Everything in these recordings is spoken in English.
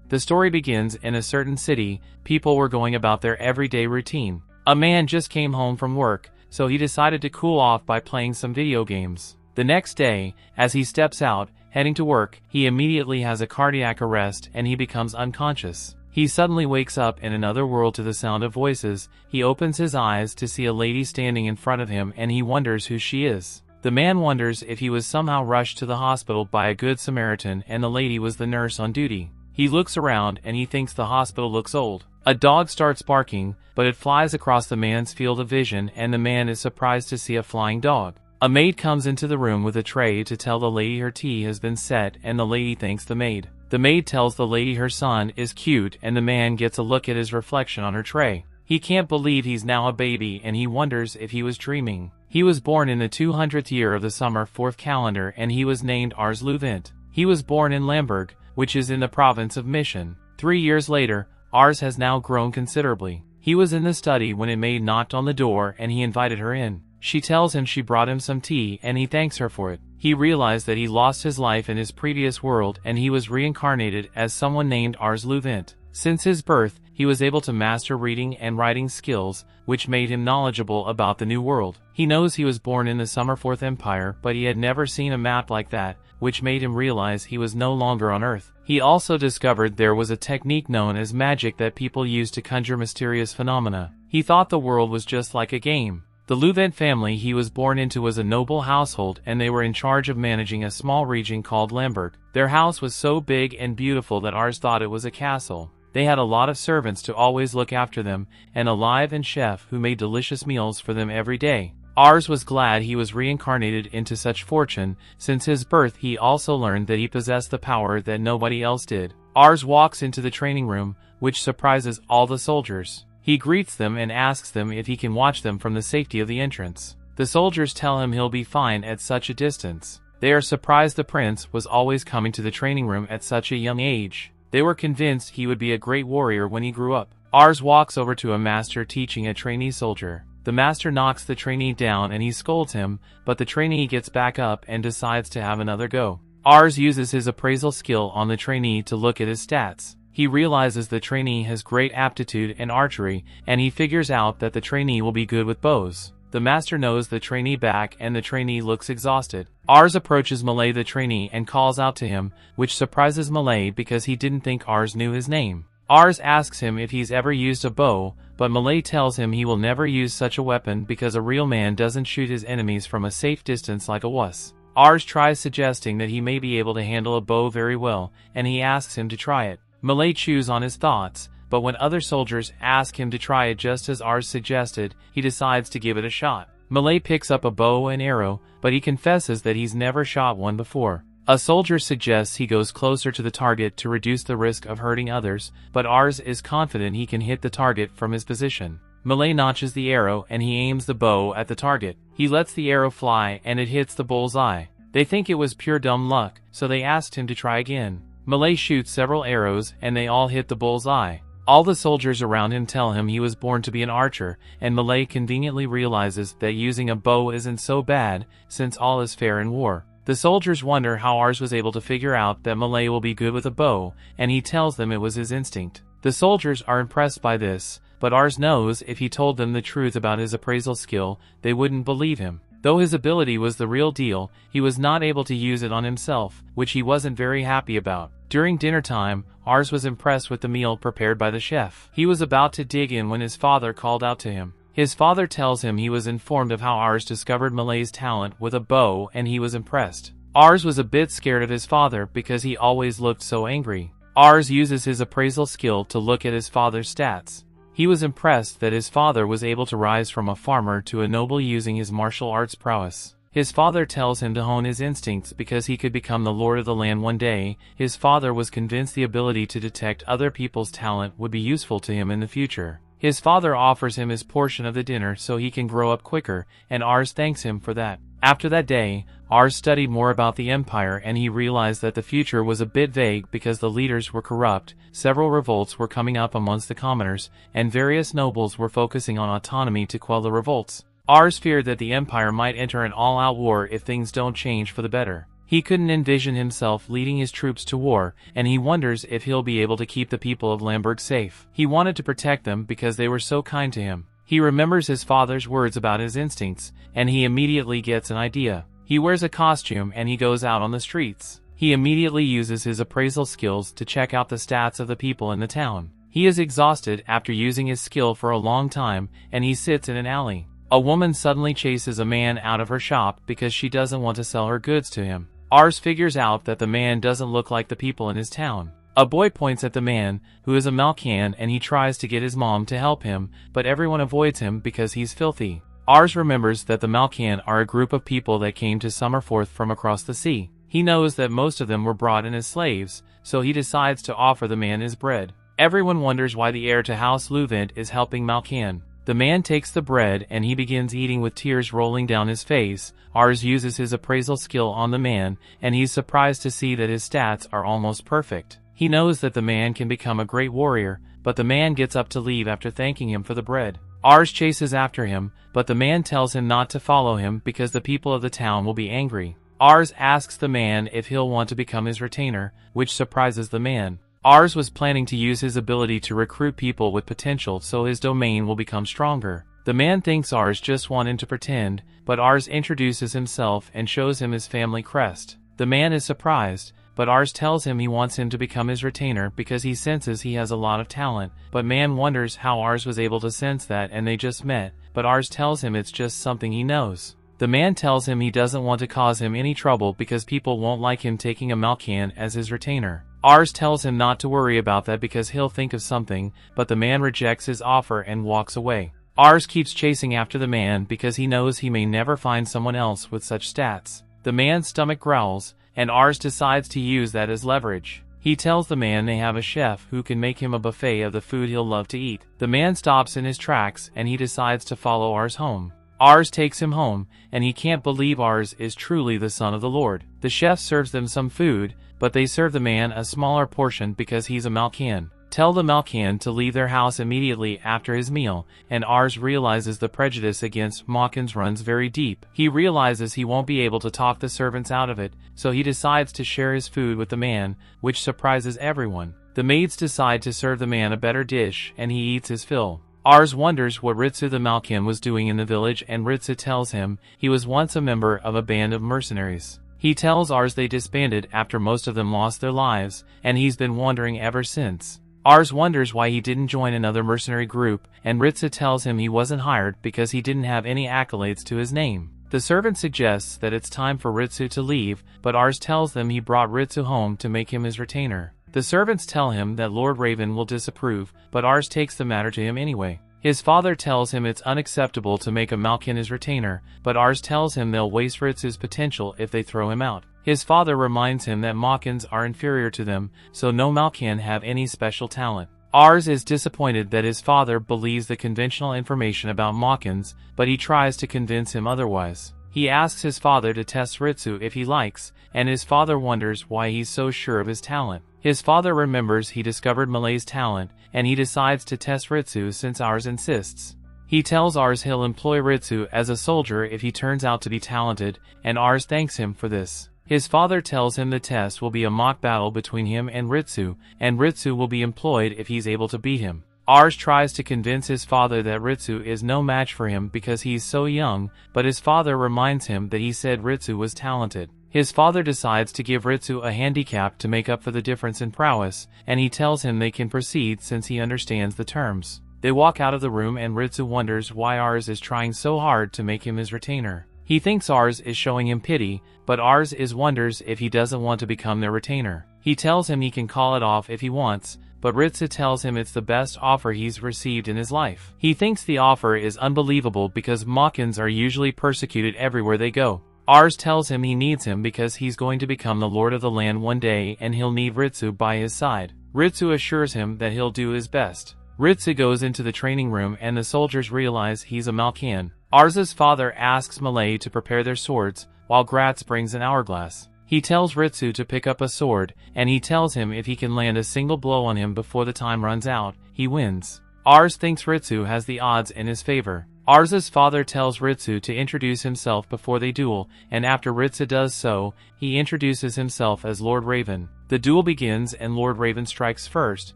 The story begins in a certain city. People were going about their everyday routine. A man just came home from work, so he decided to cool off by playing some video games. The next day, as he steps out, heading to work, he immediately has a cardiac arrest and he becomes unconscious. He suddenly wakes up in another world to the sound of voices. He opens his eyes to see a lady standing in front of him and he wonders who she is. The man wonders if he was somehow rushed to the hospital by a good Samaritan and the lady was the nurse on duty. He looks around and he thinks the hospital looks old. A dog starts barking, but it flies across the man's field of vision and the man is surprised to see a flying dog. A maid comes into the room with a tray to tell the lady her tea has been set and the lady thanks the maid. The maid tells the lady her son is cute and the man gets a look at his reflection on her tray. He can't believe he's now a baby and he wonders if he was dreaming. He was born in the 200th year of the summer 4th calendar and he was named Ars Louvent. He was born in Lamberg, which is in the province of Mission. 3 years later, Ars has now grown considerably. He was in the study when a maid knocked on the door and he invited her in. She tells him she brought him some tea and he thanks her for it. He realized that he lost his life in his previous world and he was reincarnated as someone named Ars Louvent. Since his birth, he was able to master reading and writing skills, which made him knowledgeable about the new world. He knows he was born in the Summer 4th Empire, but he had never seen a map like that, which made him realize he was no longer on Earth. He also discovered there was a technique known as magic that people use to conjure mysterious phenomena. He thought the world was just like a game. The Louvent family he was born into was a noble household and they were in charge of managing a small region called Lamberg. Their house was so big and beautiful that Ars thought it was a castle. They had a lot of servants to always look after them, and a live-in chef who made delicious meals for them every day. Ars was glad he was reincarnated into such fortune. Since his birth he also learned that he possessed the power that nobody else did. Ars walks into the training room, which surprises all the soldiers. He greets them and asks them if he can watch them from the safety of the entrance. The soldiers tell him he'll be fine at such a distance. They are surprised the prince was always coming to the training room at such a young age. They were convinced he would be a great warrior when he grew up. Ars walks over to a master teaching a trainee soldier. The master knocks the trainee down and he scolds him, but the trainee gets back up and decides to have another go. Ars uses his appraisal skill on the trainee to look at his stats. He realizes the trainee has great aptitude in archery, and he figures out that the trainee will be good with bows. The master knows the trainee back and the trainee looks exhausted. Ars approaches Malay the trainee and calls out to him, which surprises Malay because he didn't think Ars knew his name. Ars asks him if he's ever used a bow, but Malay tells him he will never use such a weapon because a real man doesn't shoot his enemies from a safe distance like a wuss. Ars tries suggesting that he may be able to handle a bow very well, and he asks him to try it. Malay chews on his thoughts, but when other soldiers ask him to try it just as Ars suggested, he decides to give it a shot. Malay picks up a bow and arrow, but he confesses that he's never shot one before. A soldier suggests he goes closer to the target to reduce the risk of hurting others, but Ars is confident he can hit the target from his position. Malay notches the arrow and he aims the bow at the target. He lets the arrow fly and it hits the bull's eye. They think it was pure dumb luck, so they asked him to try again. Malay shoots several arrows and they all hit the bull's eye. All the soldiers around him tell him he was born to be an archer, and Malay conveniently realizes that using a bow isn't so bad, since all is fair in war. The soldiers wonder how Ars was able to figure out that Malay will be good with a bow, and he tells them it was his instinct. The soldiers are impressed by this, but Ars knows if he told them the truth about his appraisal skill, they wouldn't believe him. Though his ability was the real deal, he was not able to use it on himself, which he wasn't very happy about. During dinner time, Ars was impressed with the meal prepared by the chef. He was about to dig in when his father called out to him. His father tells him he was informed of how Ars discovered Malay's talent with a bow and he was impressed. Ars was a bit scared of his father because he always looked so angry. Ars uses his appraisal skill to look at his father's stats. He was impressed that his father was able to rise from a farmer to a noble using his martial arts prowess. His father tells him to hone his instincts because he could become the lord of the land one day. His father was convinced the ability to detect other people's talent would be useful to him in the future. His father offers him his portion of the dinner so he can grow up quicker, and Ars thanks him for that. After that day, Ars studied more about the empire and he realized that the future was a bit vague because the leaders were corrupt, several revolts were coming up amongst the commoners, and various nobles were focusing on autonomy to quell the revolts. Ars feared that the empire might enter an all-out war if things don't change for the better. He couldn't envision himself leading his troops to war, and he wonders if he'll be able to keep the people of Lamberg safe. He wanted to protect them because they were so kind to him. He remembers his father's words about his instincts, and he immediately gets an idea. He wears a costume and he goes out on the streets. He immediately uses his appraisal skills to check out the stats of the people in the town. He is exhausted after using his skill for a long time, and he sits in an alley. A woman suddenly chases a man out of her shop because she doesn't want to sell her goods to him. Ars figures out that the man doesn't look like the people in his town. A boy points at the man, who is a Malcan, and he tries to get his mom to help him, but everyone avoids him because he's filthy. Ars remembers that the Malcan are a group of people that came to Summerforth from across the sea. He knows that most of them were brought in as slaves, so he decides to offer the man his bread. Everyone wonders why the heir to House Louvent is helping Malcan. The man takes the bread and he begins eating with tears rolling down his face. Ars uses his appraisal skill on the man, and he's surprised to see that his stats are almost perfect. He knows that the man can become a great warrior, but the man gets up to leave after thanking him for the bread. Ars chases after him, but the man tells him not to follow him because the people of the town will be angry. Ars asks the man if he'll want to become his retainer, which surprises the man. Ars was planning to use his ability to recruit people with potential so his domain will become stronger. The man thinks Ars just wanted to pretend, but Ars introduces himself and shows him his family crest. The man is surprised, but Ars tells him he wants him to become his retainer because he senses he has a lot of talent, but man wonders how Ars was able to sense that, and they just met, but Ars tells him it's just something he knows. The man tells him he doesn't want to cause him any trouble because people won't like him taking a Malcan as his retainer. Ars tells him not to worry about that because he'll think of something, but the man rejects his offer and walks away. Ars keeps chasing after the man because he knows he may never find someone else with such stats. The man's stomach growls, and Ars decides to use that as leverage. He tells the man they have a chef who can make him a buffet of the food he'll love to eat. The man stops in his tracks and he decides to follow Ars home. Ars takes him home, and he can't believe Ars is truly the son of the Lord. The chef serves them some food, but they serve the man a smaller portion because he's a Malcan. Tell the Malcan to leave their house immediately after his meal, and Ars realizes the prejudice against Malcans runs very deep. He realizes he won't be able to talk the servants out of it, so he decides to share his food with the man, which surprises everyone. The maids decide to serve the man a better dish, and he eats his fill. Ars wonders what Ritsu the Malcan was doing in the village, and Ritsu tells him he was once a member of a band of mercenaries. He tells Ars they disbanded after most of them lost their lives, and he's been wandering ever since. Ars wonders why he didn't join another mercenary group, and Ritsu tells him he wasn't hired because he didn't have any accolades to his name. The servant suggests that it's time for Ritsu to leave, but Ars tells them he brought Ritsu home to make him his retainer. The servants tell him that Lord Raven will disapprove, but Ars takes the matter to him anyway. His father tells him it's unacceptable to make a Malcan his retainer, but Ars tells him they'll waste Ritsu's potential if they throw him out. His father reminds him that Malcans are inferior to them, so no Malcan have any special talent. Ars is disappointed that his father believes the conventional information about Malcans, but he tries to convince him otherwise. He asks his father to test Ritsu if he likes, and his father wonders why he's so sure of his talent. His father remembers he discovered Malay's talent, and he decides to test Ritsu since Ars insists. He tells Ars he'll employ Ritsu as a soldier if he turns out to be talented, and Ars thanks him for this. His father tells him the test will be a mock battle between him and Ritsu will be employed if he's able to beat him. Ars tries to convince his father that Ritsu is no match for him because he's so young, but his father reminds him that he said Ritsu was talented. His father decides to give Ritsu a handicap to make up for the difference in prowess, and he tells him they can proceed since he understands the terms. They walk out of the room and Ritsu wonders why Ars is trying so hard to make him his retainer. He thinks Ars is showing him pity, but Ars wonders if he doesn't want to become their retainer. He tells him he can call it off if he wants, but Ritsu tells him it's the best offer he's received in his life. He thinks the offer is unbelievable because Malcans are usually persecuted everywhere they go. Ars tells him he needs him because he's going to become the lord of the land one day and he'll need Ritsu by his side. Ritsu assures him that he'll do his best. Ritsu goes into the training room and the soldiers realize he's a Malcan. Ars's father asks Malay to prepare their swords, while Gratz brings an hourglass. He tells Ritsu to pick up a sword, and he tells him if he can land a single blow on him before the time runs out, he wins. Ars thinks Ritsu has the odds in his favor. Ars's father tells Ritsu to introduce himself before they duel, and after Ritsu does so, he introduces himself as Lord Raven. The duel begins and Lord Raven strikes first,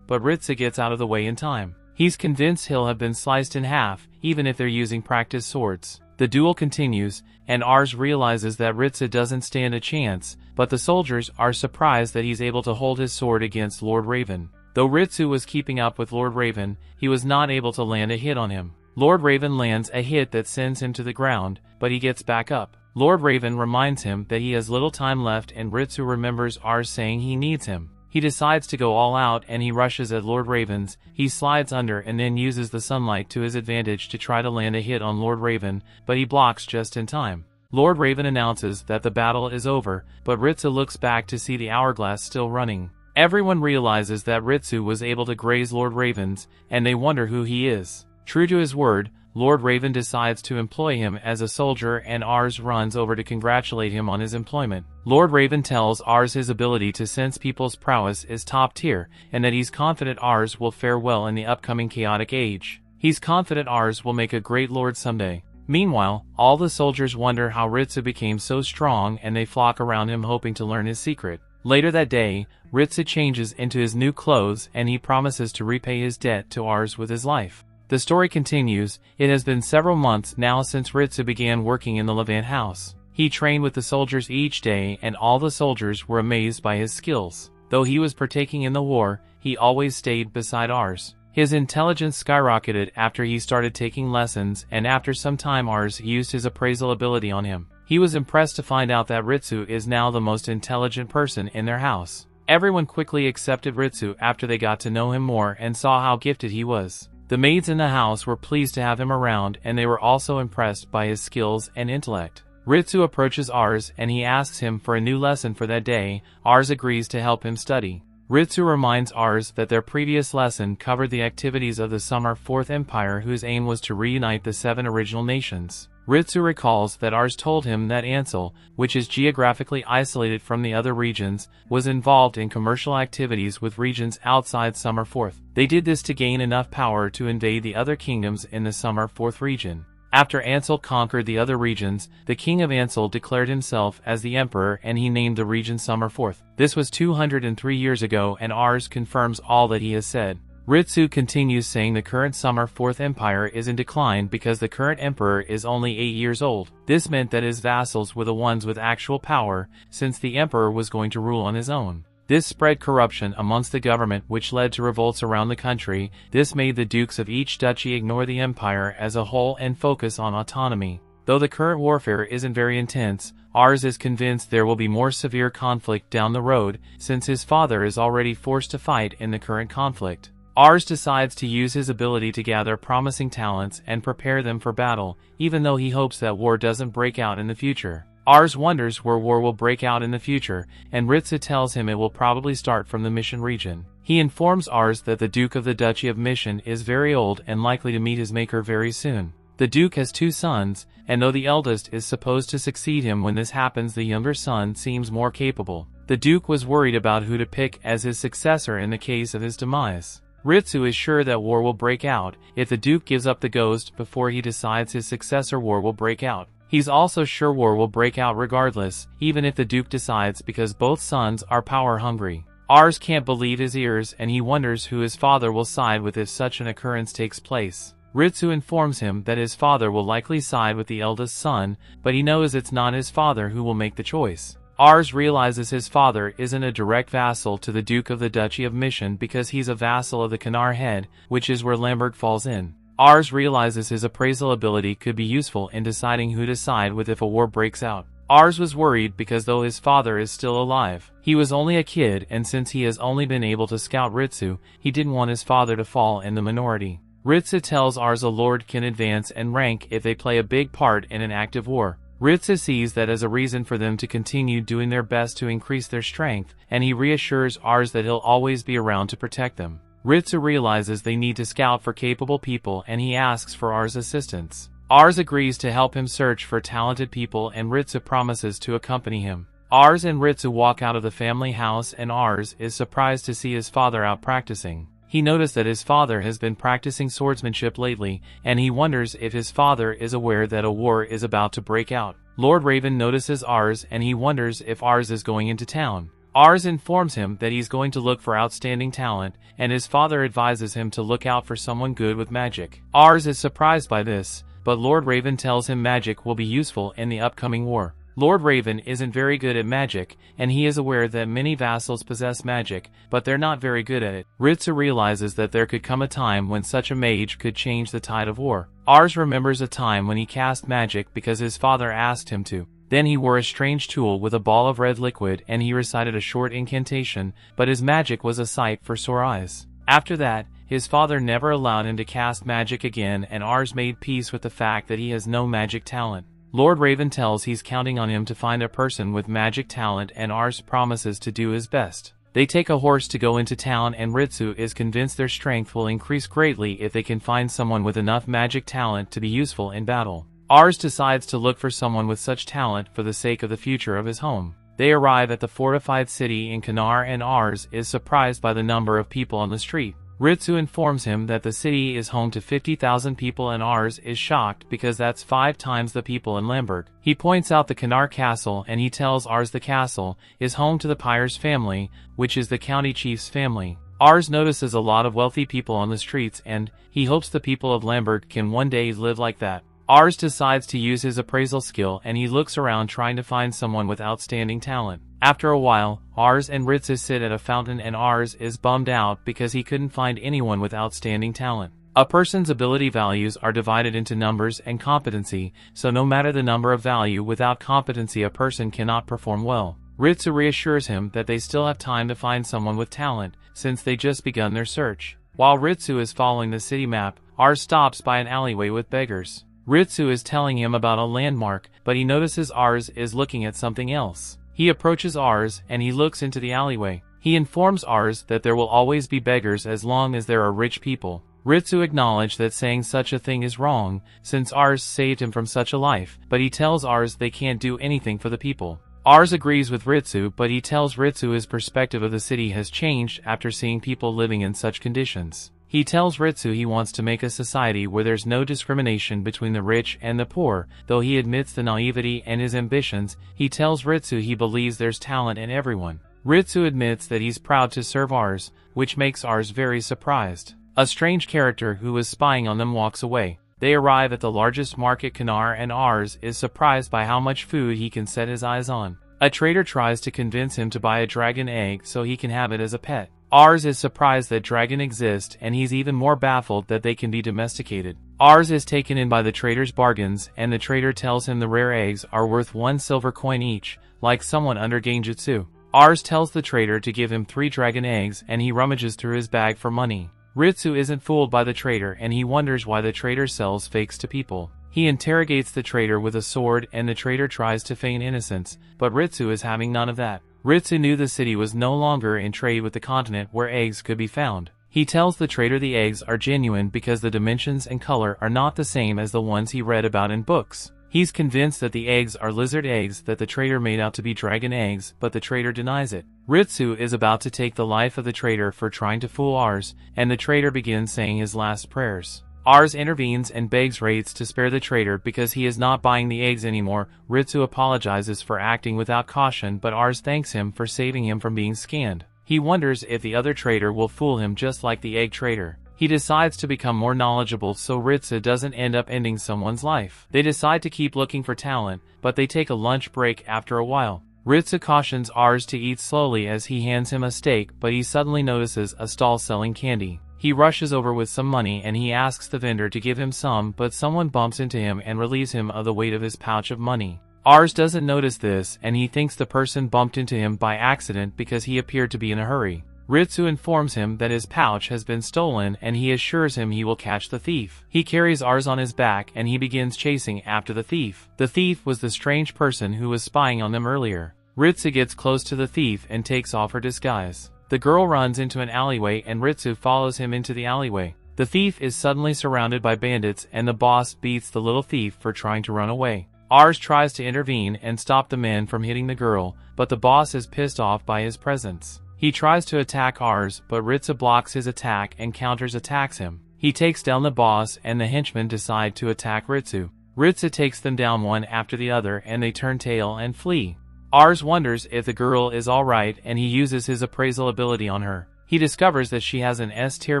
but Ritsu gets out of the way in time. He's convinced he'll have been sliced in half, even if they're using practiced swords. The duel continues, and Ars realizes that Ritsu doesn't stand a chance, but the soldiers are surprised that he's able to hold his sword against Lord Raven. Though Ritsu was keeping up with Lord Raven, he was not able to land a hit on him. Lord Raven lands a hit that sends him to the ground, but he gets back up. Lord Raven reminds him that he has little time left, and Ritsu remembers Ars saying he needs him. He decides to go all out and he rushes at Lord Raven's. He slides under and then uses the sunlight to his advantage to try to land a hit on Lord Raven, but he blocks just in time. Lord Raven announces that the battle is over, but Ritsu looks back to see the hourglass still running. Everyone realizes that Ritsu was able to graze Lord Raven's, and they wonder who he is. True to his word, Lord Raven decides to employ him as a soldier, and Ars runs over to congratulate him on his employment. Lord Raven tells Ars his ability to sense people's prowess is top tier, and that he's confident Ars will fare well in the upcoming chaotic age. He's confident Ars will make a great lord someday. Meanwhile, all the soldiers wonder how Ritsu became so strong, and they flock around him hoping to learn his secret. Later that day, Ritsu changes into his new clothes and he promises to repay his debt to Ars with his life. The story continues. It has been several months now since Ritsu began working in the Louvent house. He trained with the soldiers each day, and all the soldiers were amazed by his skills. Though he was partaking in the war, he always stayed beside Ars. His intelligence skyrocketed after he started taking lessons, and after some time Ars used his appraisal ability on him. He was impressed to find out that Ritsu is now the most intelligent person in their house. Everyone quickly accepted Ritsu after they got to know him more and saw how gifted he was. The maids in the house were pleased to have him around, and they were also impressed by his skills and intellect. Ritsu approaches Ars and he asks him for a new lesson for that day. Ars agrees to help him study. Ritsu reminds Ars that their previous lesson covered the activities of the Summer Fourth Empire, whose aim was to reunite the 7 original nations. Ritsu recalls that Ars told him that Ansel, which is geographically isolated from the other regions, was involved in commercial activities with regions outside Summer Fourth. They did this to gain enough power to invade the other kingdoms in the Summer Fourth region. After Ansel conquered the other regions, the king of Ansel declared himself as the emperor and he named the region Summer Fourth. This was 203 years ago, and Ars confirms all that he has said. Ritsu continues saying the current Summer Fourth Empire is in decline because the current emperor is only 8 years old. This meant that his vassals were the ones with actual power, since the emperor was going to rule on his own. This spread corruption amongst the government, which led to revolts around the country. This made the dukes of each duchy ignore the empire as a whole and focus on autonomy. Though the current warfare isn't very intense, Ars is convinced there will be more severe conflict down the road, since his father is already forced to fight in the current conflict. Ars decides to use his ability to gather promising talents and prepare them for battle, even though he hopes that war doesn't break out in the future. Ars wonders where war will break out in the future, and Ritsu tells him it will probably start from the Mission region. He informs Ars that the Duke of the Duchy of Mission is very old and likely to meet his maker very soon. The Duke has 2 sons, and though the eldest is supposed to succeed him when this happens, the younger son seems more capable. The Duke was worried about who to pick as his successor in the case of his demise. Ritsu is sure that war will break out. If the Duke gives up the ghost before he decides his successor, war will break out. He's also sure war will break out regardless, even if the Duke decides, because both sons are power-hungry. Ars can't believe his ears, and he wonders who his father will side with if such an occurrence takes place. Ritsu informs him that his father will likely side with the eldest son, but he knows it's not his father who will make the choice. Ars realizes his father isn't a direct vassal to the Duke of the Duchy of Mission because he's a vassal of the Canar Head, which is where Lambert falls in. Ars realizes his appraisal ability could be useful in deciding who to side with if a war breaks out. Ars was worried because though his father is still alive, he was only a kid, and since he has only been able to scout Ritsu, he didn't want his father to fall in the minority. Ritsu tells Ars a lord can advance in rank if they play a big part in an active war. Ritsu sees that as a reason for them to continue doing their best to increase their strength, and he reassures Ars that he'll always be around to protect them. Ritsu realizes they need to scout for capable people, and he asks for Ars' assistance. Ars agrees to help him search for talented people, and Ritsu promises to accompany him. Ars and Ritsu walk out of the family house, and Ars is surprised to see his father out practicing. He noticed that his father has been practicing swordsmanship lately, and he wonders if his father is aware that a war is about to break out. Lord Raven notices Ars and he wonders if Ars is going into town. Ars informs him that he's going to look for outstanding talent, and his father advises him to look out for someone good with magic. Ars is surprised by this, but Lord Raven tells him magic will be useful in the upcoming war. Lord Raven isn't very good at magic, and he is aware that many vassals possess magic, but they're not very good at it. Ritsu realizes that there could come a time when such a mage could change the tide of war. Ars remembers a time when he cast magic because his father asked him to. Then he wore a strange tool with a ball of red liquid and he recited a short incantation, but his magic was a sight for sore eyes. After that, his father never allowed him to cast magic again, and Ars made peace with the fact that he has no magic talent. Lord Raven tells he's counting on him to find a person with magic talent, and Ars promises to do his best. They take a horse to go into town, and Ritsu is convinced their strength will increase greatly if they can find someone with enough magic talent to be useful in battle. Ars decides to look for someone with such talent for the sake of the future of his home. They arrive at the fortified city in Kanar, and Ars is surprised by the number of people on the street. Ritsu informs him that the city is home to 50,000 people, and Ars is shocked because that's 5 times the people in Lamberg. He points out the Kanar castle, and he tells Ars the castle is home to the Pyre's family, which is the county chief's family. Ars notices a lot of wealthy people on the streets, and he hopes the people of Lamberg can one day live like that. Ars decides to use his appraisal skill, and he looks around trying to find someone with outstanding talent. After a while, Ars and Ritsu sit at a fountain, and Ars is bummed out because he couldn't find anyone with outstanding talent. A person's ability values are divided into numbers and competency, so no matter the number of value, without competency a person cannot perform well. Ritsu reassures him that they still have time to find someone with talent, since they just begun their search. While Ritsu is following the city map, Ars stops by an alleyway with beggars. Ritsu is telling him about a landmark, but he notices Ars is looking at something else. He approaches Ars, and he looks into the alleyway. He informs Ars that there will always be beggars as long as there are rich people. Ritsu acknowledges that saying such a thing is wrong, since Ars saved him from such a life, but he tells Ars they can't do anything for the people. Ars agrees with Ritsu, but he tells Ritsu his perspective of the city has changed after seeing people living in such conditions. He tells Ritsu he wants to make a society where there's no discrimination between the rich and the poor. Though he admits the naivety and his ambitions, he tells Ritsu he believes there's talent in everyone. Ritsu admits that he's proud to serve Ars, which makes Ars very surprised. A strange character who was spying on them walks away. They arrive at the largest market Kanar, and Ars is surprised by how much food he can set his eyes on. A trader tries to convince him to buy a dragon egg so he can have it as a pet. Ars is surprised that dragons exist, and he's even more baffled that they can be domesticated. Ars is taken in by the trader's bargains, and the trader tells him the rare eggs are worth 1 silver coin each, like someone under genjutsu. Ars tells the trader to give him 3 dragon eggs, and he rummages through his bag for money. Ritsu isn't fooled by the trader, and he wonders why the trader sells fakes to people. He interrogates the trader with a sword, and the trader tries to feign innocence, but Ritsu is having none of that. Ritsu knew the city was no longer in trade with the continent where eggs could be found. He tells the trader the eggs are genuine because the dimensions and color are not the same as the ones he read about in books. He's convinced that the eggs are lizard eggs that the trader made out to be dragon eggs, but the trader denies it. Ritsu is about to take the life of the trader for trying to fool Ars, and the trader begins saying his last prayers. Ars intervenes and begs Ritsu to spare the trader because he is not buying the eggs anymore. Ritsu apologizes for acting without caution, but Ars thanks him for saving him from being scanned. He wonders if the other trader will fool him just like the egg trader. He decides to become more knowledgeable so Ritsu doesn't end up ending someone's life. They decide to keep looking for talent, but they take a lunch break after a while. Ritsu cautions Ars to eat slowly as he hands him a steak, but he suddenly notices a stall selling candy. He rushes over with some money and he asks the vendor to give him some, but someone bumps into him and relieves him of the weight of his pouch of money. Ars doesn't notice this, and he thinks the person bumped into him by accident because he appeared to be in a hurry. Ritsu informs him that his pouch has been stolen, and he assures him he will catch the thief. He carries Ars on his back and he begins chasing after the thief. The thief was the strange person who was spying on them earlier. Ritsu gets close to the thief and takes off her disguise. The girl runs into an alleyway and Ritsu follows him into the alleyway. The thief is suddenly surrounded by bandits, and the boss beats the little thief for trying to run away. Ars tries to intervene and stop the men from hitting the girl, but the boss is pissed off by his presence. He tries to attack Ars, but Ritsu blocks his attack and counters-attacks him. He takes down the boss and the henchmen decide to attack Ritsu. Ritsu takes them down one after the other and they turn tail and flee. Ars wonders if the girl is alright and he uses his appraisal ability on her. He discovers that she has an S-tier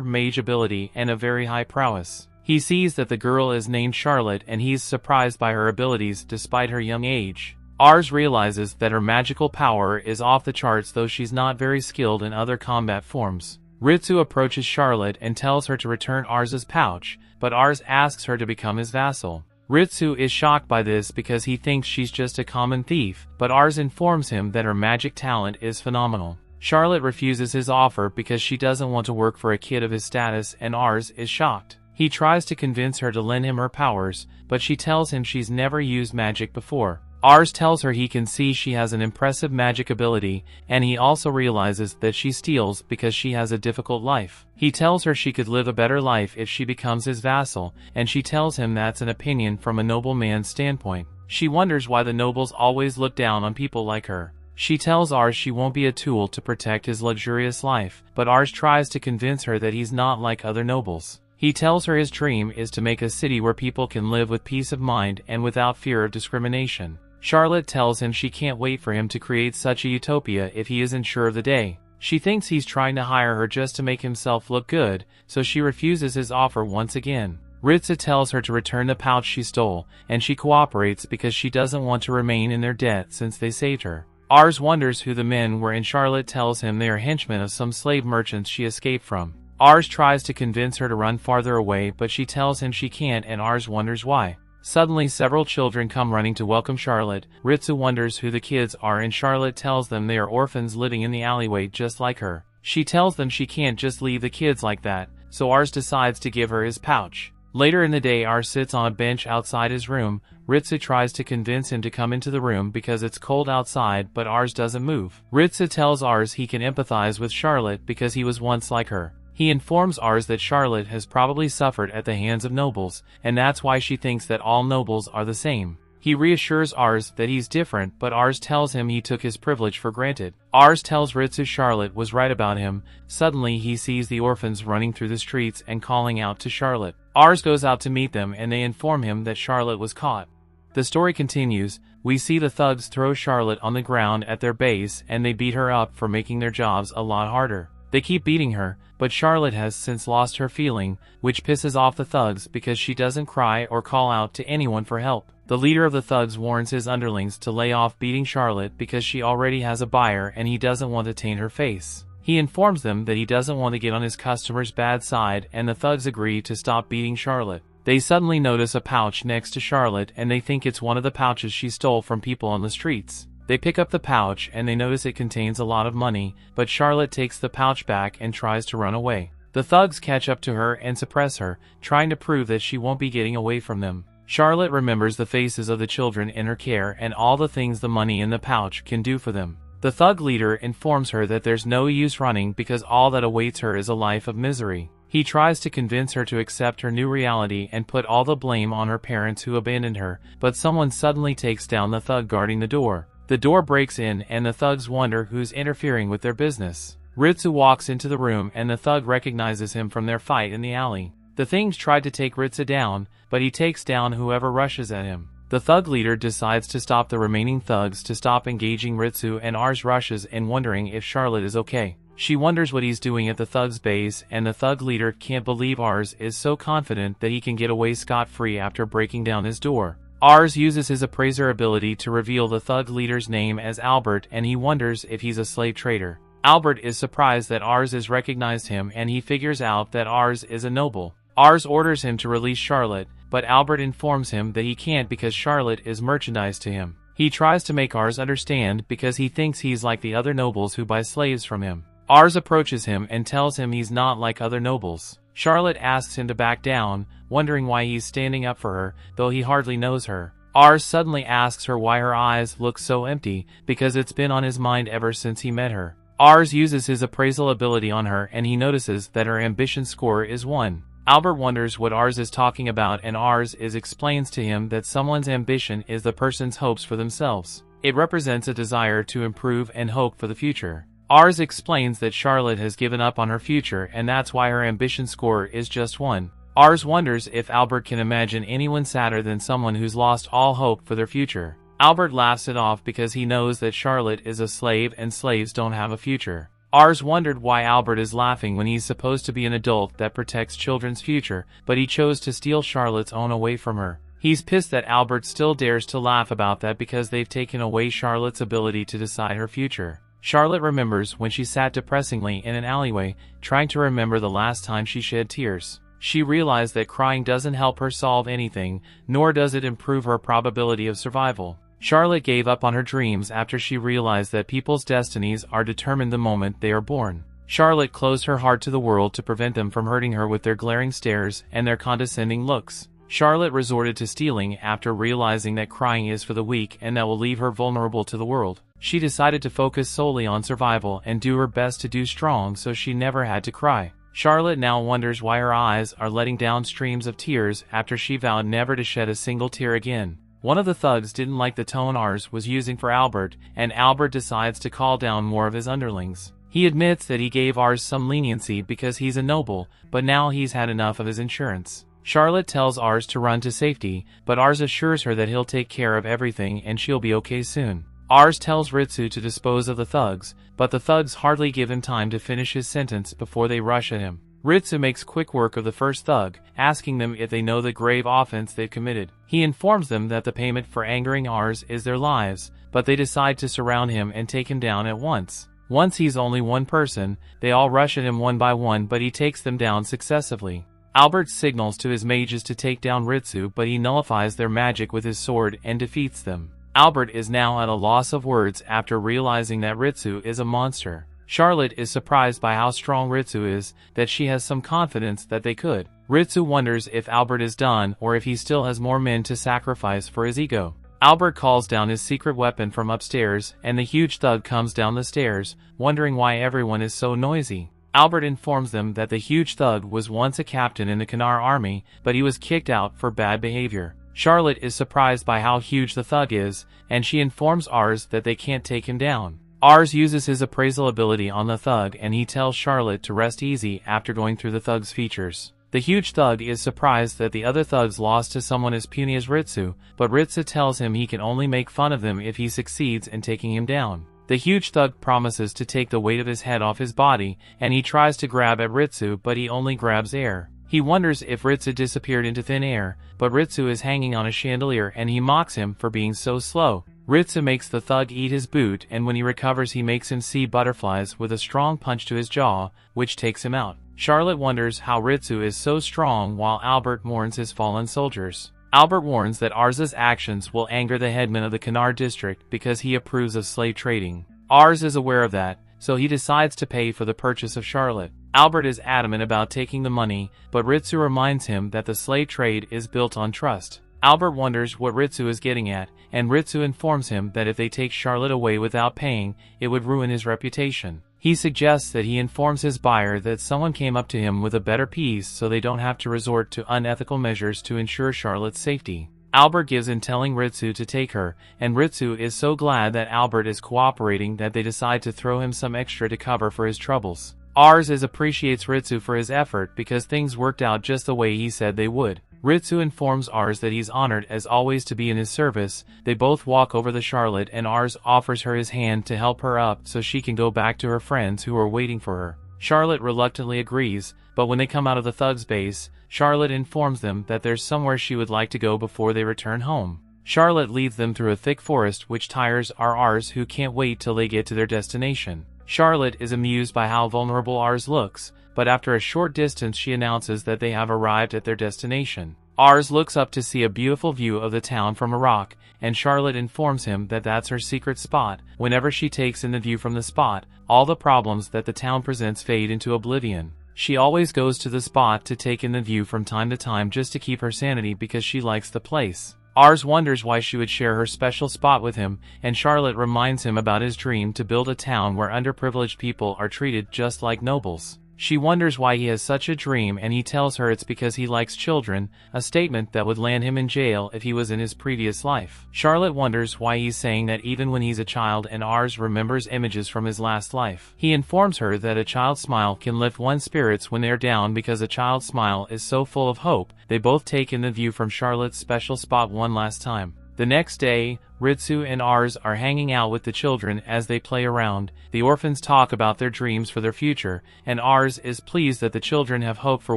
mage ability and a very high prowess. He sees that the girl is named Charlotte and he's surprised by her abilities despite her young age. Ars realizes that her magical power is off the charts, though she's not very skilled in other combat forms. Ritsu approaches Charlotte and tells her to return Ars's pouch, but Ars asks her to become his vassal. Ritsu is shocked by this because he thinks she's just a common thief, but Ars informs him that her magic talent is phenomenal. Charlotte refuses his offer because she doesn't want to work for a kid of his status, and Ars is shocked. He tries to convince her to lend him her powers, but she tells him she's never used magic before. Ars tells her he can see she has an impressive magic ability, and he also realizes that she steals because she has a difficult life. He tells her she could live a better life if she becomes his vassal, and she tells him that's an opinion from a noble man's standpoint. She wonders why the nobles always look down on people like her. She tells Ars she won't be a tool to protect his luxurious life, but Ars tries to convince her that he's not like other nobles. He tells her his dream is to make a city where people can live with peace of mind and without fear of discrimination. Charlotte tells him she can't wait for him to create such a utopia if he isn't sure of the day. She thinks he's trying to hire her just to make himself look good, so she refuses his offer once again. Ritsu tells her to return the pouch she stole, and she cooperates because she doesn't want to remain in their debt since they saved her. Ars wonders who the men were, and Charlotte tells him they are henchmen of some slave merchants she escaped from. Ars tries to convince her to run farther away, but she tells him she can't, and Ars wonders why. Suddenly several children come running to welcome Charlotte. Ritsu wonders who the kids are, and Charlotte tells them they are orphans living in the alleyway just like her. She tells them she can't just leave the kids like that, so Ars decides to give her his pouch. Later in the day, Ars sits on a bench outside his room. Ritsu tries to convince him to come into the room because it's cold outside, but Ars doesn't move. Ritsu tells Ars he can empathize with Charlotte because he was once like her. He informs Ars that Charlotte has probably suffered at the hands of nobles, and that's why she thinks that all nobles are the same. He reassures Ars that he's different, but Ars tells him he took his privilege for granted. Ars tells Ritsu Charlotte was right about him. Suddenly he sees the orphans running through the streets and calling out to Charlotte. Ars goes out to meet them and they inform him that Charlotte was caught. The story continues. We see the thugs throw Charlotte on the ground at their base and they beat her up for making their jobs a lot harder. They keep beating her, but Charlotte has since lost her feeling, which pisses off the thugs because she doesn't cry or call out to anyone for help. The leader of the thugs warns his underlings to lay off beating Charlotte because she already has a buyer and he doesn't want to taint her face. He informs them that he doesn't want to get on his customer's bad side, and the thugs agree to stop beating Charlotte. They suddenly notice a pouch next to Charlotte and they think it's one of the pouches she stole from people on the streets. They pick up the pouch and they notice it contains a lot of money, but Charlotte takes the pouch back and tries to run away. The thugs catch up to her and suppress her, trying to prove that she won't be getting away from them. Charlotte remembers the faces of the children in her care and all the things the money in the pouch can do for them. The thug leader informs her that there's no use running because all that awaits her is a life of misery. He tries to convince her to accept her new reality and put all the blame on her parents who abandoned her, but someone suddenly takes down the thug guarding the door. The door breaks in and the thugs wonder who's interfering with their business. Ritsu walks into the room and the thug recognizes him from their fight in the alley. The things tried to take Ritsu down, but he takes down whoever rushes at him. The thug leader decides to stop the remaining thugs to stop engaging Ritsu, and Ars rushes in wondering if Charlotte is okay. She wonders what he's doing at the thug's base, and the thug leader can't believe Ars is so confident that he can get away scot-free after breaking down his door. Ars uses his appraiser ability to reveal the thug leader's name as Albert, and he wonders if he's a slave trader. Albert is surprised that Ars has recognized him and he figures out that Ars is a noble. Ars orders him to release Charlotte, but Albert informs him that he can't because Charlotte is merchandise to him. He tries to make Ars understand because he thinks he's like the other nobles who buy slaves from him. Ars approaches him and tells him he's not like other nobles. Charlotte asks him to back down, wondering why he's standing up for her, though he hardly knows her. Ars suddenly asks her why her eyes look so empty, because it's been on his mind ever since he met her. Ars uses his appraisal ability on her and he notices that her ambition score is 1. Albert wonders what Ars is talking about, and Ars explains to him that someone's ambition is the person's hopes for themselves. It represents a desire to improve and hope for the future. Ars explains that Charlotte has given up on her future and that's why her ambition score is just 1. Ars wonders if Albert can imagine anyone sadder than someone who's lost all hope for their future. Albert laughs it off because he knows that Charlotte is a slave and slaves don't have a future. Ars wondered why Albert is laughing when he's supposed to be an adult that protects children's future, but he chose to steal Charlotte's own away from her. He's pissed that Albert still dares to laugh about that because they've taken away Charlotte's ability to decide her future. Charlotte remembers when she sat depressingly in an alleyway, trying to remember the last time she shed tears. She realized that crying doesn't help her solve anything, nor does it improve her probability of survival. Charlotte gave up on her dreams after she realized that people's destinies are determined the moment they are born. Charlotte closed her heart to the world to prevent them from hurting her with their glaring stares and their condescending looks. Charlotte resorted to stealing after realizing that crying is for the weak and that will leave her vulnerable to the world. She decided to focus solely on survival and do her best to do strong so she never had to cry. Charlotte now wonders why her eyes are letting down streams of tears after she vowed never to shed a single tear again. One of the thugs didn't like the tone Ars was using for Albert, and Albert decides to call down more of his underlings. He admits that he gave Ars some leniency because he's a noble, but now he's had enough of his insurance. Charlotte tells Ars to run to safety, but Ars assures her that he'll take care of everything and she'll be okay soon. Ars tells Ritsu to dispose of the thugs, but the thugs hardly give him time to finish his sentence before they rush at him. Ritsu makes quick work of the first thug, asking them if they know the grave offense they've committed. He informs them that the payment for angering Ars is their lives, but they decide to surround him and take him down at once. Once he's only one person, they all rush at him one by one, but he takes them down successively. Albert signals to his mages to take down Ritsu, but he nullifies their magic with his sword and defeats them. Albert is now at a loss of words after realizing that Ritsu is a monster. Charlotte is surprised by how strong Ritsu is, that she has some confidence that they could. Ritsu wonders if Albert is done or if he still has more men to sacrifice for his ego. Albert calls down his secret weapon from upstairs, and the huge thug comes down the stairs, wondering why everyone is so noisy. Albert informs them that the huge thug was once a captain in the Kanar army, but he was kicked out for bad behavior. Charlotte is surprised by how huge the thug is, and she informs Ars that they can't take him down. Ars uses his appraisal ability on the thug and he tells Charlotte to rest easy after going through the thug's features. The huge thug is surprised that the other thugs lost to someone as puny as Ritsu, but Ritsu tells him he can only make fun of them if he succeeds in taking him down. The huge thug promises to take the weight of his head off his body, and he tries to grab at Ritsu, but he only grabs air. He wonders if Ritsu disappeared into thin air, but Ritsu is hanging on a chandelier and he mocks him for being so slow. Ritsu makes the thug eat his boot, and when he recovers he makes him see butterflies with a strong punch to his jaw, which takes him out. Charlotte wonders how Ritsu is so strong while Albert mourns his fallen soldiers. Albert warns that Ars's actions will anger the headman of the Kanar district because he approves of slave trading. Ars is aware of that, so he decides to pay for the purchase of Charlotte. Albert is adamant about taking the money, but Ritsu reminds him that the slave trade is built on trust. Albert wonders what Ritsu is getting at, and Ritsu informs him that if they take Charlotte away without paying, it would ruin his reputation. He suggests that he informs his buyer that someone came up to him with a better piece so they don't have to resort to unethical measures to ensure Charlotte's safety. Albert gives in telling Ritsu to take her, and Ritsu is so glad that Albert is cooperating that they decide to throw him some extra to cover for his troubles. Ars appreciates Ritsu for his effort because things worked out just the way he said they would. Ritsu informs Ars that he's honored as always to be in his service. They both walk over to Charlotte and Ars offers her his hand to help her up so she can go back to her friends who are waiting for her. Charlotte reluctantly agrees, but when they come out of the thug's base, Charlotte informs them that there's somewhere she would like to go before they return home. Charlotte leads them through a thick forest which tires Ars who can't wait till they get to their destination. Charlotte is amused by how vulnerable Ars looks, but after a short distance she announces that they have arrived at their destination. Ars looks up to see a beautiful view of the town from a rock, and Charlotte informs him that that's her secret spot. Whenever she takes in the view from the spot, all the problems that the town presents fade into oblivion. She always goes to the spot to take in the view from time to time just to keep her sanity because she likes the place. Ars wonders why she would share her special spot with him, and Charlotte reminds him about his dream to build a town where underprivileged people are treated just like nobles. She wonders why he has such a dream, and he tells her it's because he likes children, a statement that would land him in jail if he was in his previous life. Charlotte wonders why he's saying that even when he's a child, and Ars remembers images from his last life. He informs her that a child's smile can lift one's spirits when they're down because a child's smile is so full of hope. They both take in the view from Charlotte's special spot one last time. The next day, Ritsu and Ars are hanging out with the children as they play around. The orphans talk about their dreams for their future, and Ars is pleased that the children have hope for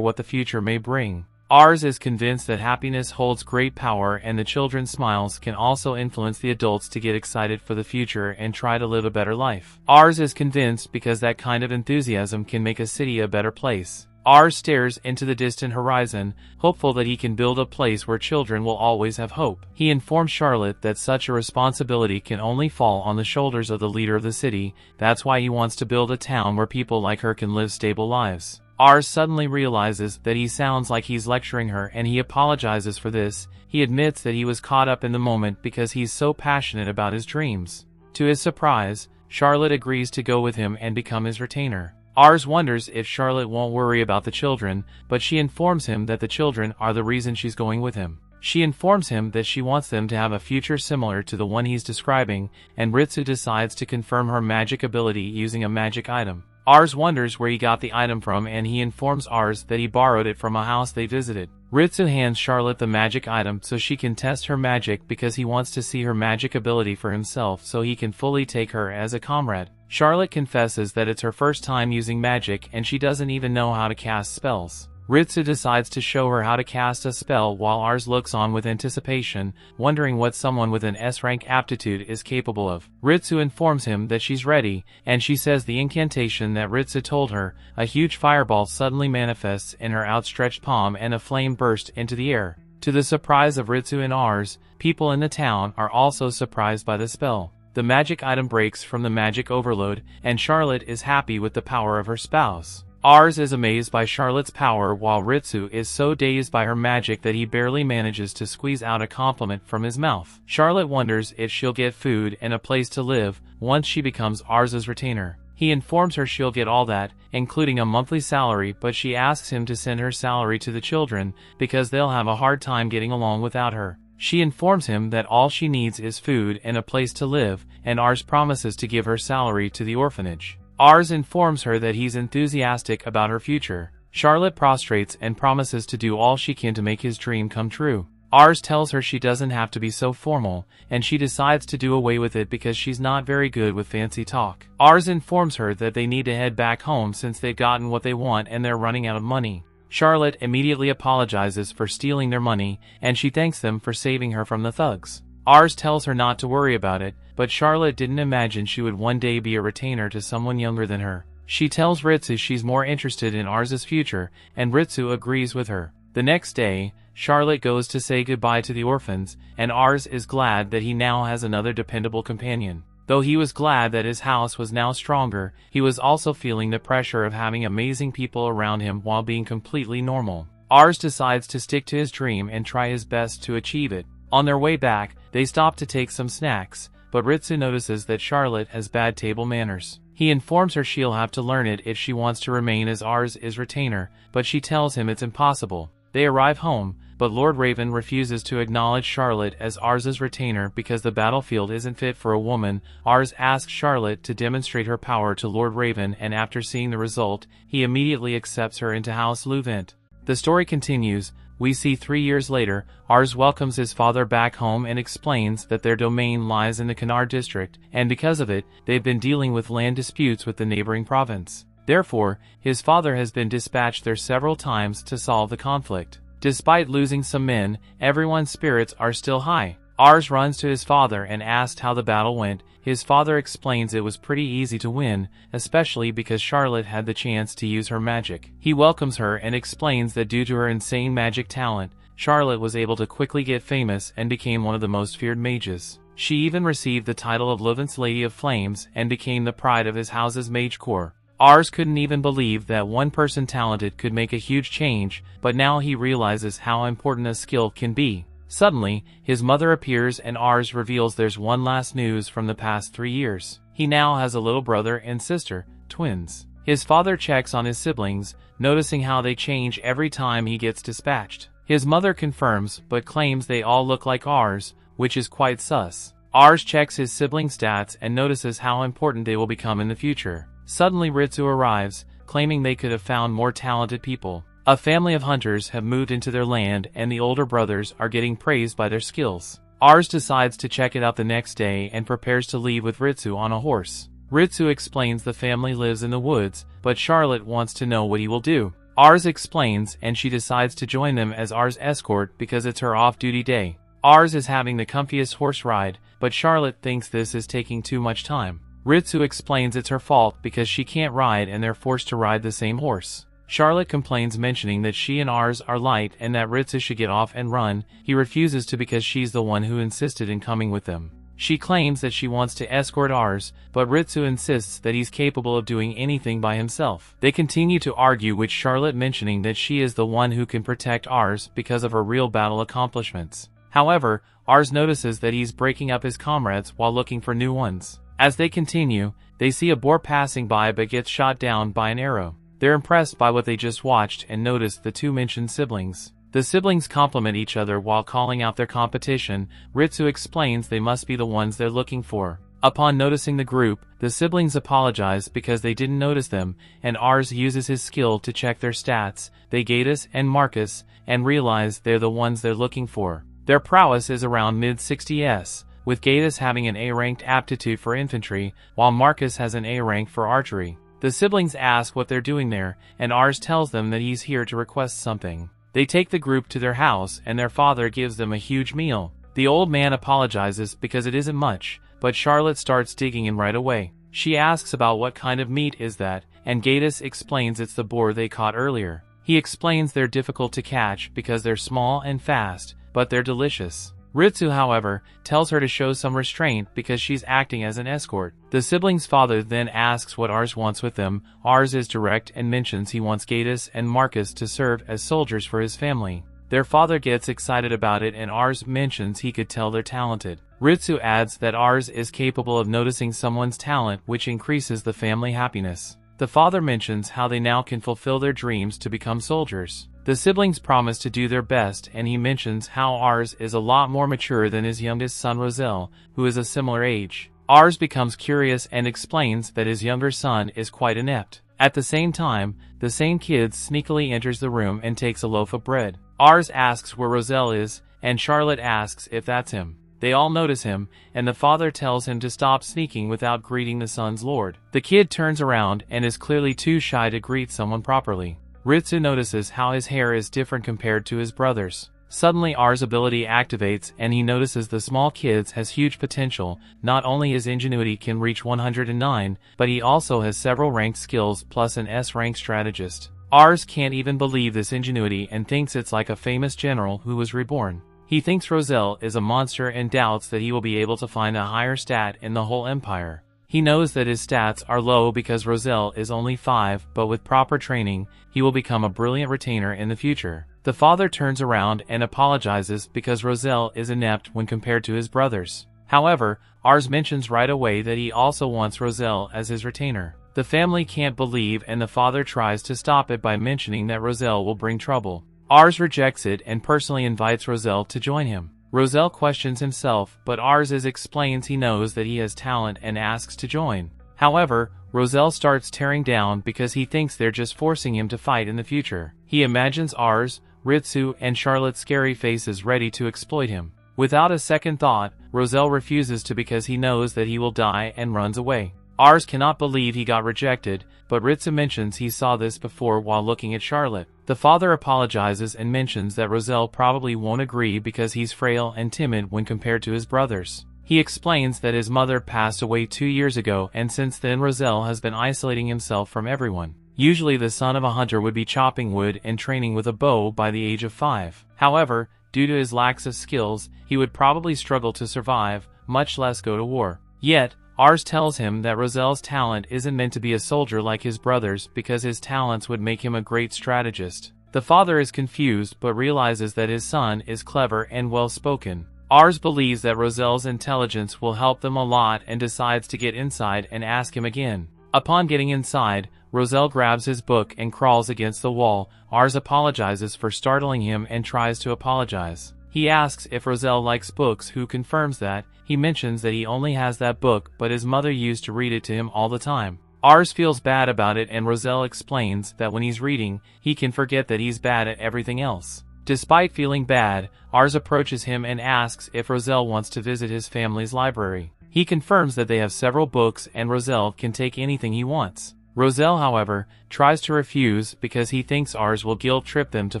what the future may bring. Ars is convinced that happiness holds great power, and the children's smiles can also influence the adults to get excited for the future and try to live a better life. Ars is convinced because that kind of enthusiasm can make a city a better place. Ars stares into the distant horizon, hopeful that he can build a place where children will always have hope. He informs Charlotte that such a responsibility can only fall on the shoulders of the leader of the city. That's why he wants to build a town where people like her can live stable lives. Ars suddenly realizes that he sounds like he's lecturing her, and he apologizes for this. He admits that he was caught up in the moment because he's so passionate about his dreams. To his surprise, Charlotte agrees to go with him and become his retainer. Ars wonders if Charlotte won't worry about the children, but she informs him that the children are the reason she's going with him. She informs him that she wants them to have a future similar to the one he's describing, and Ritsu decides to confirm her magic ability using a magic item. Ars wonders where he got the item from, and he informs Ars that he borrowed it from a house they visited. Ritsu hands Charlotte the magic item so she can test her magic because he wants to see her magic ability for himself so he can fully take her as a comrade. Charlotte confesses that it's her first time using magic and she doesn't even know how to cast spells. Ritsu decides to show her how to cast a spell while Ars looks on with anticipation, wondering what someone with an S-rank aptitude is capable of. Ritsu informs him that she's ready, and she says the incantation that Ritsu told her. A huge fireball suddenly manifests in her outstretched palm and a flame bursts into the air. To the surprise of Ritsu and Ars, people in the town are also surprised by the spell. The magic item breaks from the magic overload, and Charlotte is happy with the power of her spouse. Ars is amazed by Charlotte's power, while Ritsu is so dazed by her magic that he barely manages to squeeze out a compliment from his mouth. Charlotte wonders if she'll get food and a place to live once she becomes Ars's retainer. He informs her she'll get all that, including a monthly salary, but she asks him to send her salary to the children because they'll have a hard time getting along without her. She informs him that all she needs is food and a place to live, and Ars promises to give her salary to the orphanage. Ars informs her that he's enthusiastic about her future. Charlotte prostrates and promises to do all she can to make his dream come true. Ars tells her she doesn't have to be so formal, and she decides to do away with it because she's not very good with fancy talk. Ars informs her that they need to head back home since they've gotten what they want and they're running out of money. Charlotte immediately apologizes for stealing their money, and she thanks them for saving her from the thugs. Ars tells her not to worry about it, but Charlotte didn't imagine she would one day be a retainer to someone younger than her. She tells Ritsu she's more interested in Ars's future, and Ritsu agrees with her. The next day, Charlotte goes to say goodbye to the orphans, and Ars is glad that he now has another dependable companion. Though he was glad that his house was now stronger, he was also feeling the pressure of having amazing people around him while being completely normal. Ars decides to stick to his dream and try his best to achieve it. On their way back, they stop to take some snacks, but Ritsu notices that Charlotte has bad table manners. He informs her she'll have to learn it if she wants to remain as Ars's retainer, but she tells him it's impossible. They arrive home, but Lord Raven refuses to acknowledge Charlotte as Ars's retainer because the battlefield isn't fit for a woman. Ars asks Charlotte to demonstrate her power to Lord Raven, and after seeing the result, he immediately accepts her into Ars Louvent. The story continues. We see 3 years later, Ars welcomes his father back home and explains that their domain lies in the Canard district, and because of it, they've been dealing with land disputes with the neighboring province. Therefore, his father has been dispatched there several times to solve the conflict. Despite losing some men, everyone's spirits are still high. Ars runs to his father and asks how the battle went. His father explains it was pretty easy to win, especially because Charlotte had the chance to use her magic. He welcomes her and explains that due to her insane magic talent, Charlotte was able to quickly get famous and became one of the most feared mages. She even received the title of Louvent's Lady of Flames and became the pride of his house's mage corps. Ars couldn't even believe that one person talented could make a huge change, but now he realizes how important a skill can be. Suddenly, his mother appears and Ars reveals there's one last news from the past 3 years. He now has a little brother and sister, twins. His father checks on his siblings, noticing how they change every time he gets dispatched. His mother confirms but claims they all look like Ars, which is quite sus. Ars checks his sibling stats and notices how important they will become in the future. Suddenly Ritsu arrives, claiming they could have found more talented people. A family of hunters have moved into their land and the older brothers are getting praised by their skills. Ars decides to check it out the next day and prepares to leave with Ritsu on a horse. Ritsu explains the family lives in the woods, but Charlotte wants to know what he will do. Ars explains and she decides to join them as Ars' escort because it's her off-duty day. Ars is having the comfiest horse ride, but Charlotte thinks this is taking too much time. Ritsu explains it's her fault because she can't ride and they're forced to ride the same horse. Charlotte complains, mentioning that she and Ars are light and that Ritsu should get off and run. He refuses to because she's the one who insisted in coming with them. She claims that she wants to escort Ars, but Ritsu insists that he's capable of doing anything by himself. They continue to argue, with Charlotte mentioning that she is the one who can protect Ars because of her real battle accomplishments. However, Ars notices that he's breaking up his comrades while looking for new ones. As they continue, they see a boar passing by but gets shot down by an arrow. They're impressed by what they just watched and notice the two mentioned siblings. The siblings compliment each other while calling out their competition. Ritsu explains they must be the ones they're looking for. Upon noticing the group, the siblings apologize because they didn't notice them, and Ars uses his skill to check their stats. They Gatus and Marcus, and realize they're the ones they're looking for. Their prowess is around mid-60s, with Gatus having an A-ranked aptitude for infantry, while Marcus has an A rank for archery. The siblings ask what they're doing there, and Ars tells them that he's here to request something. They take the group to their house and their father gives them a huge meal. The old man apologizes because it isn't much, but Charlotte starts digging in right away. She asks about what kind of meat is that, and Gatus explains it's the boar they caught earlier. He explains they're difficult to catch because they're small and fast, but they're delicious. Ritsu, however, tells her to show some restraint because she's acting as an escort. The siblings' father then asks what Ars wants with them. Ars is direct and mentions he wants Gatus and Marcus to serve as soldiers for his family. Their father gets excited about it and Ars mentions he could tell they're talented. Ritsu adds that Ars is capable of noticing someone's talent, which increases the family happiness. The father mentions how they now can fulfill their dreams to become soldiers. The siblings promise to do their best and he mentions how Ars is a lot more mature than his youngest son Roselle, who is a similar age. Ars becomes curious and explains that his younger son is quite inept. At the same time, the same kid sneakily enters the room and takes a loaf of bread. Ars asks where Roselle is, and Charlotte asks if that's him. They all notice him, and the father tells him to stop sneaking without greeting the son's lord. The kid turns around and is clearly too shy to greet someone properly. Ritsu notices how his hair is different compared to his brother's. Suddenly Ars' ability activates and he notices the small kid has huge potential. Not only his ingenuity can reach 109, but he also has several ranked skills plus an S-rank strategist. Ars can't even believe this ingenuity and thinks it's like a famous general who was reborn. He thinks Roselle is a monster and doubts that he will be able to find a higher stat in the whole empire. He knows that his stats are low because Roselle is only 5, but with proper training, he will become a brilliant retainer in the future. The father turns around and apologizes because Roselle is inept when compared to his brothers. However, Ars mentions right away that he also wants Roselle as his retainer. The family can't believe and the father tries to stop it by mentioning that Roselle will bring trouble. Ars rejects it and personally invites Roselle to join him. Roselle questions himself, but Ars explains he knows that he has talent and asks to join. However, Roselle starts tearing down because he thinks they're just forcing him to fight in the future. He imagines Ars, Ritsu, and Charlotte's scary faces ready to exploit him. Without a second thought, Roselle refuses to because he knows that he will die and runs away. Ars cannot believe he got rejected, but Ritsu mentions he saw this before while looking at Charlotte. The father apologizes and mentions that Roselle probably won't agree because he's frail and timid when compared to his brothers. He explains that his mother passed away 2 years ago and since then Roselle has been isolating himself from everyone. Usually the son of a hunter would be chopping wood and training with a bow by the age of 5. However, due to his lack of skills, he would probably struggle to survive, much less go to war. Yet, Ars tells him that Roselle's talent isn't meant to be a soldier like his brothers because his talents would make him a great strategist. The father is confused but realizes that his son is clever and well-spoken. Ars believes that Roselle's intelligence will help them a lot and decides to get inside and ask him again. Upon getting inside, Roselle grabs his book and crawls against the wall. Ars apologizes for startling him and tries to apologize. He asks if Roselle likes books, who confirms that. He mentions that he only has that book, but his mother used to read it to him all the time. Ars feels bad about it, and Roselle explains that when he's reading, he can forget that he's bad at everything else. Despite feeling bad, Ars approaches him and asks if Roselle wants to visit his family's library. He confirms that they have several books and Roselle can take anything he wants. Roselle, however, tries to refuse because he thinks Ars will guilt-trip them to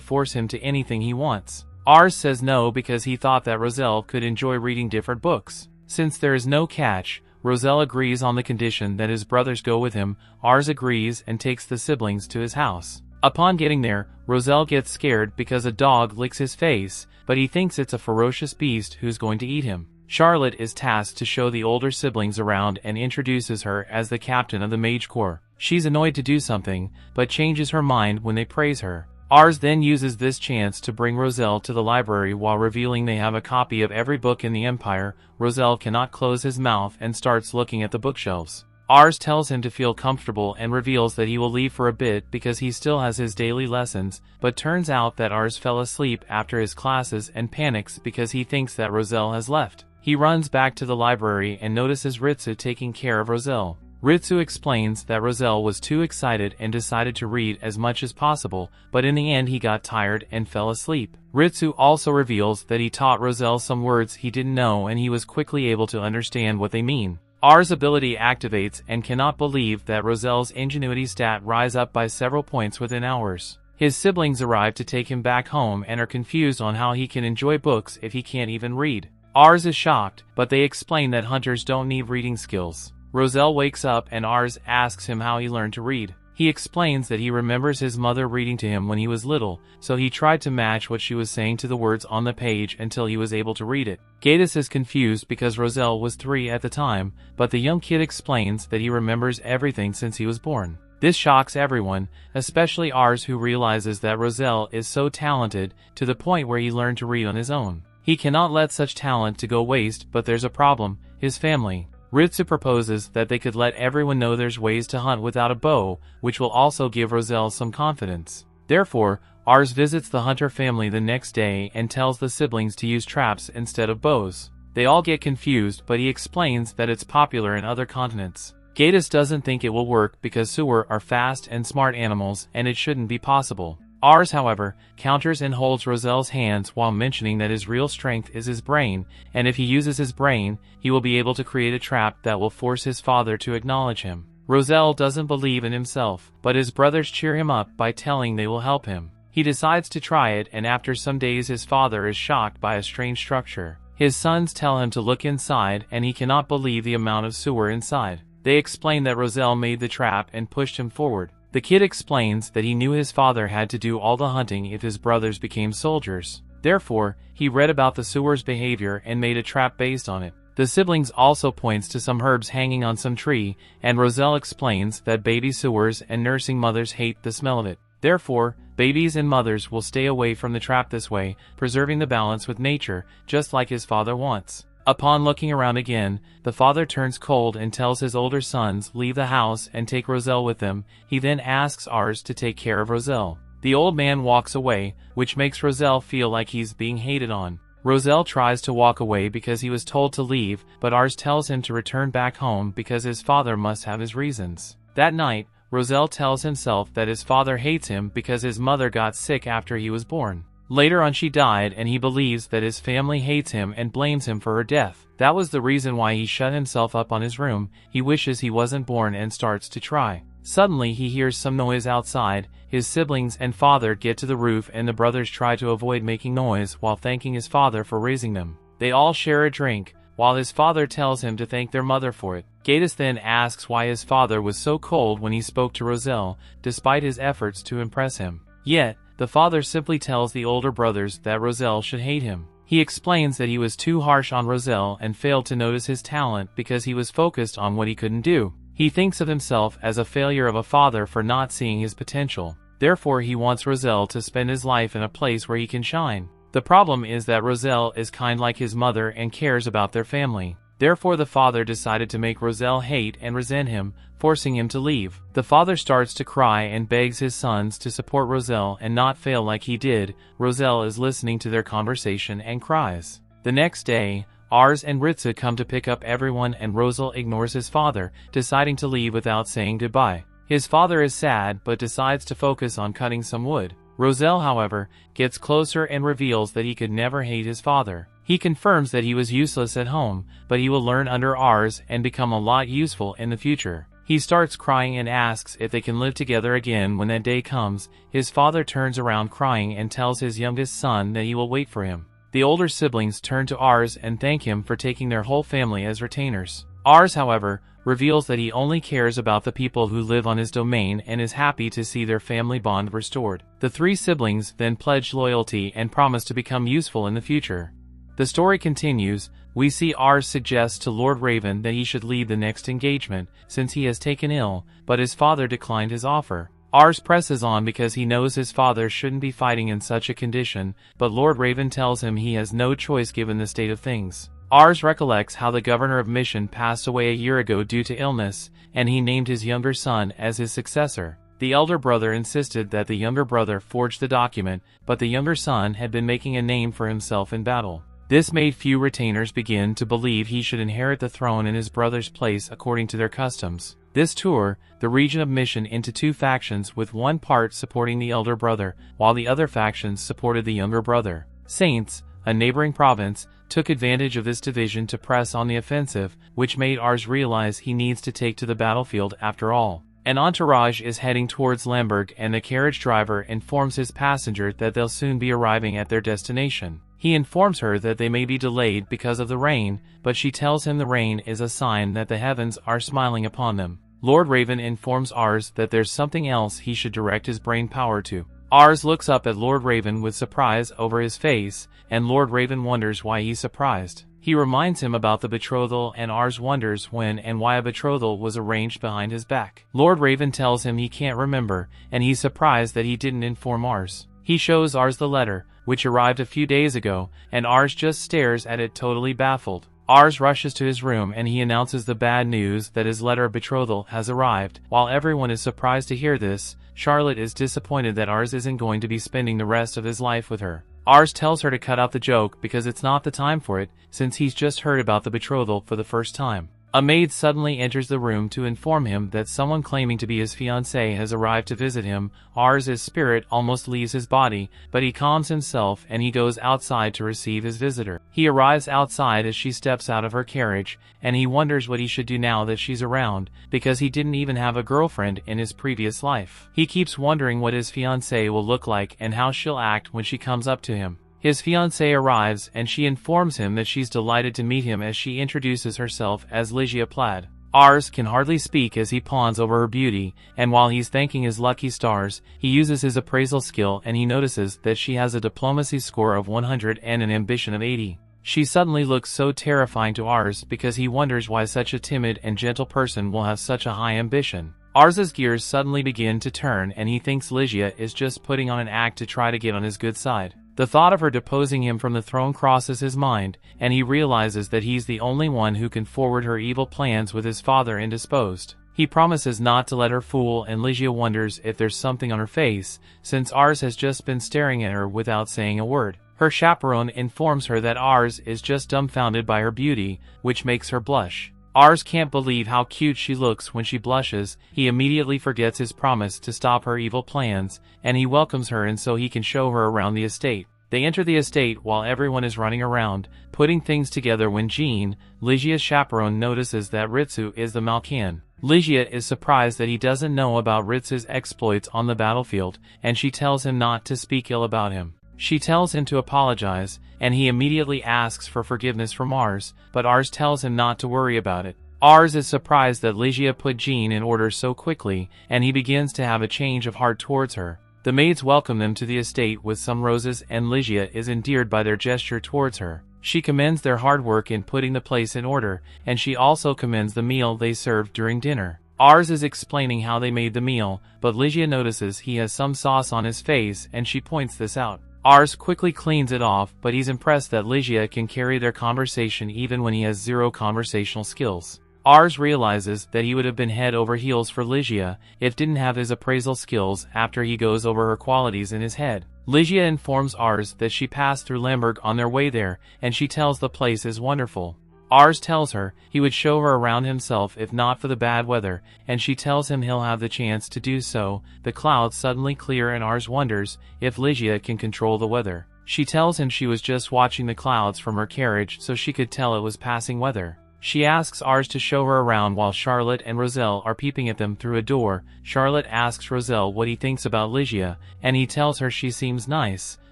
force him to anything he wants. Ars says no because he thought that Roselle could enjoy reading different books. Since there is no catch, Roselle agrees on the condition that his brothers go with him. Ars agrees and takes the siblings to his house. Upon getting there, Roselle gets scared because a dog licks his face, but he thinks it's a ferocious beast who's going to eat him. Charlotte is tasked to show the older siblings around and introduces her as the captain of the Mage Corps. She's annoyed to do something, but changes her mind when they praise her. Ars then uses this chance to bring Roselle to the library while revealing they have a copy of every book in the Empire. Roselle cannot close his mouth and starts looking at the bookshelves. Ars tells him to feel comfortable and reveals that he will leave for a bit because he still has his daily lessons, but turns out that Ars fell asleep after his classes and panics because he thinks that Roselle has left. He runs back to the library and notices Ritsu taking care of Roselle. Ritsu explains that Roselle was too excited and decided to read as much as possible, but in the end he got tired and fell asleep. Ritsu also reveals that he taught Roselle some words he didn't know and he was quickly able to understand what they mean. Ars' ability activates and cannot believe that Roselle's ingenuity stat rise up by several points within hours. His siblings arrive to take him back home and are confused on how he can enjoy books if he can't even read. Ars is shocked, but they explain that hunters don't need reading skills. Roselle wakes up and Ars asks him how he learned to read. He explains that he remembers his mother reading to him when he was little, so he tried to match what she was saying to the words on the page until he was able to read it. Gatus is confused because Roselle was 3 at the time, but the young kid explains that he remembers everything since he was born. This shocks everyone, especially Ars, who realizes that Roselle is so talented to the point where he learned to read on his own. He cannot let such talent to go waste, but there's a problem: his family. Ritsu proposes that they could let everyone know there's ways to hunt without a bow, which will also give Roselle some confidence. Therefore, Ars visits the hunter family the next day and tells the siblings to use traps instead of bows. They all get confused, but he explains that it's popular in other continents. Gatus doesn't think it will work because Sewer are fast and smart animals and it shouldn't be possible. Ars, however, counters and holds Roselle's hands while mentioning that his real strength is his brain, and if he uses his brain, he will be able to create a trap that will force his father to acknowledge him. Roselle doesn't believe in himself, but his brothers cheer him up by telling they will help him. He decides to try it, and after some days his father is shocked by a strange structure. His sons tell him to look inside, and he cannot believe the amount of sewer inside. They explain that Roselle made the trap and pushed him forward. The kid explains that he knew his father had to do all the hunting if his brothers became soldiers. Therefore, he read about the sewer's behavior and made a trap based on it. The siblings also points to some herbs hanging on some tree, and Roselle explains that baby sewers and nursing mothers hate the smell of it. Therefore, babies and mothers will stay away from the trap this way, preserving the balance with nature, just like his father wants. Upon looking around again, the father turns cold and tells his older sons leave the house and take Roselle with them. He then asks Ars to take care of Roselle. The old man walks away, which makes Roselle feel like he's being hated on. Roselle tries to walk away because he was told to leave, but Ars tells him to return back home because his father must have his reasons. That night, Roselle tells himself that his father hates him because his mother got sick after he was born. Later on she died, and he believes that his family hates him and blames him for her death. That was the reason why he shut himself up on his room. He wishes he wasn't born and starts to try. Suddenly he hears some noise outside. His siblings and father get to the roof, and the brothers try to avoid making noise while thanking his father for raising them. They all share a drink, while his father tells him to thank their mother for it. Gatus then asks why his father was so cold when he spoke to Roselle, despite his efforts to impress him. Yet, the father simply tells the older brothers that Roselle should hate him. He explains that he was too harsh on Roselle and failed to notice his talent because he was focused on what he couldn't do. He thinks of himself as a failure of a father for not seeing his potential. Therefore, he wants Roselle to spend his life in a place where he can shine. The problem is that Roselle is kind like his mother and cares about their family. Therefore the father decided to make Roselle hate and resent him, forcing him to leave. The father starts to cry and begs his sons to support Roselle and not fail like he did. Roselle is listening to their conversation and cries. The next day, Ars and Ritsu come to pick up everyone and Roselle ignores his father, deciding to leave without saying goodbye. His father is sad but decides to focus on cutting some wood. Roselle, however, gets closer and reveals that he could never hate his father. He confirms that he was useless at home, but he will learn under Ars and become a lot useful in the future. He starts crying and asks if they can live together again when that day comes. His father turns around crying and tells his youngest son that he will wait for him. The older siblings turn to Ars and thank him for taking their whole family as retainers. Ars, however, reveals that he only cares about the people who live on his domain and is happy to see their family bond restored. The three siblings then pledge loyalty and promise to become useful in the future. The story continues. We see Ars suggest to Lord Raven that he should lead the next engagement, since he has taken ill, but his father declined his offer. Ars presses on because he knows his father shouldn't be fighting in such a condition, but Lord Raven tells him he has no choice given the state of things. Ars recollects how the governor of Mission passed away a year ago due to illness, and he named his younger son as his successor. The elder brother insisted that the younger brother forged the document, but the younger son had been making a name for himself in battle. This made few retainers begin to believe he should inherit the throne in his brother's place according to their customs. This tore the region of Mission into two factions, with one part supporting the elder brother, while the other factions supported the younger brother. Saints, a neighboring province, took advantage of this division to press on the offensive, which made Ars realize he needs to take to the battlefield after all. An entourage is heading towards Lemberg, and the carriage driver informs his passenger that they'll soon be arriving at their destination. He informs her that they may be delayed because of the rain, but she tells him the rain is a sign that the heavens are smiling upon them. Lord Raven informs Ars that there's something else he should direct his brain power to. Ars looks up at Lord Raven with surprise over his face, and Lord Raven wonders why he's surprised. He reminds him about the betrothal, and Ars wonders when and why a betrothal was arranged behind his back. Lord Raven tells him he can't remember, and he's surprised that he didn't inform Ars. He shows Ars the letter, which arrived a few days ago, and Ars just stares at it totally baffled. Ars rushes to his room and he announces the bad news that his letter of betrothal has arrived. While everyone is surprised to hear this, Charlotte is disappointed that Ars isn't going to be spending the rest of his life with her. Ars tells her to cut out the joke because it's not the time for it, since he's just heard about the betrothal for the first time. A maid suddenly enters the room to inform him that someone claiming to be his fiancée has arrived to visit him. Ars' spirit almost leaves his body, but he calms himself and he goes outside to receive his visitor. He arrives outside as she steps out of her carriage, and he wonders what he should do now that she's around, because he didn't even have a girlfriend in his previous life. He keeps wondering what his fiancée will look like and how she'll act when she comes up to him. His fiancée arrives and she informs him that she's delighted to meet him as she introduces herself as Ligia Plaid. Ars can hardly speak as he pawns over her beauty, and while he's thanking his lucky stars, he uses his appraisal skill and he notices that she has a diplomacy score of 100 and an ambition of 80. She suddenly looks so terrifying to Ars because he wonders why such a timid and gentle person will have such a high ambition. Ars's gears suddenly begin to turn and he thinks Ligia is just putting on an act to try to get on his good side. The thought of her deposing him from the throne crosses his mind, and he realizes that he's the only one who can forward her evil plans with his father indisposed. He promises not to let her fool, and Ligia wonders if there's something on her face, since Ars has just been staring at her without saying a word. Her chaperone informs her that Ars is just dumbfounded by her beauty, which makes her blush. Ars can't believe how cute she looks when she blushes. He immediately forgets his promise to stop her evil plans, and he welcomes her and so he can show her around the estate. They enter the estate while everyone is running around, putting things together when Jean, Ligia's chaperone, notices that Ritsu is the Malkan. Ligia is surprised that he doesn't know about Ritsu's exploits on the battlefield, and she tells him not to speak ill about him. She tells him to apologize, and he immediately asks for forgiveness from Ars, but Ars tells him not to worry about it. Ars is surprised that Ligia put Jean in order so quickly, and he begins to have a change of heart towards her. The maids welcome them to the estate with some roses, and Ligia is endeared by their gesture towards her. She commends their hard work in putting the place in order, and she also commends the meal they served during dinner. Ars is explaining how they made the meal, but Ligia notices he has some sauce on his face and she points this out. Ars quickly cleans it off, but he's impressed that Ligia can carry their conversation even when he has zero conversational skills. Ars realizes that he would have been head over heels for Ligia if didn't have his appraisal skills after he goes over her qualities in his head. Ligia informs Ars that she passed through Lemberg on their way there, and she tells the place is wonderful. Ars tells her he would show her around himself if not for the bad weather, and she tells him he'll have the chance to do so. The clouds suddenly clear and Ars wonders if Ligia can control the weather. She tells him she was just watching the clouds from her carriage so she could tell it was passing weather. She asks Ars to show her around while Charlotte and Roselle are peeping at them through a door. Charlotte asks Roselle what he thinks about Ligia, and he tells her she seems nice,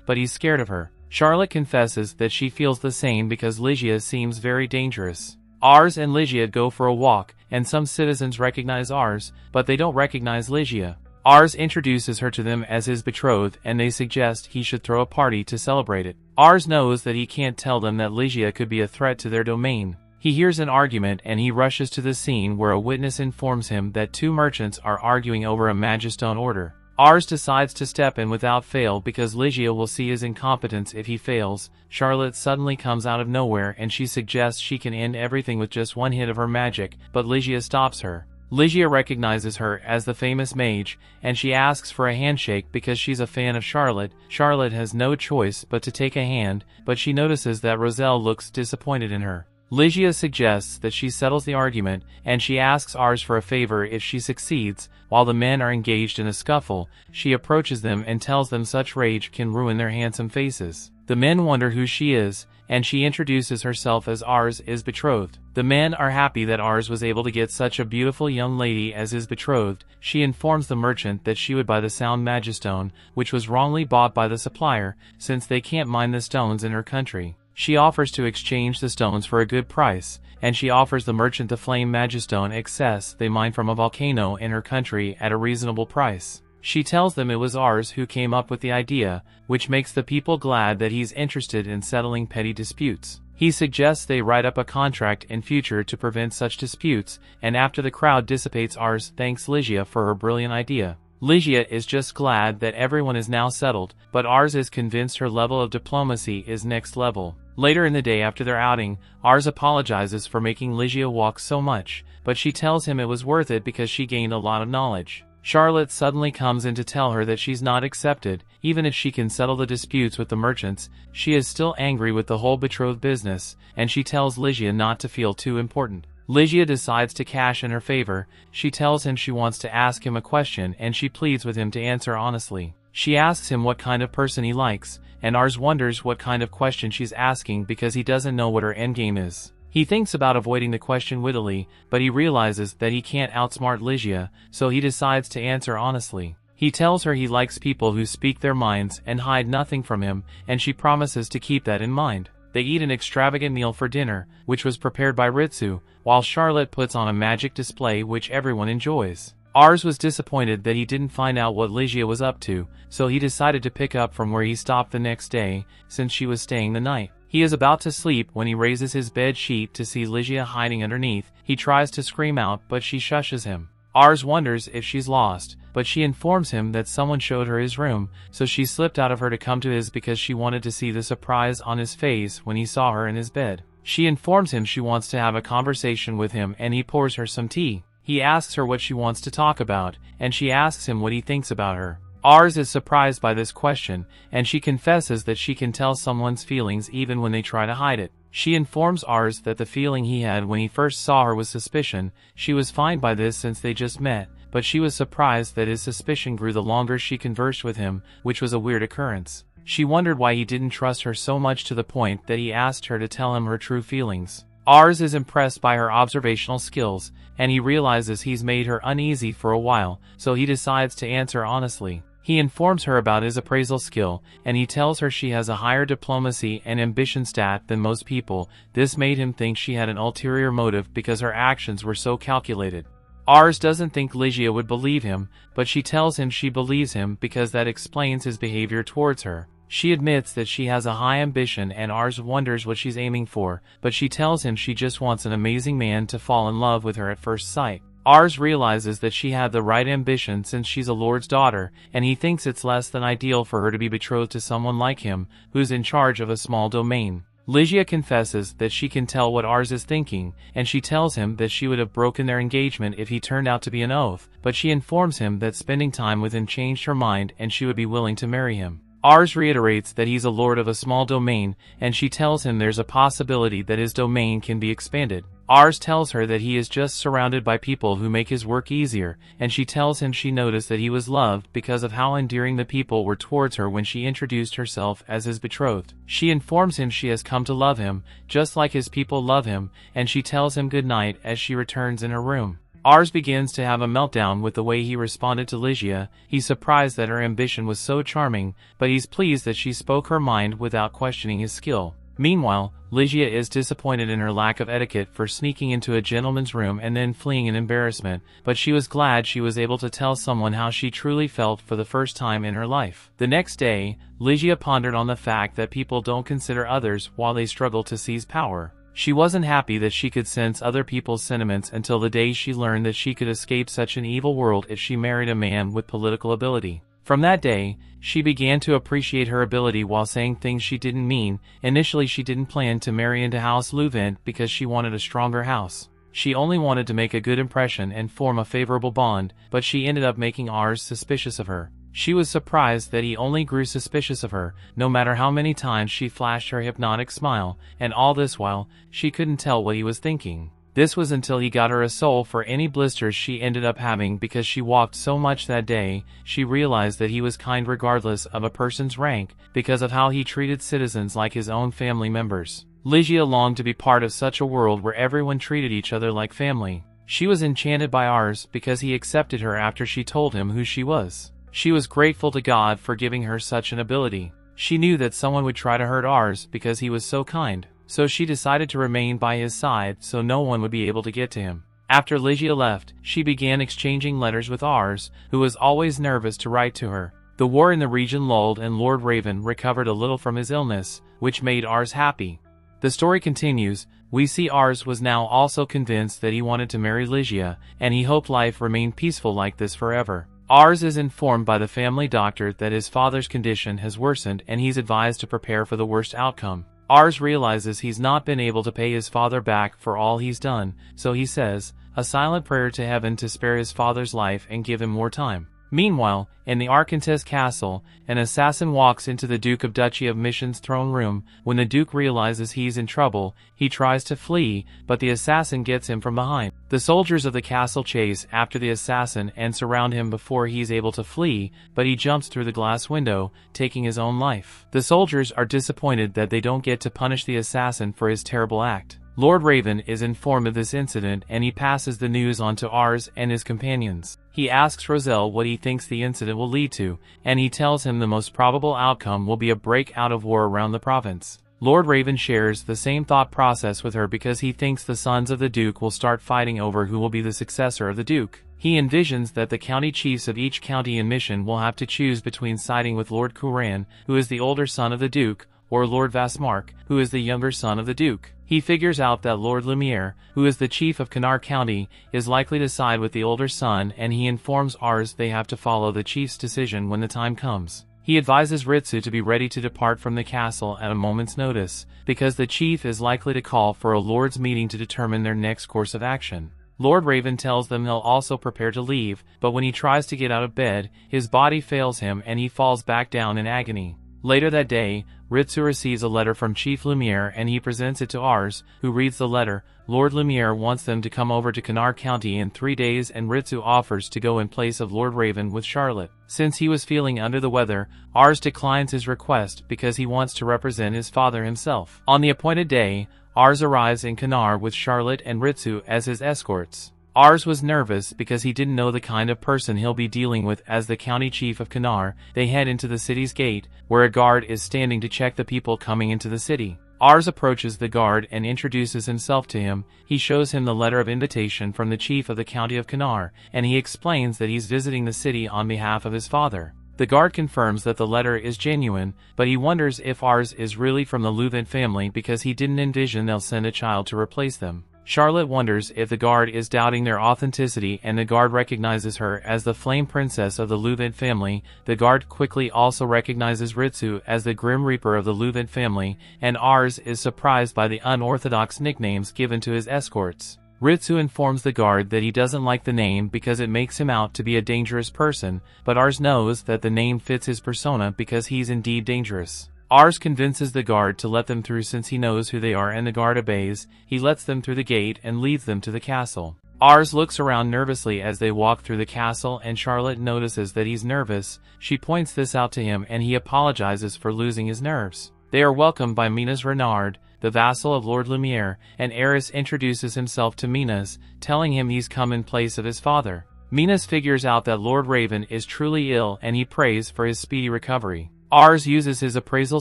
but he's scared of her. Charlotte confesses that she feels the same because Ligia seems very dangerous. Ars and Ligia go for a walk, and some citizens recognize Ars, but they don't recognize Ligia. Ars introduces her to them as his betrothed, and they suggest he should throw a party to celebrate it. Ars knows that he can't tell them that Ligia could be a threat to their domain. He hears an argument and he rushes to the scene where a witness informs him that two merchants are arguing over a Magistone order. Ars decides to step in without fail because Ligia will see his incompetence if he fails. Charlotte suddenly comes out of nowhere and she suggests she can end everything with just one hit of her magic, but Ligia stops her. Ligia recognizes her as the famous mage, and she asks for a handshake because she's a fan of Charlotte. Charlotte has no choice but to take a hand, but she notices that Roselle looks disappointed in her. Ligia suggests that she settles the argument, and she asks Ars for a favor if she succeeds. While the men are engaged in a scuffle, she approaches them and tells them such rage can ruin their handsome faces. The men wonder who she is, and she introduces herself as Ars is betrothed. The men are happy that Ars was able to get such a beautiful young lady as his betrothed. She informs the merchant that she would buy the sound Magistone, which was wrongly bought by the supplier, since they can't mine the stones in her country. She offers to exchange the stones for a good price, and she offers the merchant the flame Magistone excess they mine from a volcano in her country at a reasonable price. She tells them it was Ars who came up with the idea, which makes the people glad that he's interested in settling petty disputes. He suggests they write up a contract in future to prevent such disputes, and after the crowd dissipates, Ars thanks Ligia for her brilliant idea. Ligia is just glad that everyone is now settled, but Ars is convinced her level of diplomacy is next level. Later in the day after their outing, Ars apologizes for making Ligia walk so much, but she tells him it was worth it because she gained a lot of knowledge. Charlotte suddenly comes in to tell her that she's not accepted. Even if she can settle the disputes with the merchants, she is still angry with the whole betrothed business, and she tells Ligia not to feel too important. Ligia decides to cash in her favor. She tells him she wants to ask him a question and she pleads with him to answer honestly. She asks him what kind of person he likes, and Ars wonders what kind of question she's asking because he doesn't know what her endgame is. He thinks about avoiding the question wittily, but he realizes that he can't outsmart Ligia, so he decides to answer honestly. He tells her he likes people who speak their minds and hide nothing from him, and she promises to keep that in mind. They eat an extravagant meal for dinner, which was prepared by Ritsu, while Charlotte puts on a magic display which everyone enjoys. Ars was disappointed that he didn't find out what Ligia was up to, so he decided to pick up from where he stopped the next day, since she was staying the night. He is about to sleep when he raises his bed sheet to see Ligia hiding underneath. He tries to scream out, but she shushes him. Ars wonders if she's lost, but she informs him that someone showed her his room, so she slipped out of her to come to his because she wanted to see the surprise on his face when he saw her in his bed. She informs him she wants to have a conversation with him and he pours her some tea. He asks her what she wants to talk about, and she asks him what he thinks about her. Ars is surprised by this question, and she confesses that she can tell someone's feelings even when they try to hide it. She informs Ars that the feeling he had when he first saw her was suspicion. She was fine by this since they just met, but she was surprised that his suspicion grew the longer she conversed with him, which was a weird occurrence. She wondered why he didn't trust her so much to the point that he asked her to tell him her true feelings. Ars is impressed by her observational skills, and he realizes he's made her uneasy for a while, so he decides to answer honestly. He informs her about his appraisal skill, and he tells her she has a higher diplomacy and ambition stat than most people. This made him think she had an ulterior motive because her actions were so calculated. Ars doesn't think Ligia would believe him, but she tells him she believes him because that explains his behavior towards her. She admits that she has a high ambition and Ars wonders what she's aiming for, but she tells him she just wants an amazing man to fall in love with her at first sight. Ars realizes that she had the right ambition since she's a lord's daughter, and he thinks it's less than ideal for her to be betrothed to someone like him, who's in charge of a small domain. Ligia confesses that she can tell what Ars is thinking, and she tells him that she would have broken their engagement if he turned out to be an oath, but she informs him that spending time with him changed her mind and she would be willing to marry him. Ars reiterates that he's a lord of a small domain, and she tells him there's a possibility that his domain can be expanded. Ars tells her that he is just surrounded by people who make his work easier, and she tells him she noticed that he was loved because of how endearing the people were towards her when she introduced herself as his betrothed. She informs him she has come to love him, just like his people love him, and she tells him goodnight as she returns in her room. Ars begins to have a meltdown with the way he responded to Ligia. He's surprised that her ambition was so charming, but he's pleased that she spoke her mind without questioning his skill. Meanwhile, Ligia is disappointed in her lack of etiquette for sneaking into a gentleman's room and then fleeing in embarrassment, but she was glad she was able to tell someone how she truly felt for the first time in her life. The next day, Ligia pondered on the fact that people don't consider others while they struggle to seize power. She wasn't happy that she could sense other people's sentiments until the day she learned that she could escape such an evil world if she married a man with political ability. From that day, she began to appreciate her ability while saying things she didn't mean. Initially, she didn't plan to marry into House Louvent because she wanted a stronger house. She only wanted to make a good impression and form a favorable bond, but she ended up making Ars suspicious of her. She was surprised that he only grew suspicious of her, no matter how many times she flashed her hypnotic smile, and all this while, she couldn't tell what he was thinking. This was until he got her a soul for any blisters she ended up having because she walked so much that day. She realized that he was kind regardless of a person's rank, because of how he treated citizens like his own family members. Ligia longed to be part of such a world where everyone treated each other like family. She was enchanted by Ars because he accepted her after she told him who she was. She was grateful to God for giving her such an ability. She knew that someone would try to hurt Ars because he was so kind, so she decided to remain by his side so no one would be able to get to him. After Ligia left, she began exchanging letters with Ars, who was always nervous to write to her. The war in the region lulled and Lord Raven recovered a little from his illness, which made Ars happy. The story continues. We see Ars was now also convinced that he wanted to marry Ligia, and he hoped life remained peaceful like this forever. Ars is informed by the family doctor that his father's condition has worsened and he's advised to prepare for the worst outcome. Ars realizes he's not been able to pay his father back for all he's done, so he says a silent prayer to heaven to spare his father's life and give him more time. Meanwhile, in the Arkantes castle, an assassin walks into the Duke of Duchy of Mission's throne room. When the Duke realizes he's in trouble, he tries to flee, but the assassin gets him from behind. The soldiers of the castle chase after the assassin and surround him before he's able to flee, but he jumps through the glass window, taking his own life. The soldiers are disappointed that they don't get to punish the assassin for his terrible act. Lord Raven is informed of this incident and he passes the news on to Ars and his companions. He asks Roselle what he thinks the incident will lead to, and he tells him the most probable outcome will be a breakout of war around the province. Lord Raven shares the same thought process with her because he thinks the sons of the Duke will start fighting over who will be the successor of the Duke. He envisions that the county chiefs of each county in Mission will have to choose between siding with Lord Couran, who is the older son of the Duke, or Lord Vasmark, who is the younger son of the Duke. He figures out that Lord Lumiere, who is the chief of Canar County, is likely to side with the older son, and he informs Ars they have to follow the chief's decision when the time comes. He advises Ritsu to be ready to depart from the castle at a moment's notice, because the chief is likely to call for a lord's meeting to determine their next course of action. Lord Raven tells them he'll also prepare to leave, but when he tries to get out of bed, his body fails him and he falls back down in agony. Later that day, Ritsu receives a letter from Chief Lumiere and he presents it to Ars, who reads the letter. Lord Lumiere wants them to come over to Canar County in 3 days and Ritsu offers to go in place of Lord Raven with Charlotte. Since he was feeling under the weather, Ars declines his request because he wants to represent his father himself. On the appointed day, Ars arrives in Canar with Charlotte and Ritsu as his escorts. Ars was nervous because he didn't know the kind of person he'll be dealing with as the county chief of Canar. They head into the city's gate, where a guard is standing to check the people coming into the city. Ars approaches the guard and introduces himself to him. He shows him the letter of invitation from the chief of the county of Canar, and he explains that he's visiting the city on behalf of his father. The guard confirms that the letter is genuine, but he wonders if Ars is really from the Louvent family because he didn't envision they'll send a child to replace them. Charlotte wonders if the guard is doubting their authenticity, and the guard recognizes her as the flame princess of the Louvent family. The guard quickly also recognizes Ritsu as the Grim Reaper of the Louvent family, and Ars is surprised by the unorthodox nicknames given to his escorts. Ritsu informs the guard that he doesn't like the name because it makes him out to be a dangerous person, but Ars knows that the name fits his persona because he's indeed dangerous. Ars convinces the guard to let them through since he knows who they are, and the guard obeys. He lets them through the gate and leads them to the castle. Ars looks around nervously as they walk through the castle, and Charlotte notices that he's nervous. She points this out to him and he apologizes for losing his nerves. They are welcomed by Minas Renard, the vassal of Lord Lumiere, and Eris introduces himself to Minas, telling him he's come in place of his father. Minas figures out that Lord Raven is truly ill and he prays for his speedy recovery. Ars uses his appraisal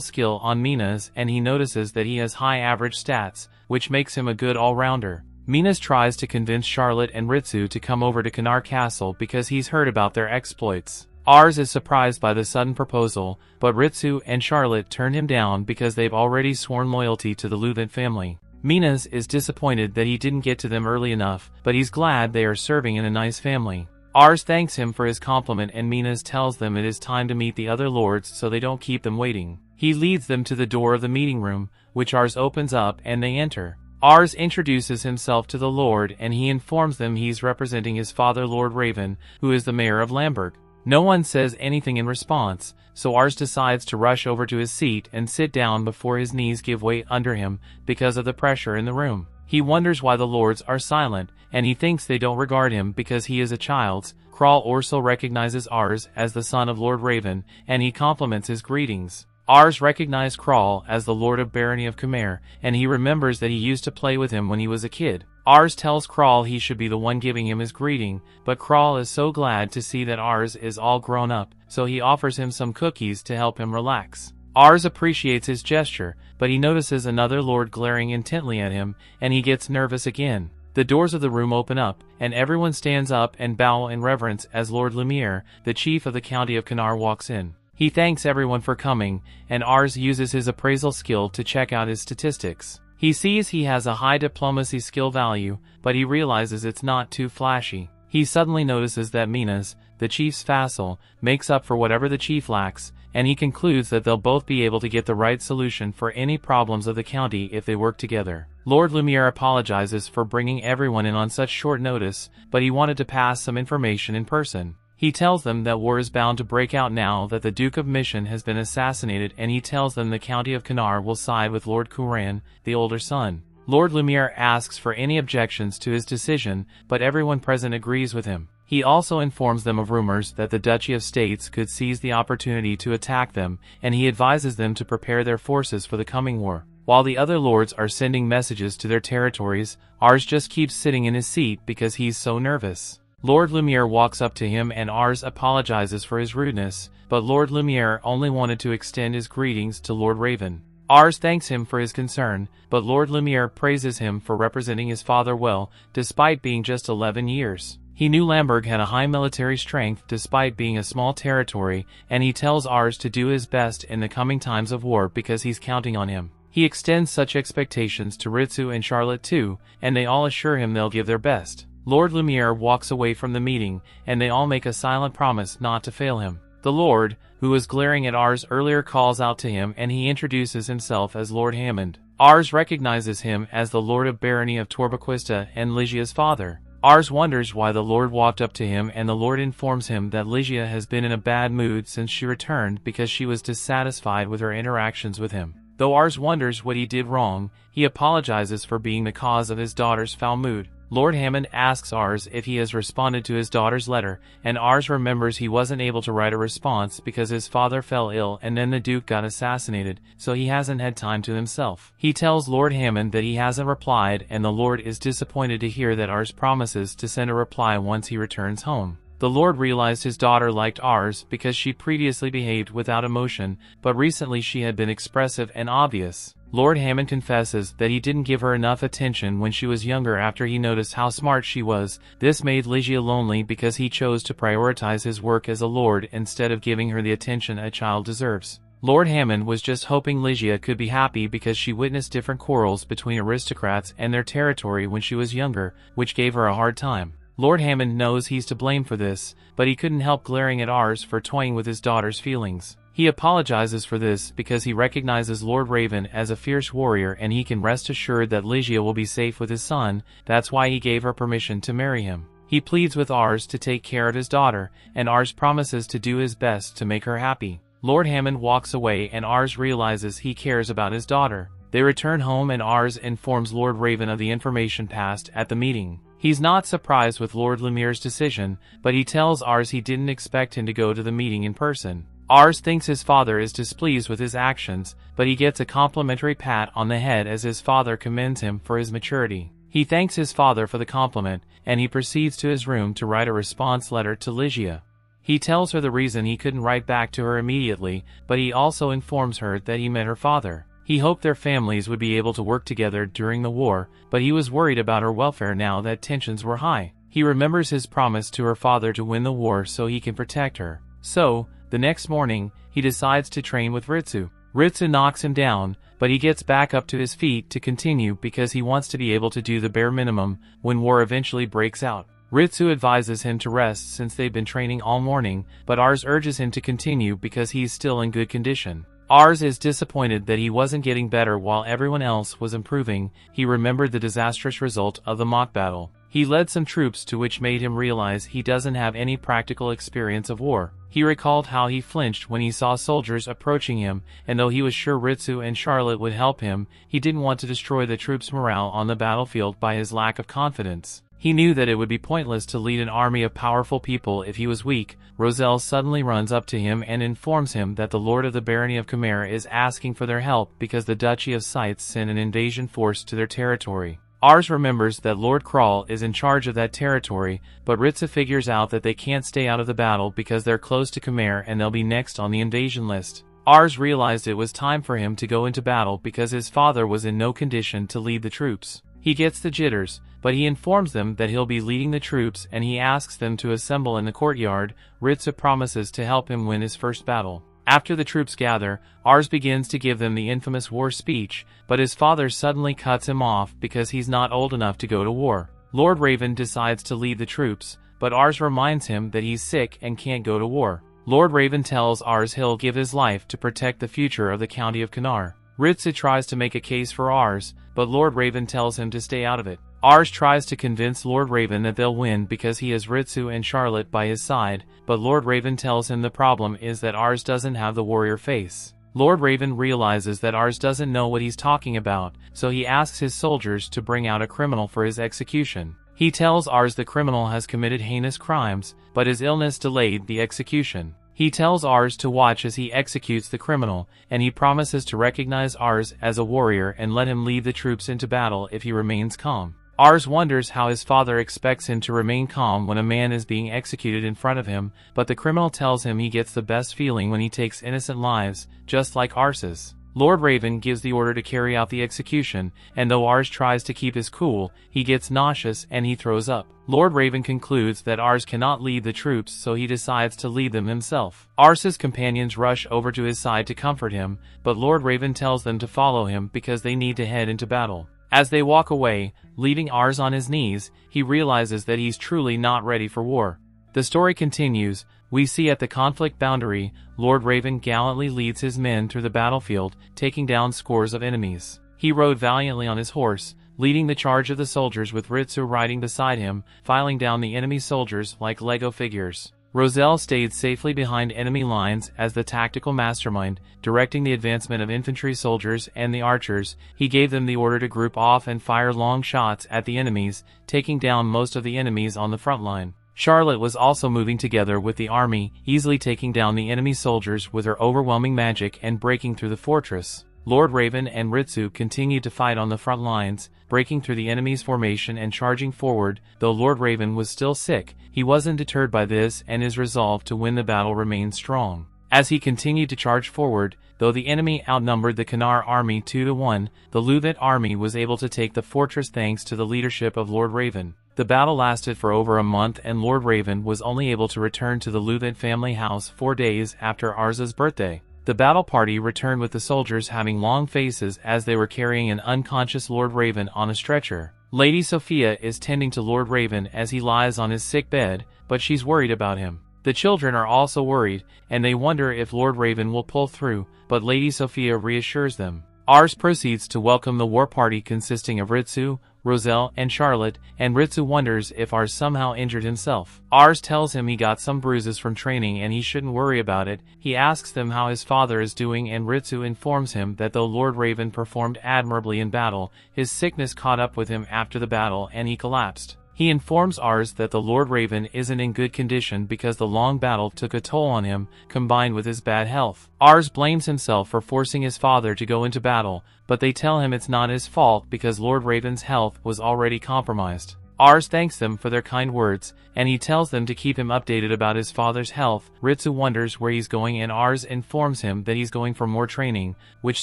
skill on Minas and he notices that he has high average stats, which makes him a good all-rounder. Minas tries to convince Charlotte and Ritsu to come over to Kanar Castle because he's heard about their exploits. Ars is surprised by the sudden proposal, but Ritsu and Charlotte turn him down because they've already sworn loyalty to the Louvent family. Minas is disappointed that he didn't get to them early enough, but he's glad they are serving in a nice family. Ars thanks him for his compliment and Minas tells them it is time to meet the other lords so they don't keep them waiting. He leads them to the door of the meeting room, which Ars opens up and they enter. Ars introduces himself to the lord and he informs them he's representing his father Lord Raven, who is the mayor of Lamberg. No one says anything in response, so Ars decides to rush over to his seat and sit down before his knees give way under him because of the pressure in the room. He wonders why the lords are silent, and he thinks they don't regard him because he is a child. Kral also recognizes Ars as the son of Lord Raven, and he compliments his greetings. Ars recognized Kral as the Lord of Barony of Khmer, and he remembers that he used to play with him when he was a kid. Ars tells Kral he should be the one giving him his greeting, but Kral is so glad to see that Ars is all grown up, so he offers him some cookies to help him relax. Ars appreciates his gesture, but he notices another lord glaring intently at him, and he gets nervous again. The doors of the room open up, and everyone stands up and bow in reverence as Lord Lumiere, the chief of the county of Kanar, walks in. He thanks everyone for coming, and Ars uses his appraisal skill to check out his statistics. He sees he has a high diplomacy skill value, but he realizes it's not too flashy. He suddenly notices that Minas, the chief's vassal, makes up for whatever the chief lacks, and he concludes that they'll both be able to get the right solution for any problems of the county if they work together. Lord Lumiere apologizes for bringing everyone in on such short notice, but he wanted to pass some information in person. He tells them that war is bound to break out now that the Duke of Mission has been assassinated, and he tells them the county of Kanar will side with Lord Kuran, the older son. Lord Lumiere asks for any objections to his decision, but everyone present agrees with him. He also informs them of rumors that the Duchy of States could seize the opportunity to attack them, and he advises them to prepare their forces for the coming war. While the other lords are sending messages to their territories, Ars just keeps sitting in his seat because he's so nervous. Lord Lumiere walks up to him and Ars apologizes for his rudeness, but Lord Lumiere only wanted to extend his greetings to Lord Raven. Ars thanks him for his concern, but Lord Lumiere praises him for representing his father well, despite being just 11 years. He knew Lamberg had a high military strength despite being a small territory, and he tells Ars to do his best in the coming times of war because he's counting on him. He extends such expectations to Ritsu and Charlotte too, and they all assure him they'll give their best. Lord Lumiere walks away from the meeting, and they all make a silent promise not to fail him. The Lord, who was glaring at Ars earlier, calls out to him and he introduces himself as Lord Hammond. Ars recognizes him as the Lord of Barony of Torbaquista and Lygia's father. Ars wonders why the Lord walked up to him, and the Lord informs him that Lygia has been in a bad mood since she returned because she was dissatisfied with her interactions with him. Though Ars wonders what he did wrong, he apologizes for being the cause of his daughter's foul mood. Lord Hammond asks Ars if he has responded to his daughter's letter, and Ars remembers he wasn't able to write a response because his father fell ill and then the Duke got assassinated, so he hasn't had time to himself. He tells Lord Hammond that he hasn't replied, and the Lord is disappointed to hear that Ars promises to send a reply once he returns home. The Lord realized his daughter liked Ars because she previously behaved without emotion, but recently she had been expressive and obvious. Lord Hammond confesses that he didn't give her enough attention when she was younger after he noticed how smart she was. This made Lygia lonely because he chose to prioritize his work as a lord instead of giving her the attention a child deserves. Lord Hammond was just hoping Ligia could be happy because she witnessed different quarrels between aristocrats and their territory when she was younger, which gave her a hard time. Lord Hammond knows he's to blame for this, but he couldn't help glaring at Ars for toying with his daughter's feelings. He apologizes for this because he recognizes Lord Raven as a fierce warrior and he can rest assured that Ligia will be safe with his son. That's why he gave her permission to marry him. He pleads with Ars to take care of his daughter, and Ars promises to do his best to make her happy. Lord Hammond walks away and Ars realizes he cares about his daughter. They return home and Ars informs Lord Raven of the information passed at the meeting. He's not surprised with Lord Lemire's decision, but he tells Ars he didn't expect him to go to the meeting in person. Ars thinks his father is displeased with his actions, but he gets a complimentary pat on the head as his father commends him for his maturity. He thanks his father for the compliment, and he proceeds to his room to write a response letter to Ligia. He tells her the reason he couldn't write back to her immediately, but he also informs her that he met her father. He hoped their families would be able to work together during the war, but he was worried about her welfare now that tensions were high. He remembers his promise to her father to win the war so he can protect her. So, the next morning, he decides to train with Ritsu. Ritsu knocks him down, but he gets back up to his feet to continue because he wants to be able to do the bare minimum when war eventually breaks out. Ritsu advises him to rest since they've been training all morning, but Ars urges him to continue because he's still in good condition. Ars is disappointed that he wasn't getting better while everyone else was improving. He remembered the disastrous result of the mock battle. He led some troops to which made him realize he doesn't have any practical experience of war. He recalled how he flinched when he saw soldiers approaching him, and though he was sure Ritsu and Charlotte would help him, he didn't want to destroy the troops' morale on the battlefield by his lack of confidence. He knew that it would be pointless to lead an army of powerful people if he was weak. Roselle suddenly runs up to him and informs him that the Lord of the Barony of Khmer is asking for their help because the Duchy of Scythes sent an invasion force to their territory. Ars remembers that Lord Kral is in charge of that territory, but Ritsu figures out that they can't stay out of the battle because they're close to Khmer and they'll be next on the invasion list. Ars realized it was time for him to go into battle because his father was in no condition to lead the troops. He gets the jitters, but he informs them that he'll be leading the troops and he asks them to assemble in the courtyard. Ritsu promises to help him win his first battle. After the troops gather, Ars begins to give them the infamous war speech, but his father suddenly cuts him off because he's not old enough to go to war. Lord Raven decides to lead the troops, but Ars reminds him that he's sick and can't go to war. Lord Raven tells Ars he'll give his life to protect the future of the county of Kanar. Ritsu tries to make a case for Ars, but Lord Raven tells him to stay out of it. Ars tries to convince Lord Raven that they'll win because he has Ritsu and Charlotte by his side, but Lord Raven tells him the problem is that Ars doesn't have the warrior face. Lord Raven realizes that Ars doesn't know what he's talking about, so he asks his soldiers to bring out a criminal for his execution. He tells Ars the criminal has committed heinous crimes, but his illness delayed the execution. He tells Ars to watch as he executes the criminal, and he promises to recognize Ars as a warrior and let him lead the troops into battle if he remains calm. Ars wonders how his father expects him to remain calm when a man is being executed in front of him, but the criminal tells him he gets the best feeling when he takes innocent lives, just like Ars's. Lord Raven gives the order to carry out the execution, and though Ars tries to keep his cool, he gets nauseous and he throws up. Lord Raven concludes that Ars cannot lead the troops, so he decides to lead them himself. Ars's companions rush over to his side to comfort him, but Lord Raven tells them to follow him because they need to head into battle. As they walk away, leaving Ars on his knees, he realizes that he's truly not ready for war. The story continues. We see at the conflict boundary, Lord Raven gallantly leads his men through the battlefield, taking down scores of enemies. He rode valiantly on his horse, leading the charge of the soldiers with Ritsu riding beside him, filing down the enemy soldiers like Lego figures. Roselle stayed safely behind enemy lines as the tactical mastermind, directing the advancement of infantry soldiers and the archers. He gave them the order to group off and fire long shots at the enemies, taking down most of the enemies on the front line. Charlotte was also moving together with the army, easily taking down the enemy soldiers with her overwhelming magic and breaking through the fortress. Lord Raven and Ritsu continued to fight on the front lines, breaking through the enemy's formation and charging forward. Though Lord Raven was still sick, he wasn't deterred by this and his resolve to win the battle remained strong. As he continued to charge forward, though the enemy outnumbered the Kanar army 2-1, the Louvent army was able to take the fortress thanks to the leadership of Lord Raven. The battle lasted for over a month and Lord Raven was only able to return to the Louvent family house 4 days after Ars's birthday. The battle party returned with the soldiers having long faces as they were carrying an unconscious Lord Raven on a stretcher. Lady Sophia is tending to Lord Raven as he lies on his sick bed, but she's worried about him. The children are also worried, and they wonder if Lord Raven will pull through, but Lady Sophia reassures them. Ars proceeds to welcome the war party consisting of Ritsu, Roselle, and Charlotte, and Ritsu wonders if Ars somehow injured himself. Ars tells him he got some bruises from training and he shouldn't worry about it. He asks them how his father is doing, and Ritsu informs him that though Lord Raven performed admirably in battle, his sickness caught up with him after the battle and he collapsed. He informs Ars that the Lord Raven isn't in good condition because the long battle took a toll on him, combined with his bad health. Ars blames himself for forcing his father to go into battle, but they tell him it's not his fault because Lord Raven's health was already compromised. Ars thanks them for their kind words, and he tells them to keep him updated about his father's health. Ritsu wonders where he's going and Ars informs him that he's going for more training, which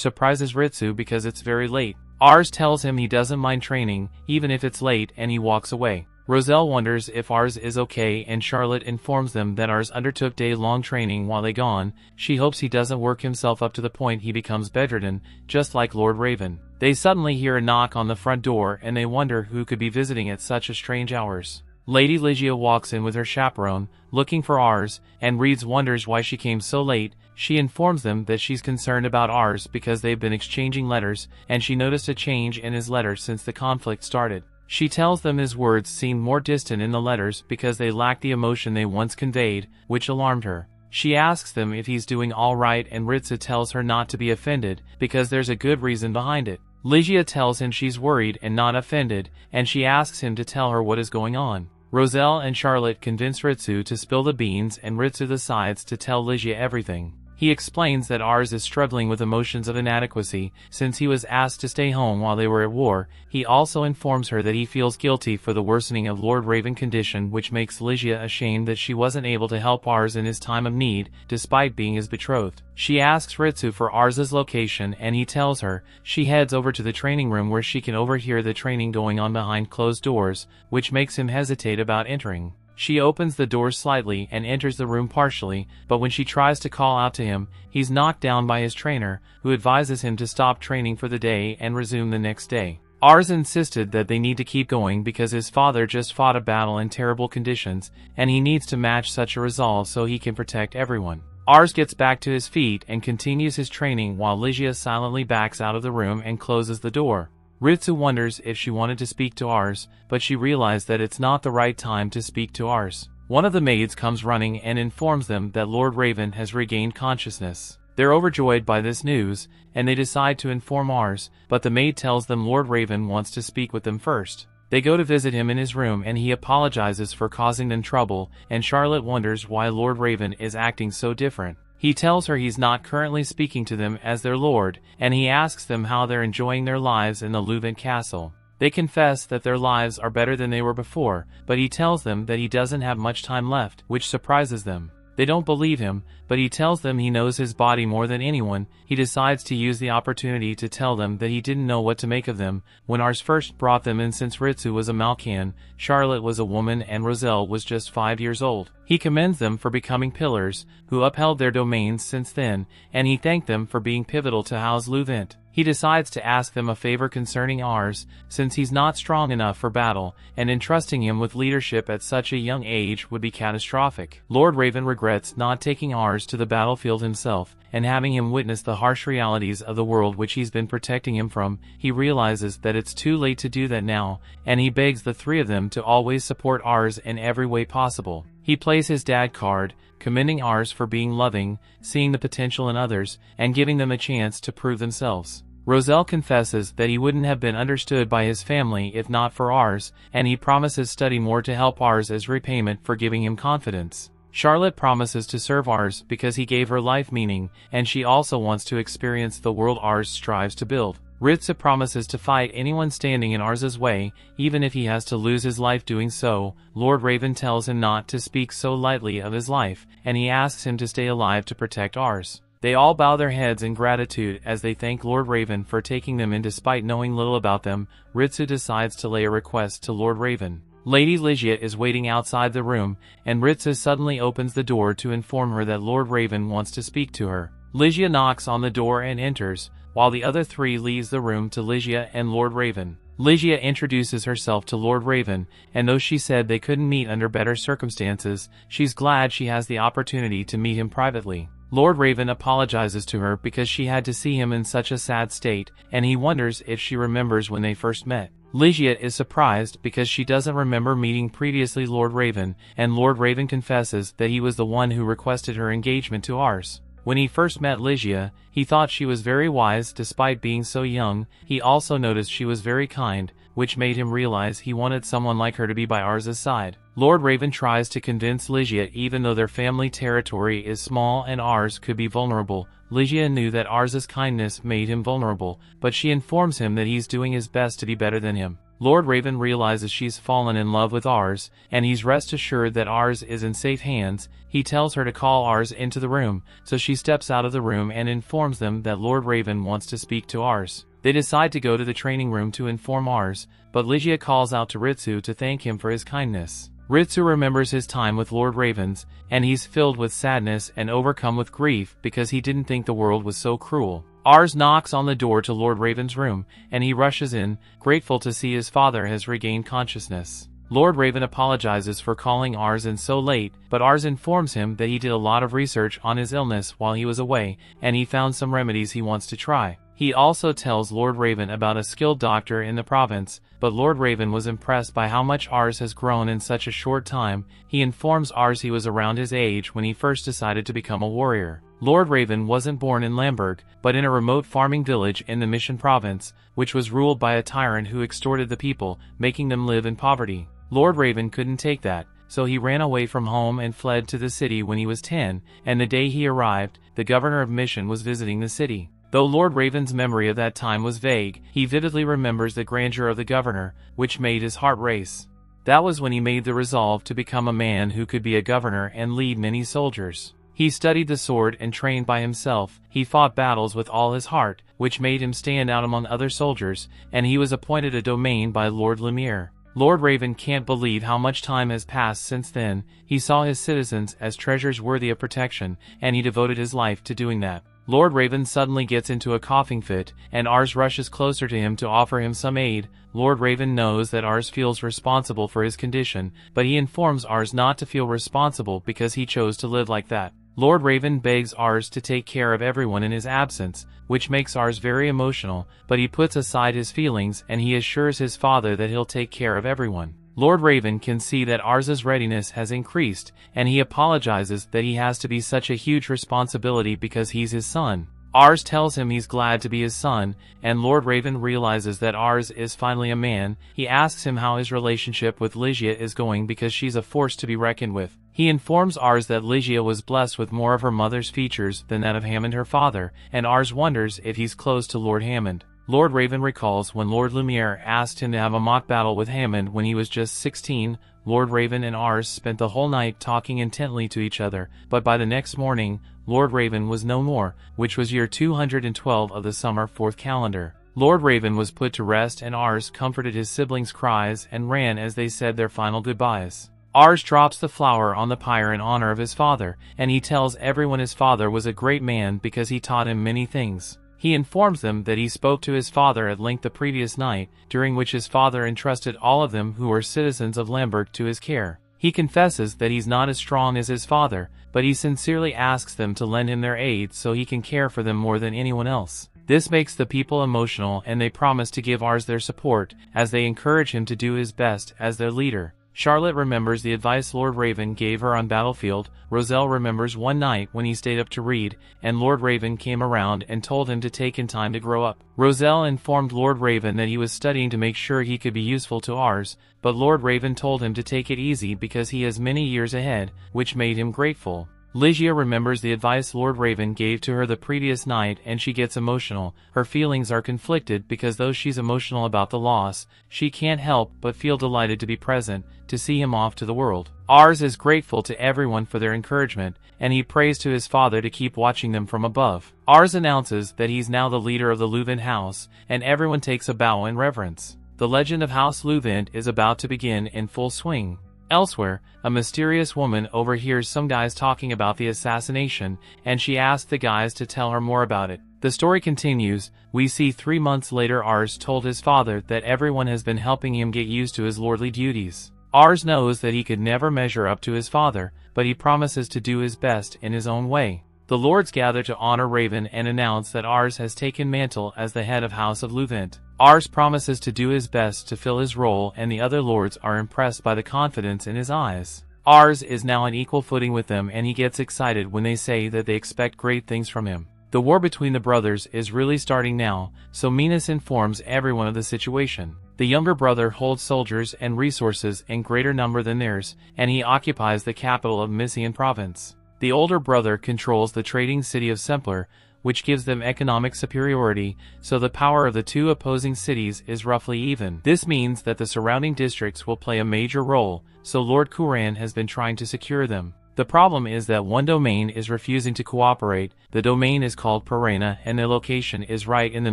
surprises Ritsu because it's very late. Ars tells him he doesn't mind training, even if it's late, and he walks away. Roselle wonders if Ars is okay, and Charlotte informs them that Ars undertook day-long training while they gone. She hopes he doesn't work himself up to the point he becomes bedridden, just like Lord Raven. They suddenly hear a knock on the front door and they wonder who could be visiting at such a strange hours. Lady Ligia walks in with her chaperone, looking for Ars, and Reeds wonders why she came so late. She informs them that she's concerned about Ars because they've been exchanging letters, and she noticed a change in his letters since the conflict started. She tells them his words seemed more distant in the letters because they lacked the emotion they once conveyed, which alarmed her. She asks them if he's doing all right, and Ritsu tells her not to be offended because there's a good reason behind it. Ligia tells him she's worried and not offended, and she asks him to tell her what is going on. Roselle and Charlotte convince Ritsu to spill the beans, and Ritsu decides to tell Ligia everything. He explains that Ars is struggling with emotions of inadequacy since he was asked to stay home while they were at war. He also informs her that he feels guilty for the worsening of Lord Raven's condition, which makes Ligia ashamed that she wasn't able to help Ars in his time of need, despite being his betrothed. She asks Ritsu for Ars's location and he tells her. She heads over to the training room where she can overhear the training going on behind closed doors, which makes him hesitate about entering. She opens the door slightly and enters the room partially, but when she tries to call out to him, he's knocked down by his trainer, who advises him to stop training for the day and resume the next day. Ars insisted that they need to keep going because his father just fought a battle in terrible conditions, and he needs to match such a resolve so he can protect everyone. Ars gets back to his feet and continues his training while Ligia silently backs out of the room and closes the door. Ritsu wonders if she wanted to speak to Ars, but she realized that it's not the right time to speak to Ars. One of the maids comes running and informs them that Lord Raven has regained consciousness. They're overjoyed by this news, and they decide to inform Ars, but the maid tells them Lord Raven wants to speak with them first. They go to visit him in his room and he apologizes for causing them trouble, and Charlotte wonders why Lord Raven is acting so different. He tells her he's not currently speaking to them as their lord, and he asks them how they're enjoying their lives in the Louvent castle. They confess that their lives are better than they were before, but he tells them that he doesn't have much time left, which surprises them. They don't believe him, but he tells them he knows his body more than anyone. He decides to use the opportunity to tell them that he didn't know what to make of them when Ars first brought them in, since Ritsu was a Malcan, Charlotte was a woman, and Roselle was just 5 years old. He commends them for becoming pillars, who upheld their domains since then, and he thanked them for being pivotal to Ars Louvent. He decides to ask them a favor concerning Ars, since he's not strong enough for battle, and entrusting him with leadership at such a young age would be catastrophic. Lord Raven regrets not taking Ars to the battlefield himself, and having him witness the harsh realities of the world which he's been protecting him from. He realizes that it's too late to do that now, and he begs the three of them to always support Ars in every way possible. He plays his dad card, commending Ars for being loving, seeing the potential in others, and giving them a chance to prove themselves. Roselle confesses that he wouldn't have been understood by his family if not for Ars, and he promises study more to help Ars as repayment for giving him confidence. Charlotte promises to serve Ars because he gave her life meaning, and she also wants to experience the world Ars strives to build. Ritsu promises to fight anyone standing in Ars's way, even if he has to lose his life doing so. Lord Raven tells him not to speak so lightly of his life, and he asks him to stay alive to protect Ars. They all bow their heads in gratitude as they thank Lord Raven for taking them in despite knowing little about them. Ritsu decides to lay a request to Lord Raven. Lady Ligia is waiting outside the room, and Ritsu suddenly opens the door to inform her that Lord Raven wants to speak to her. Ligia knocks on the door and enters, while the other three leaves the room to Ligia and Lord Raven. Ligia introduces herself to Lord Raven, and though she said they couldn't meet under better circumstances, she's glad she has the opportunity to meet him privately. Lord Raven apologizes to her because she had to see him in such a sad state, and he wonders if she remembers when they first met. Ligia is surprised because she doesn't remember meeting previously Lord Raven, and Lord Raven confesses that he was the one who requested her engagement to Ars. When he first met Ligia, he thought she was very wise despite being so young. He also noticed she was very kind, which made him realize he wanted someone like her to be by Ars's side. Lord Raven tries to convince Ligia even though their family territory is small and Ars could be vulnerable. Ligia knew that Ars's kindness made him vulnerable, but she informs him that he's doing his best to be better than him. Lord Raven realizes she's fallen in love with Ars, and he's rest assured that Ars is in safe hands. He tells her to call Ars into the room, so she steps out of the room and informs them that Lord Raven wants to speak to Ars. They decide to go to the training room to inform Ars, but Ligia calls out to Ritsu to thank him for his kindness. Ritsu remembers his time with Lord Ravens, and he's filled with sadness and overcome with grief because he didn't think the world was so cruel. Ars knocks on the door to Lord Raven's room, and he rushes in, grateful to see his father has regained consciousness. Lord Raven apologizes for calling Ars in so late, but Ars informs him that he did a lot of research on his illness while he was away, and he found some remedies he wants to try. He also tells Lord Raven about a skilled doctor in the province, but Lord Raven was impressed by how much Ars has grown in such a short time. He informs Ars he was around his age when he first decided to become a warrior. Lord Raven wasn't born in Lamberg, but in a remote farming village in the Mission province, which was ruled by a tyrant who extorted the people, making them live in poverty. Lord Raven couldn't take that, so he ran away from home and fled to the city when he was 10, and the day he arrived, the governor of Mission was visiting the city. Though Lord Raven's memory of that time was vague, he vividly remembers the grandeur of the governor, which made his heart race. That was when he made the resolve to become a man who could be a governor and lead many soldiers. He studied the sword and trained by himself. He fought battles with all his heart, which made him stand out among other soldiers, and he was appointed a domain by Lord Lumiere. Lord Raven can't believe how much time has passed since then. He saw his citizens as treasures worthy of protection, and he devoted his life to doing that. Lord Raven suddenly gets into a coughing fit, and Ars rushes closer to him to offer him some aid. Lord Raven knows that Ars feels responsible for his condition, but he informs Ars not to feel responsible because he chose to live like that. Lord Raven begs Ars to take care of everyone in his absence, which makes Ars very emotional, but he puts aside his feelings and he assures his father that he'll take care of everyone. Lord Raven can see that Ars's readiness has increased, and he apologizes that he has to be such a huge responsibility because he's his son. Ars tells him he's glad to be his son, and Lord Raven realizes that Ars is finally a man. He asks him how his relationship with Ligia is going because she's a force to be reckoned with. He informs Ars that Ligia was blessed with more of her mother's features than that of Hammond her father, and Ars wonders if he's close to Lord Hammond. Lord Raven recalls when Lord Lumiere asked him to have a mock battle with Hammond when he was just 16. Lord Raven and Ars spent the whole night talking intently to each other, but by the next morning, Lord Raven was no more, which was year 212 of the summer 4th calendar. Lord Raven was put to rest and Ars comforted his siblings' cries and ran as they said their final goodbyes. Ars drops the flower on the pyre in honor of his father, and he tells everyone his father was a great man because he taught him many things. He informs them that he spoke to his father at length the previous night, during which his father entrusted all of them who were citizens of Lamberg to his care. He confesses that he's not as strong as his father, but he sincerely asks them to lend him their aid so he can care for them more than anyone else. This makes the people emotional and they promise to give Ars their support, as they encourage him to do his best as their leader. Charlotte remembers the advice Lord Raven gave her on battlefield. Roselle remembers one night when he stayed up to read, and Lord Raven came around and told him to take in time to grow up. Roselle informed Lord Raven that he was studying to make sure he could be useful to Ars, but Lord Raven told him to take it easy because he has many years ahead, which made him grateful. Ligia remembers the advice Lord Raven gave to her the previous night and she gets emotional. Her feelings are conflicted because though she's emotional about the loss, she can't help but feel delighted to be present, to see him off to the world. Ars is grateful to everyone for their encouragement, and he prays to his father to keep watching them from above. Ars announces that he's now the leader of the Louvent house, and everyone takes a bow in reverence. The legend of House Louvent is about to begin in full swing. Elsewhere, a mysterious woman overhears some guys talking about the assassination, and she asks the guys to tell her more about it. The story continues. We see 3 months later Ars told his father that everyone has been helping him get used to his lordly duties. Ars knows that he could never measure up to his father, but he promises to do his best in his own way. The lords gather to honor Raven and announce that Ars has taken mantle as the head of House of Louvent. Ars promises to do his best to fill his role, and the other lords are impressed by the confidence in his eyes. Ars is now on equal footing with them, and he gets excited when they say that they expect great things from him. The war between the brothers is really starting now, so Minas informs everyone of the situation. The younger brother holds soldiers and resources in greater number than theirs, and he occupies the capital of Mysian province. The older brother controls the trading city of Sempler, which gives them economic superiority, so the power of the two opposing cities is roughly even. This means that the surrounding districts will play a major role, so Lord Kuran has been trying to secure them. The problem is that one domain is refusing to cooperate. The domain is called Parena, and their location is right in the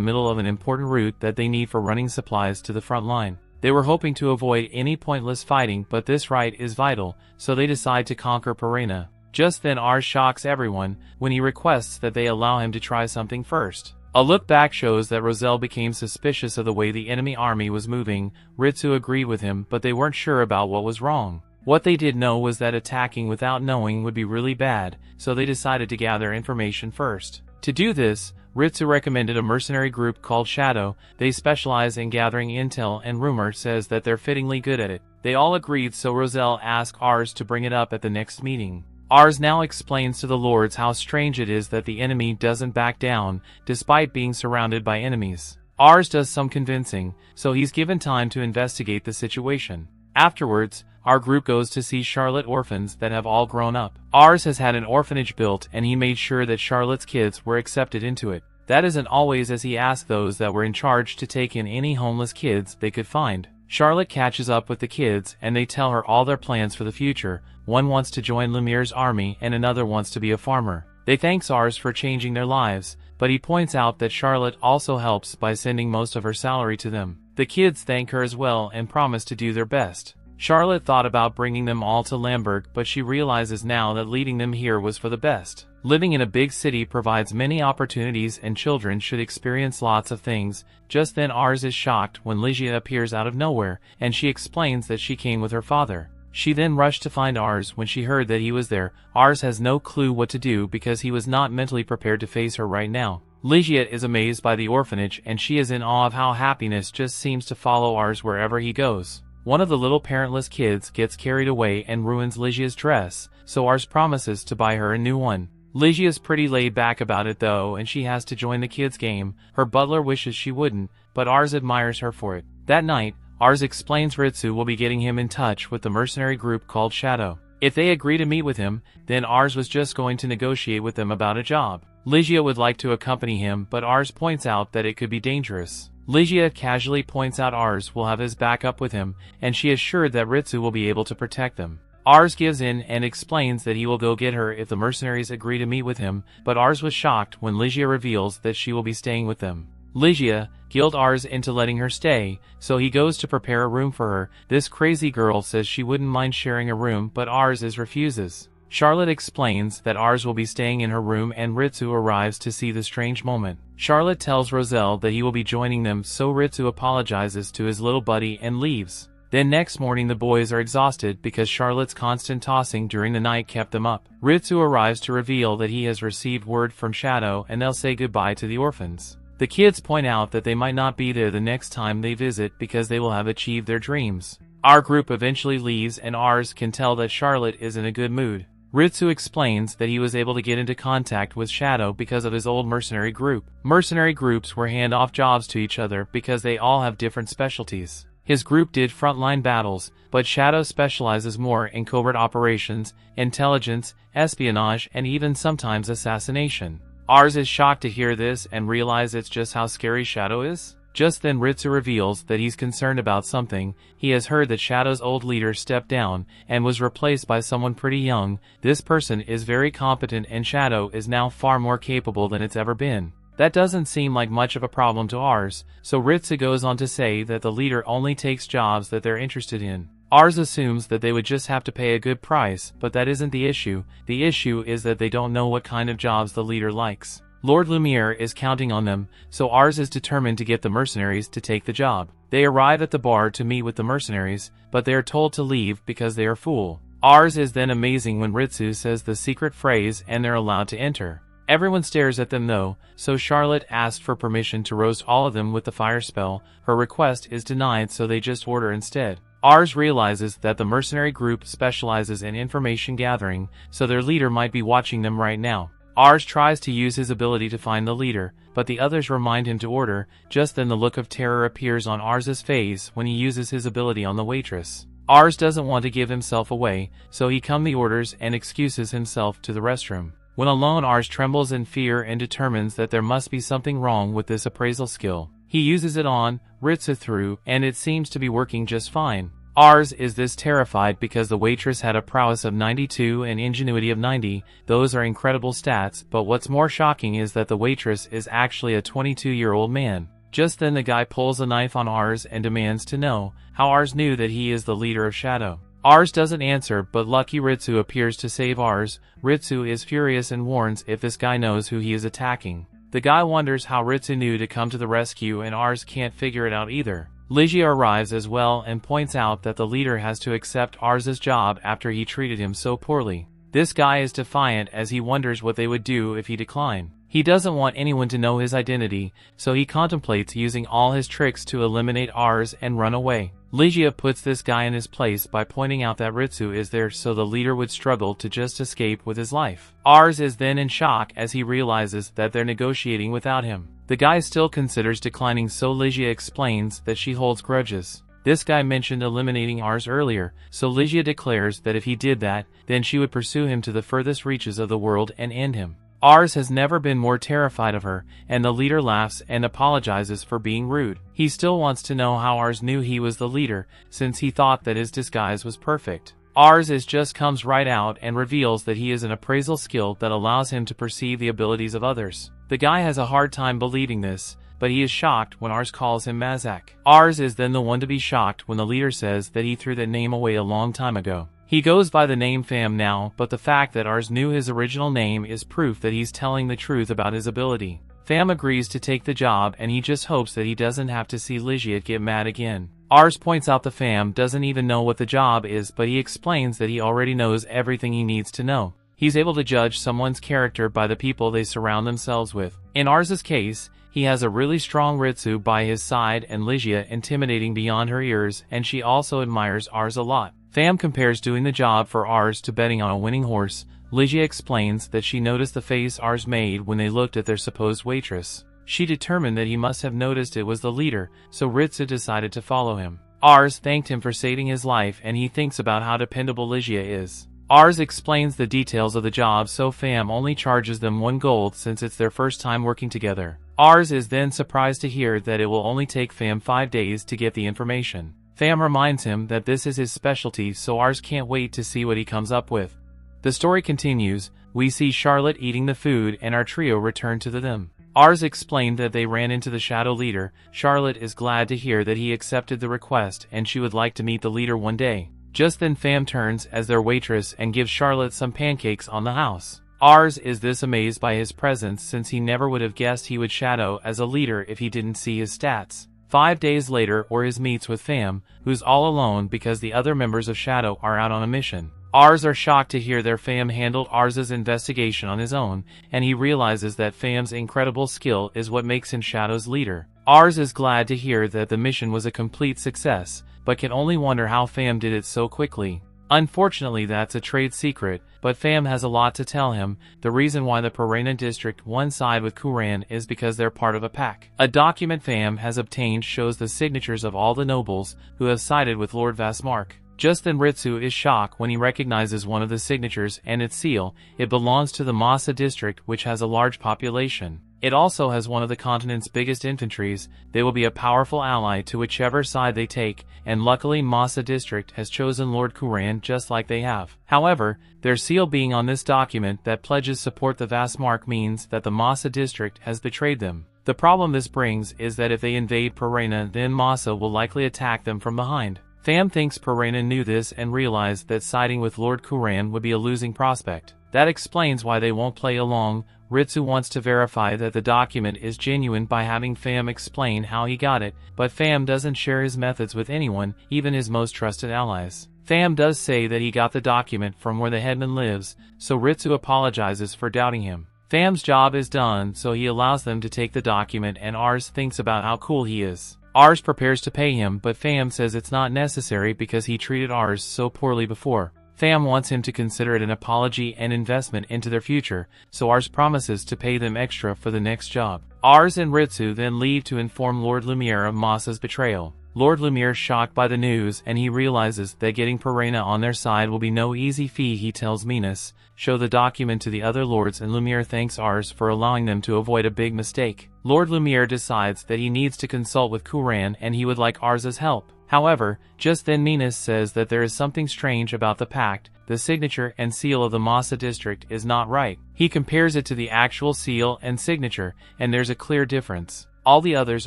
middle of an important route that they need for running supplies to the front line. They were hoping to avoid any pointless fighting, but this right is vital, so they decide to conquer Parena. Just then Ars shocks everyone when he requests that they allow him to try something first. A look back shows that Roselle became suspicious of the way the enemy army was moving. Ritsu agreed with him, but they weren't sure about what was wrong. What they did know was that attacking without knowing would be really bad, so they decided to gather information first. To do this, Ritsu recommended a mercenary group called Shadow. They specialize in gathering intel, and rumor says that they're fittingly good at it. They all agreed, so Roselle asked Ars to bring it up at the next meeting. Ars now explains to the lords how strange it is that the enemy doesn't back down, despite being surrounded by enemies. Ars does some convincing, so he's given time to investigate the situation. Afterwards, our group goes to see Charlotte orphans that have all grown up. Ars has had an orphanage built, and he made sure that Charlotte's kids were accepted into it. That isn't always, as he asked those that were in charge to take in any homeless kids they could find. Charlotte catches up with the kids, and they tell her all their plans for the future. One wants to join Lumière's army, and another wants to be a farmer. They thank Ars for changing their lives, but he points out that Charlotte also helps by sending most of her salary to them. The kids thank her as well and promise to do their best. Charlotte thought about bringing them all to Lamberg, but she realizes now that leading them here was for the best. Living in a big city provides many opportunities, and children should experience lots of things. Just then Ars is shocked when Ligia appears out of nowhere, and she explains that she came with her father. She then rushed to find Ars when she heard that he was there. Ars has no clue what to do because he was not mentally prepared to face her right now. Ligia is amazed by the orphanage, and she is in awe of how happiness just seems to follow Ars wherever he goes. One of the little parentless kids gets carried away and ruins Ligia's dress, so Ars promises to buy her a new one. Ligia's pretty laid back about it though, and she has to join the kids' game. Her butler wishes she wouldn't, but Ars admires her for it. That night, Ars explains Ritsu will be getting him in touch with the mercenary group called Shadow. If they agree to meet with him, then Ars was just going to negotiate with them about a job. Ligia would like to accompany him, but Ars points out that it could be dangerous. Ligia casually points out Ars will have his back up with him, and she is sure that Ritsu will be able to protect them. Ars gives in and explains that he will go get her if the mercenaries agree to meet with him, but Ars was shocked when Ligia reveals that she will be staying with them. Ligia guiled Ars into letting her stay, so he goes to prepare a room for her. This crazy girl says she wouldn't mind sharing a room, but Ars refuses. Charlotte explains that Ars will be staying in her room, and Ritsu arrives to see the strange moment. Charlotte tells Roselle that he will be joining them, so Ritsu apologizes to his little buddy and leaves. Then next morning the boys are exhausted because Charlotte's constant tossing during the night kept them up. Ritsu arrives to reveal that he has received word from Shadow, and they'll say goodbye to the orphans. The kids point out that they might not be there the next time they visit because they will have achieved their dreams. Our group eventually leaves, and Ars can tell that Charlotte is in a good mood. Ritsu explains that he was able to get into contact with Shadow because of his old mercenary group. Mercenary groups were hand-off jobs to each other because they all have different specialties. His group did frontline battles, but Shadow specializes more in covert operations, intelligence, espionage, and even sometimes assassination. Ars is shocked to hear this and realize it's just how scary Shadow is. Just then Ritsu reveals that he's concerned about something. He has heard that Shadow's old leader stepped down and was replaced by someone pretty young. This person is very competent, and Shadow is now far more capable than it's ever been. That doesn't seem like much of a problem to Ars, so Ritsu goes on to say that the leader only takes jobs that they're interested in. Ars assumes that they would just have to pay a good price, but that isn't the issue. The issue is that they don't know what kind of jobs the leader likes. Lord Lumiere is counting on them, so Ars is determined to get the mercenaries to take the job. They arrive at the bar to meet with the mercenaries, but they are told to leave because they are full. Ars is then amazing when Ritsu says the secret phrase and they're allowed to enter. Everyone stares at them though, so Charlotte asked for permission to roast all of them with the fire spell. Her request is denied, so they just order instead. Ars realizes that the mercenary group specializes in information gathering, so their leader might be watching them right now. Ars tries to use his ability to find the leader, but the others remind him to order. Just then the look of terror appears on Ars's face when he uses his ability on the waitress. Ars doesn't want to give himself away, so he comes the orders and excuses himself to the restroom. When alone, Ars trembles in fear and determines that there must be something wrong with this appraisal skill. He uses it on Ritsu through, and it seems to be working just fine. Ars is this terrified because the waitress had a prowess of 92 and ingenuity of 90. Those are incredible stats, but what's more shocking is that the waitress is actually a 22-year-old man. Just then the guy pulls a knife on Ars and demands to know how Ars knew that he is the leader of Shadow. Ars doesn't answer, but lucky Ritsu appears to save Ars. Ritsu is furious and warns if this guy knows who he is attacking. The guy wonders how Ritsu knew to come to the rescue, and Ars can't figure it out either. Ligia arrives as well and points out that the leader has to accept Ars's job after he treated him so poorly. This guy is defiant as he wonders what they would do if he declined. He doesn't want anyone to know his identity, so he contemplates using all his tricks to eliminate Ars and run away. Ligia puts this guy in his place by pointing out that Ritsu is there so the leader would struggle to just escape with his life. Ars is then in shock as he realizes that they're negotiating without him. The guy still considers declining, so Ligia explains that she holds grudges. This guy mentioned eliminating Ars earlier, so Ligia declares that if he did that, then she would pursue him to the furthest reaches of the world and end him. Ars has never been more terrified of her, and the leader laughs and apologizes for being rude. He still wants to know how Ars knew he was the leader, since he thought that his disguise was perfect. Ars just comes right out and reveals that he is an appraisal skill that allows him to perceive the abilities of others. The guy has a hard time believing this, but he is shocked when Ars calls him Mazak. Ars is then the one to be shocked when the leader says that he threw that name away a long time ago. He goes by the name Pham now, but the fact that Ars knew his original name is proof that he's telling the truth about his ability. Pham agrees to take the job, and he just hopes that he doesn't have to see Ligia get mad again. Ars points out that Pham doesn't even know what the job is, but he explains that he already knows everything he needs to know. He's able to judge someone's character by the people they surround themselves with. In Ars's case, he has a really strong Ritsu by his side and Ligia intimidating beyond her ears, and she also admires Ars a lot. Pham compares doing the job for Ars to betting on a winning horse. Ligia explains that she noticed the face Ars made when they looked at their supposed waitress. She determined that he must have noticed it was the leader, so Ritsu decided to follow him. Ars thanked him for saving his life, and he thinks about how dependable Ligia is. Ars explains the details of the job, so Pham only charges them 1 gold since it's their first time working together. Ars is then surprised to hear that it will only take Pham 5 days to get the information. Pham reminds him that this is his specialty, so Ars can't wait to see what he comes up with. The story continues. We see Charlotte eating the food and our trio return to them. Ars explained that they ran into the shadow leader. Charlotte is glad to hear that he accepted the request and she would like to meet the leader one day. Just then Pham turns as their waitress and gives Charlotte some pancakes on the house. Ars is this amazed by his presence since he never would have guessed he would shadow as a leader if he didn't see his stats. 5 days later, Ars meets with Pham, who's all alone because the other members of Shadow are out on a mission. Ars are shocked to hear that Pham handled Ars's investigation on his own, and he realizes that Pham's incredible skill is what makes him Shadow's leader. Ars is glad to hear that the mission was a complete success, but can only wonder how Pham did it so quickly. Unfortunately, that's a trade secret, but Pham has a lot to tell him. The reason why the Perena district won side with Kuran is because they're part of a pack. A document Pham has obtained shows the signatures of all the nobles who have sided with Lord Vasmark. Just then Ritsu is shocked when he recognizes one of the signatures and its seal. It belongs to the Masa district, which has a large population. It also has one of the continent's biggest infantries. They will be a powerful ally to whichever side they take, and luckily Masa district has chosen Lord Kuran just like they have. However, their seal being on this document that pledges support the Vasmark means that the Masa district has betrayed them. The problem this brings is that if they invade Perena, then Masa will likely attack them from behind. Pham thinks Perena knew this and realized that siding with Lord Kuran would be a losing prospect. That explains why they won't play along. Ritsu wants to verify that the document is genuine by having Pham explain how he got it, but Pham doesn't share his methods with anyone, even his most trusted allies. Pham does say that he got the document from where the headman lives, so Ritsu apologizes for doubting him. Pham's job is done, so he allows them to take the document, and Ars thinks about how cool he is. Ars prepares to pay him, but Pham says it's not necessary because he treated Ars so poorly before. Pham wants him to consider it an apology and investment into their future, so Ars promises to pay them extra for the next job. Ars and Ritsu then leave to inform Lord Lumiere of Masa's betrayal. Lord Lumiere is shocked by the news, and he realizes that getting Perena on their side will be no easy feat. He tells Minas, show the document to the other lords, and Lumiere thanks Ars for allowing them to avoid a big mistake. Lord Lumiere decides that he needs to consult with Kuran and he would like Ars's help. However, just then Minas says that there is something strange about the pact. The signature and seal of the Masa district is not right. He compares it to the actual seal and signature, and there's a clear difference. All the others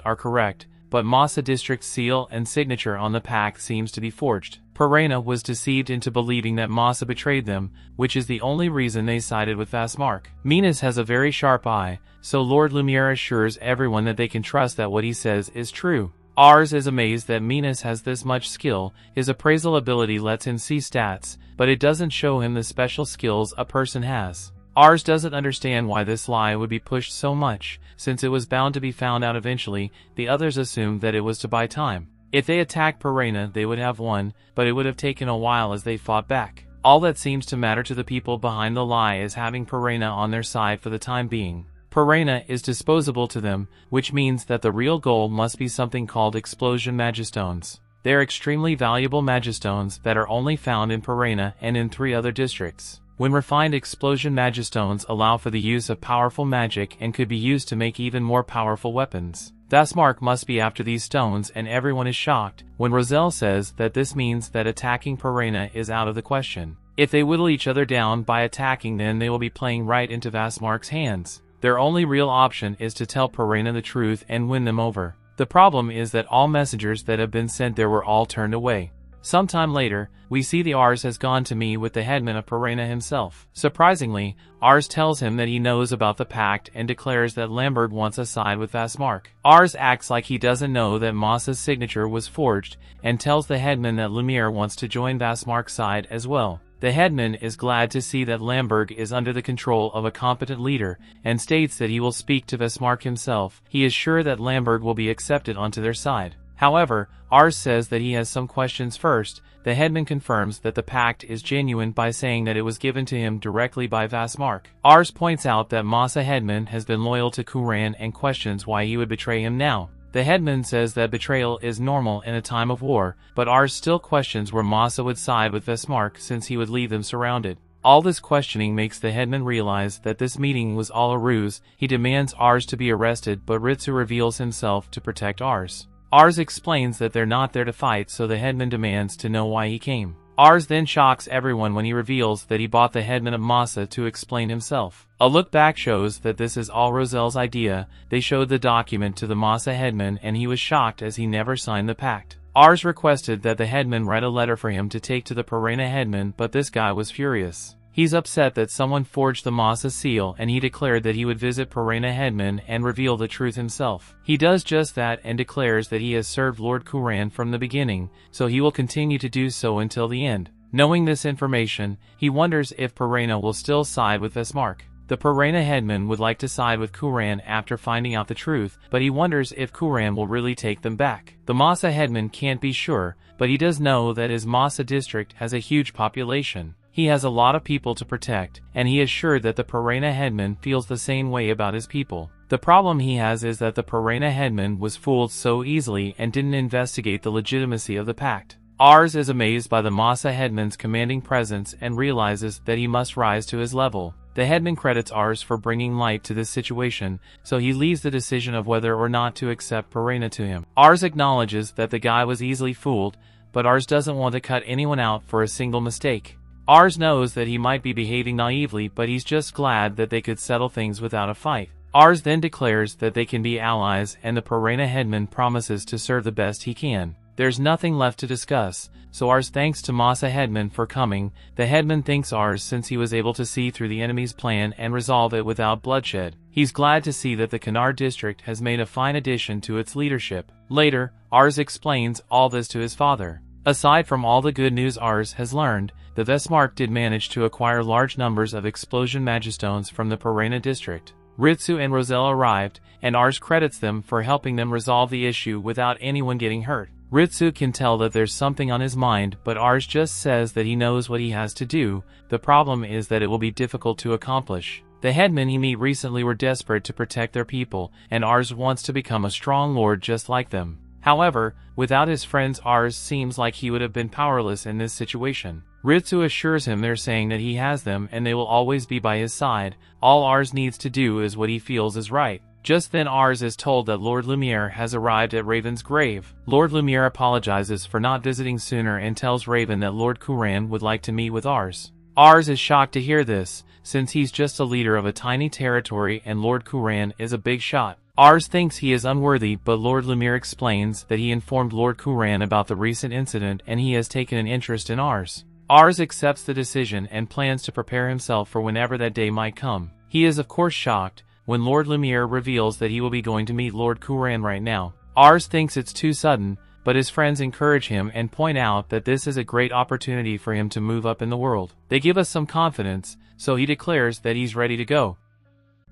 are correct, but Masa district's seal and signature on the pact seems to be forged. Perena was deceived into believing that Masa betrayed them, which is the only reason they sided with Vastmark. Minas has a very sharp eye, so Lord Lumiere assures everyone that they can trust that what he says is true. Ars is amazed that Minas has this much skill. His appraisal ability lets him see stats, but it doesn't show him the special skills a person has. Ars doesn't understand why this lie would be pushed so much, since it was bound to be found out eventually. The others assumed that it was to buy time. If they attacked Perena, they would have won, but it would have taken a while as they fought back. All that seems to matter to the people behind the lie is having Perena on their side for the time being. Perena is disposable to them, which means that the real goal must be something called explosion magistones. They're extremely valuable magistones that are only found in Perena and in 3 other districts. When refined, explosion magistones allow for the use of powerful magic and could be used to make even more powerful weapons. Vastmark must be after these stones, and everyone is shocked when Roselle says that this means that attacking Perena is out of the question. If they whittle each other down by attacking, then they will be playing right into Vastmark's hands. Their only real option is to tell Perena the truth and win them over. The problem is that all messengers that have been sent there were all turned away. Sometime later, we see the Ars has gone to meet with the headman of Perena himself. Surprisingly, Ars tells him that he knows about the pact and declares that Lamberg wants a side with Vastmark. Ars acts like he doesn't know that Masa's signature was forged, and tells the headman that Lumiere wants to join Vastmark's side as well. The headman is glad to see that Lamberg is under the control of a competent leader, and states that he will speak to Vastmark himself. He is sure that Lamberg will be accepted onto their side. However, Ars says that he has some questions first. The headman confirms that the pact is genuine by saying that it was given to him directly by Vastmark. Ars points out that Masa headman has been loyal to Kuran and questions why he would betray him now. The headman says that betrayal is normal in a time of war, but Ars still questions where Masa would side with Vastmark since he would leave them surrounded. All this questioning makes the headman realize that this meeting was all a ruse. He demands Ars to be arrested, but Ritsu reveals himself to protect Ars. Ars explains that they're not there to fight, so the headman demands to know why he came. Ars then shocks everyone when he reveals that he bought the headman of Masa to explain himself. A look back shows that this is all Roselle's idea. They showed the document to the Masa headman and he was shocked as he never signed the pact. Ars requested that the headman write a letter for him to take to the Perena headman, but this guy was furious. He's upset that someone forged the Masa seal, and he declared that he would visit Perena headman and reveal the truth himself. He does just that and declares that he has served Lord Kuran from the beginning, so he will continue to do so until the end. Knowing this information, he wonders if Perena will still side with Vastmark. The Perena headman would like to side with Kuran after finding out the truth, but he wonders if Kuran will really take them back. The Masa headman can't be sure, but he does know that his Masa district has a huge population. He has a lot of people to protect, and he is sure that the Perena headman feels the same way about his people. The problem he has is that the Perena headman was fooled so easily and didn't investigate the legitimacy of the pact. Ars is amazed by the Masa headman's commanding presence and realizes that he must rise to his level. The headman credits Ars for bringing light to this situation, so he leaves the decision of whether or not to accept Perena to him. Ars acknowledges that the guy was easily fooled, but Ars doesn't want to cut anyone out for a single mistake. Ars knows that he might be behaving naively, but he's just glad that they could settle things without a fight. Ars then declares that they can be allies, and the Perena headman promises to serve the best he can. There's nothing left to discuss, so Ars thanks Tomasa Headman for coming. The Headman thanks Ars since he was able to see through the enemy's plan and resolve it without bloodshed. He's glad to see that the Canard district has made a fine addition to its leadership. Later, Ars explains all this to his father. Aside from all the good news Ars has learned, the Vestmark did manage to acquire large numbers of explosion magistones from the Perena district. Ritsu and Roselle arrived, and Ars credits them for helping them resolve the issue without anyone getting hurt. Ritsu can tell that there's something on his mind, but Ars just says that he knows what he has to do. The problem is that it will be difficult to accomplish. The headmen he met recently were desperate to protect their people, and Ars wants to become a strong lord just like them. However, without his friends, Ars seems like he would have been powerless in this situation. Ritsu assures him they're saying that he has them and they will always be by his side. All Ars needs to do is what he feels is right. Just then Ars is told that Lord Lumiere has arrived at Raven's grave. Lord Lumiere apologizes for not visiting sooner and tells Raven that Lord Kuran would like to meet with Ars. Ars is shocked to hear this, since he's just a leader of a tiny territory and Lord Kuran is a big shot. Ars thinks he is unworthy, but Lord Lumiere explains that he informed Lord Kuran about the recent incident and he has taken an interest in Ars. Ars accepts the decision and plans to prepare himself for whenever that day might come. He is of course shocked when Lord Lumiere reveals that he will be going to meet Lord Kuran right now. Ars thinks it's too sudden, but his friends encourage him and point out that this is a great opportunity for him to move up in the world. They give us some confidence, so he declares that he's ready to go.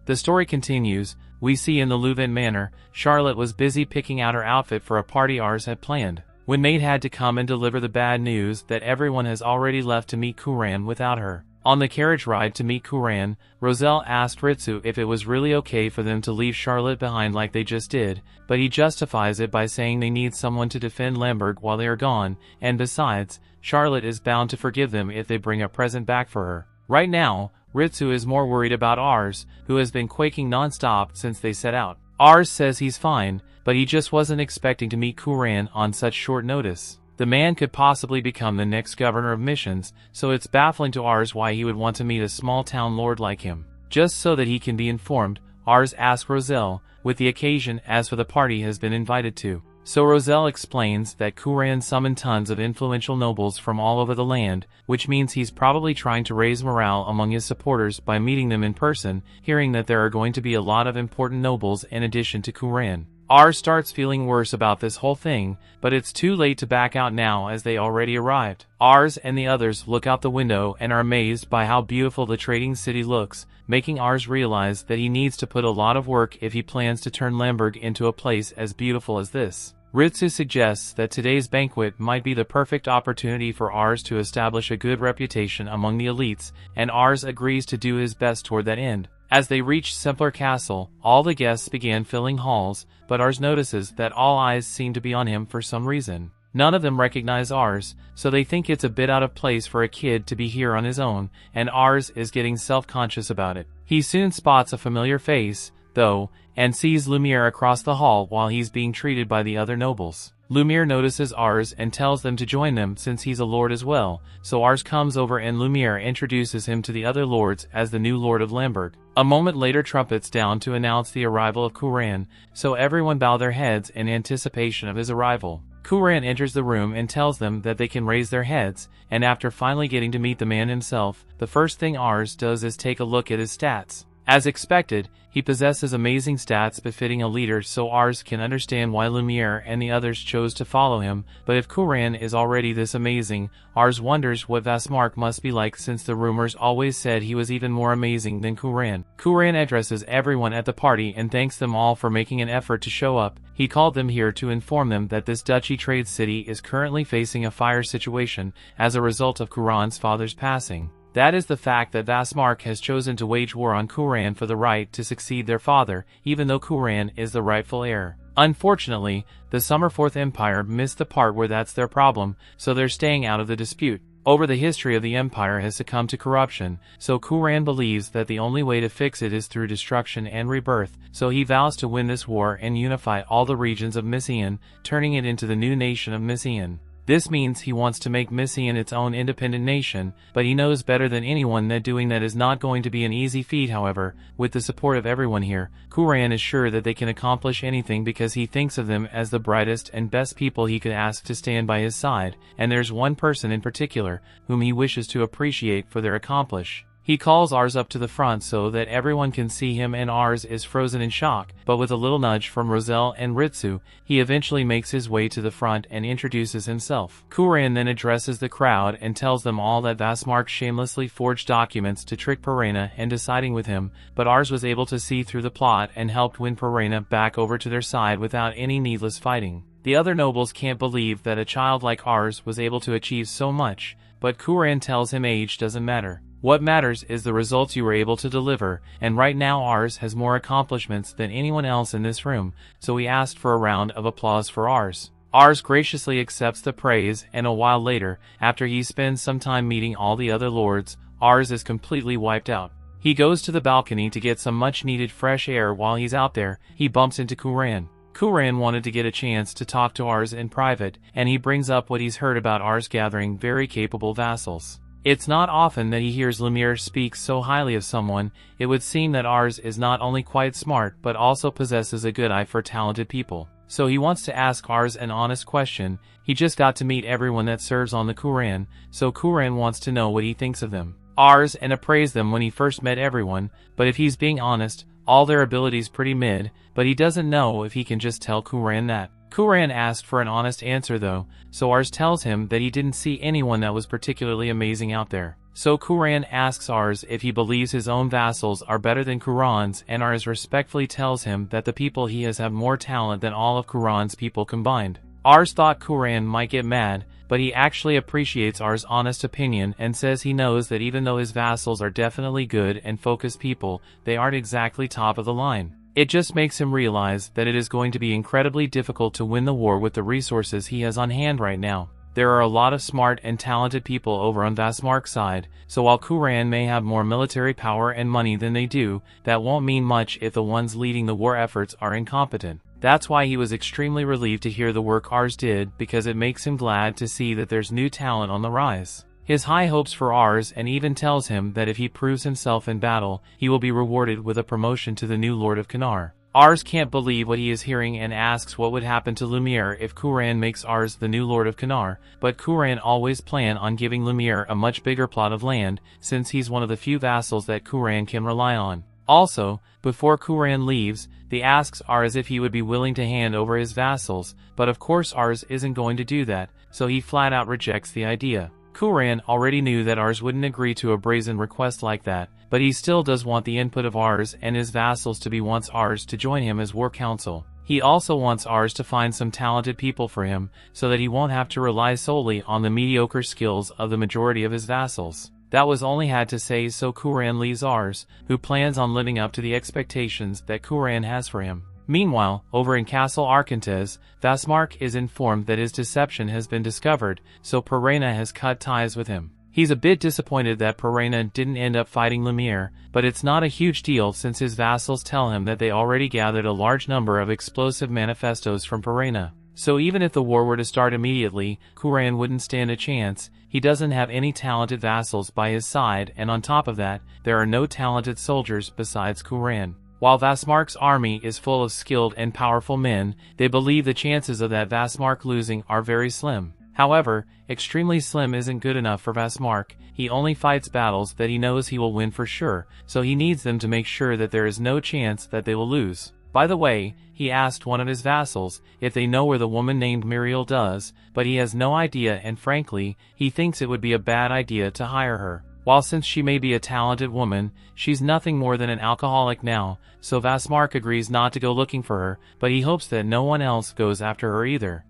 The story continues. We see in the Louvent manor, Charlotte was busy picking out her outfit for a party Ars had planned, when Maid had to come and deliver the bad news that everyone has already left to meet Kuran without her. On the carriage ride to meet Kuran, Roselle asked Ritsu if it was really okay for them to leave Charlotte behind like they just did, but he justifies it by saying they need someone to defend Lemberg while they are gone, and besides, Charlotte is bound to forgive them if they bring a present back for her. Right now, Ritsu is more worried about Ars, who has been quaking non-stop since they set out. Ars says he's fine, but he just wasn't expecting to meet Kuran on such short notice. The man could possibly become the next governor of missions, so it's baffling to Ars why he would want to meet a small-town lord like him. Just so that he can be informed, Ars asks Roselle what the occasion as for the party has been invited to. So Roselle explains that Kuran summoned tons of influential nobles from all over the land, which means he's probably trying to raise morale among his supporters by meeting them in person, hearing that there are going to be a lot of important nobles in addition to Kuran. Ars starts feeling worse about this whole thing, but it's too late to back out now as they already arrived. Ars and the others look out the window and are amazed by how beautiful the trading city looks, making Ars realize that he needs to put a lot of work if he plans to turn Lemberg into a place as beautiful as this. Ritsu suggests that today's banquet might be the perfect opportunity for Ars to establish a good reputation among the elites, and Ars agrees to do his best toward that end. As they reach Sempler Castle, all the guests began filling halls, but Ars notices that all eyes seem to be on him for some reason. None of them recognize Ars, so they think it's a bit out of place for a kid to be here on his own, and Ars is getting self-conscious about it. He soon spots a familiar face, though, and sees Lumiere across the hall while he's being treated by the other nobles. Lumiere notices Ars and tells them to join them since he's a lord as well, so Ars comes over and Lumiere introduces him to the other lords as the new lord of Lemberg. A moment later trumpets down to announce the arrival of Kuran, so everyone bow their heads in anticipation of his arrival. Kuran enters the room and tells them that they can raise their heads, and after finally getting to meet the man himself, the first thing Ars does is take a look at his stats. As expected, he possesses amazing stats befitting a leader, so Ars can understand why Lumiere and the others chose to follow him, but if Kuran is already this amazing, Ars wonders what Vestmark must be like since the rumors always said he was even more amazing than Kuran. Kuran addresses everyone at the party and thanks them all for making an effort to show up. He called them here to inform them that this duchy trade city is currently facing a fire situation as a result of Kuran's father's passing. That is the fact that Vestmark has chosen to wage war on Kuran for the right to succeed their father, even though Kuran is the rightful heir. Unfortunately, the Summerforth Empire missed the part where that's their problem, so they're staying out of the dispute. Over the history of the empire has succumbed to corruption, so Kuran believes that the only way to fix it is through destruction and rebirth, so he vows to win this war and unify all the regions of Mysian, turning it into the new nation of Mysian. This means he wants to make Mysian its own independent nation, but he knows better than anyone that doing that is not going to be an easy feat. However, with the support of everyone here, Kuran is sure that they can accomplish anything because he thinks of them as the brightest and best people he could ask to stand by his side, and there's one person in particular whom he wishes to appreciate for their accomplish. He calls Ars up to the front so that everyone can see him, and Ars is frozen in shock, but with a little nudge from Roselle and Ritsu, he eventually makes his way to the front and introduces himself. Kuran then addresses the crowd and tells them all that Vasmark shamelessly forged documents to trick Perena into siding with him, but Ars was able to see through the plot and helped win Perena back over to their side without any needless fighting. The other nobles can't believe that a child like Ars was able to achieve so much, but Kuran tells him age doesn't matter. What matters is the results you were able to deliver, and right now Ars has more accomplishments than anyone else in this room, so he asked for a round of applause for Ars. Ars graciously accepts the praise, and a while later, after he spends some time meeting all the other lords, Ars is completely wiped out. He goes to the balcony to get some much-needed fresh air. While he's out there, he bumps into Kuran. Kuran wanted to get a chance to talk to Ars in private, and he brings up what he's heard about Ars gathering very capable vassals. It's not often that he hears Lumiere speak so highly of someone. It would seem that Ars is not only quite smart but also possesses a good eye for talented people. So he wants to ask Ars an honest question. He just got to meet everyone that serves on the Kuran, so Kuran wants to know what he thinks of them. Ars and appraised them when he first met everyone, but if he's being honest, all their abilities pretty mid, but he doesn't know if he can just tell Kuran that. Kuran asked for an honest answer though, so Ars tells him that he didn't see anyone that was particularly amazing out there. So Kuran asks Ars if he believes his own vassals are better than Kuran's, and Ars respectfully tells him that the people he has have more talent than all of Kuran's people combined. Ars thought Kuran might get mad, but he actually appreciates Ars' honest opinion and says he knows that even though his vassals are definitely good and focused people, they aren't exactly top of the line. It just makes him realize that it is going to be incredibly difficult to win the war with the resources he has on hand right now. There are a lot of smart and talented people over on Vasmark's side, so while Kuran may have more military power and money than they do, that won't mean much if the ones leading the war efforts are incompetent. That's why he was extremely relieved to hear the work Ars did, because it makes him glad to see that there's new talent on the rise. His high hopes for Ars, and even tells him that if he proves himself in battle, he will be rewarded with a promotion to the new Lord of Kanar. Ars can't believe what he is hearing and asks what would happen to Lumiere if Kuran makes Ars the new Lord of Kanar, but Kuran always planned on giving Lumiere a much bigger plot of land, since he's one of the few vassals that Kuran can rely on. Also, before Kuran leaves, he asks Ars if he would be willing to hand over his vassals, but of course Ars isn't going to do that, so he flat out rejects the idea. Kuran already knew that Ars wouldn't agree to a brazen request like that, but he still does want the input of Ars and his vassals to be wants Ars to join him as war council. He also wants Ars to find some talented people for him, so that he won't have to rely solely on the mediocre skills of the majority of his vassals. That was only had to say, so Kuran leaves Ars, who plans on living up to the expectations that Kuran has for him. Meanwhile, over in Castle Arkantes, Vasmark is informed that his deception has been discovered, so Perena has cut ties with him. He's a bit disappointed that Perena didn't end up fighting Lumiere, but it's not a huge deal since his vassals tell him that they already gathered a large number of explosive manifestos from Perena. So even if the war were to start immediately, Kuran wouldn't stand a chance. He doesn't have any talented vassals by his side, and on top of that, there are no talented soldiers besides Kuran. While Vasmark's army is full of skilled and powerful men, they believe the chances of that Vasmark losing are very slim. However, extremely slim isn't good enough for Vasmark. He only fights battles that he knows he will win for sure, so he needs them to make sure that there is no chance that they will lose. By the way, he asked one of his vassals if they know where the woman named Muriel does, but he has no idea, and frankly, he thinks it would be a bad idea to hire her. While since she may be a talented woman, she's nothing more than an alcoholic now, so Vasmark agrees not to go looking for her, but he hopes that no one else goes after her either.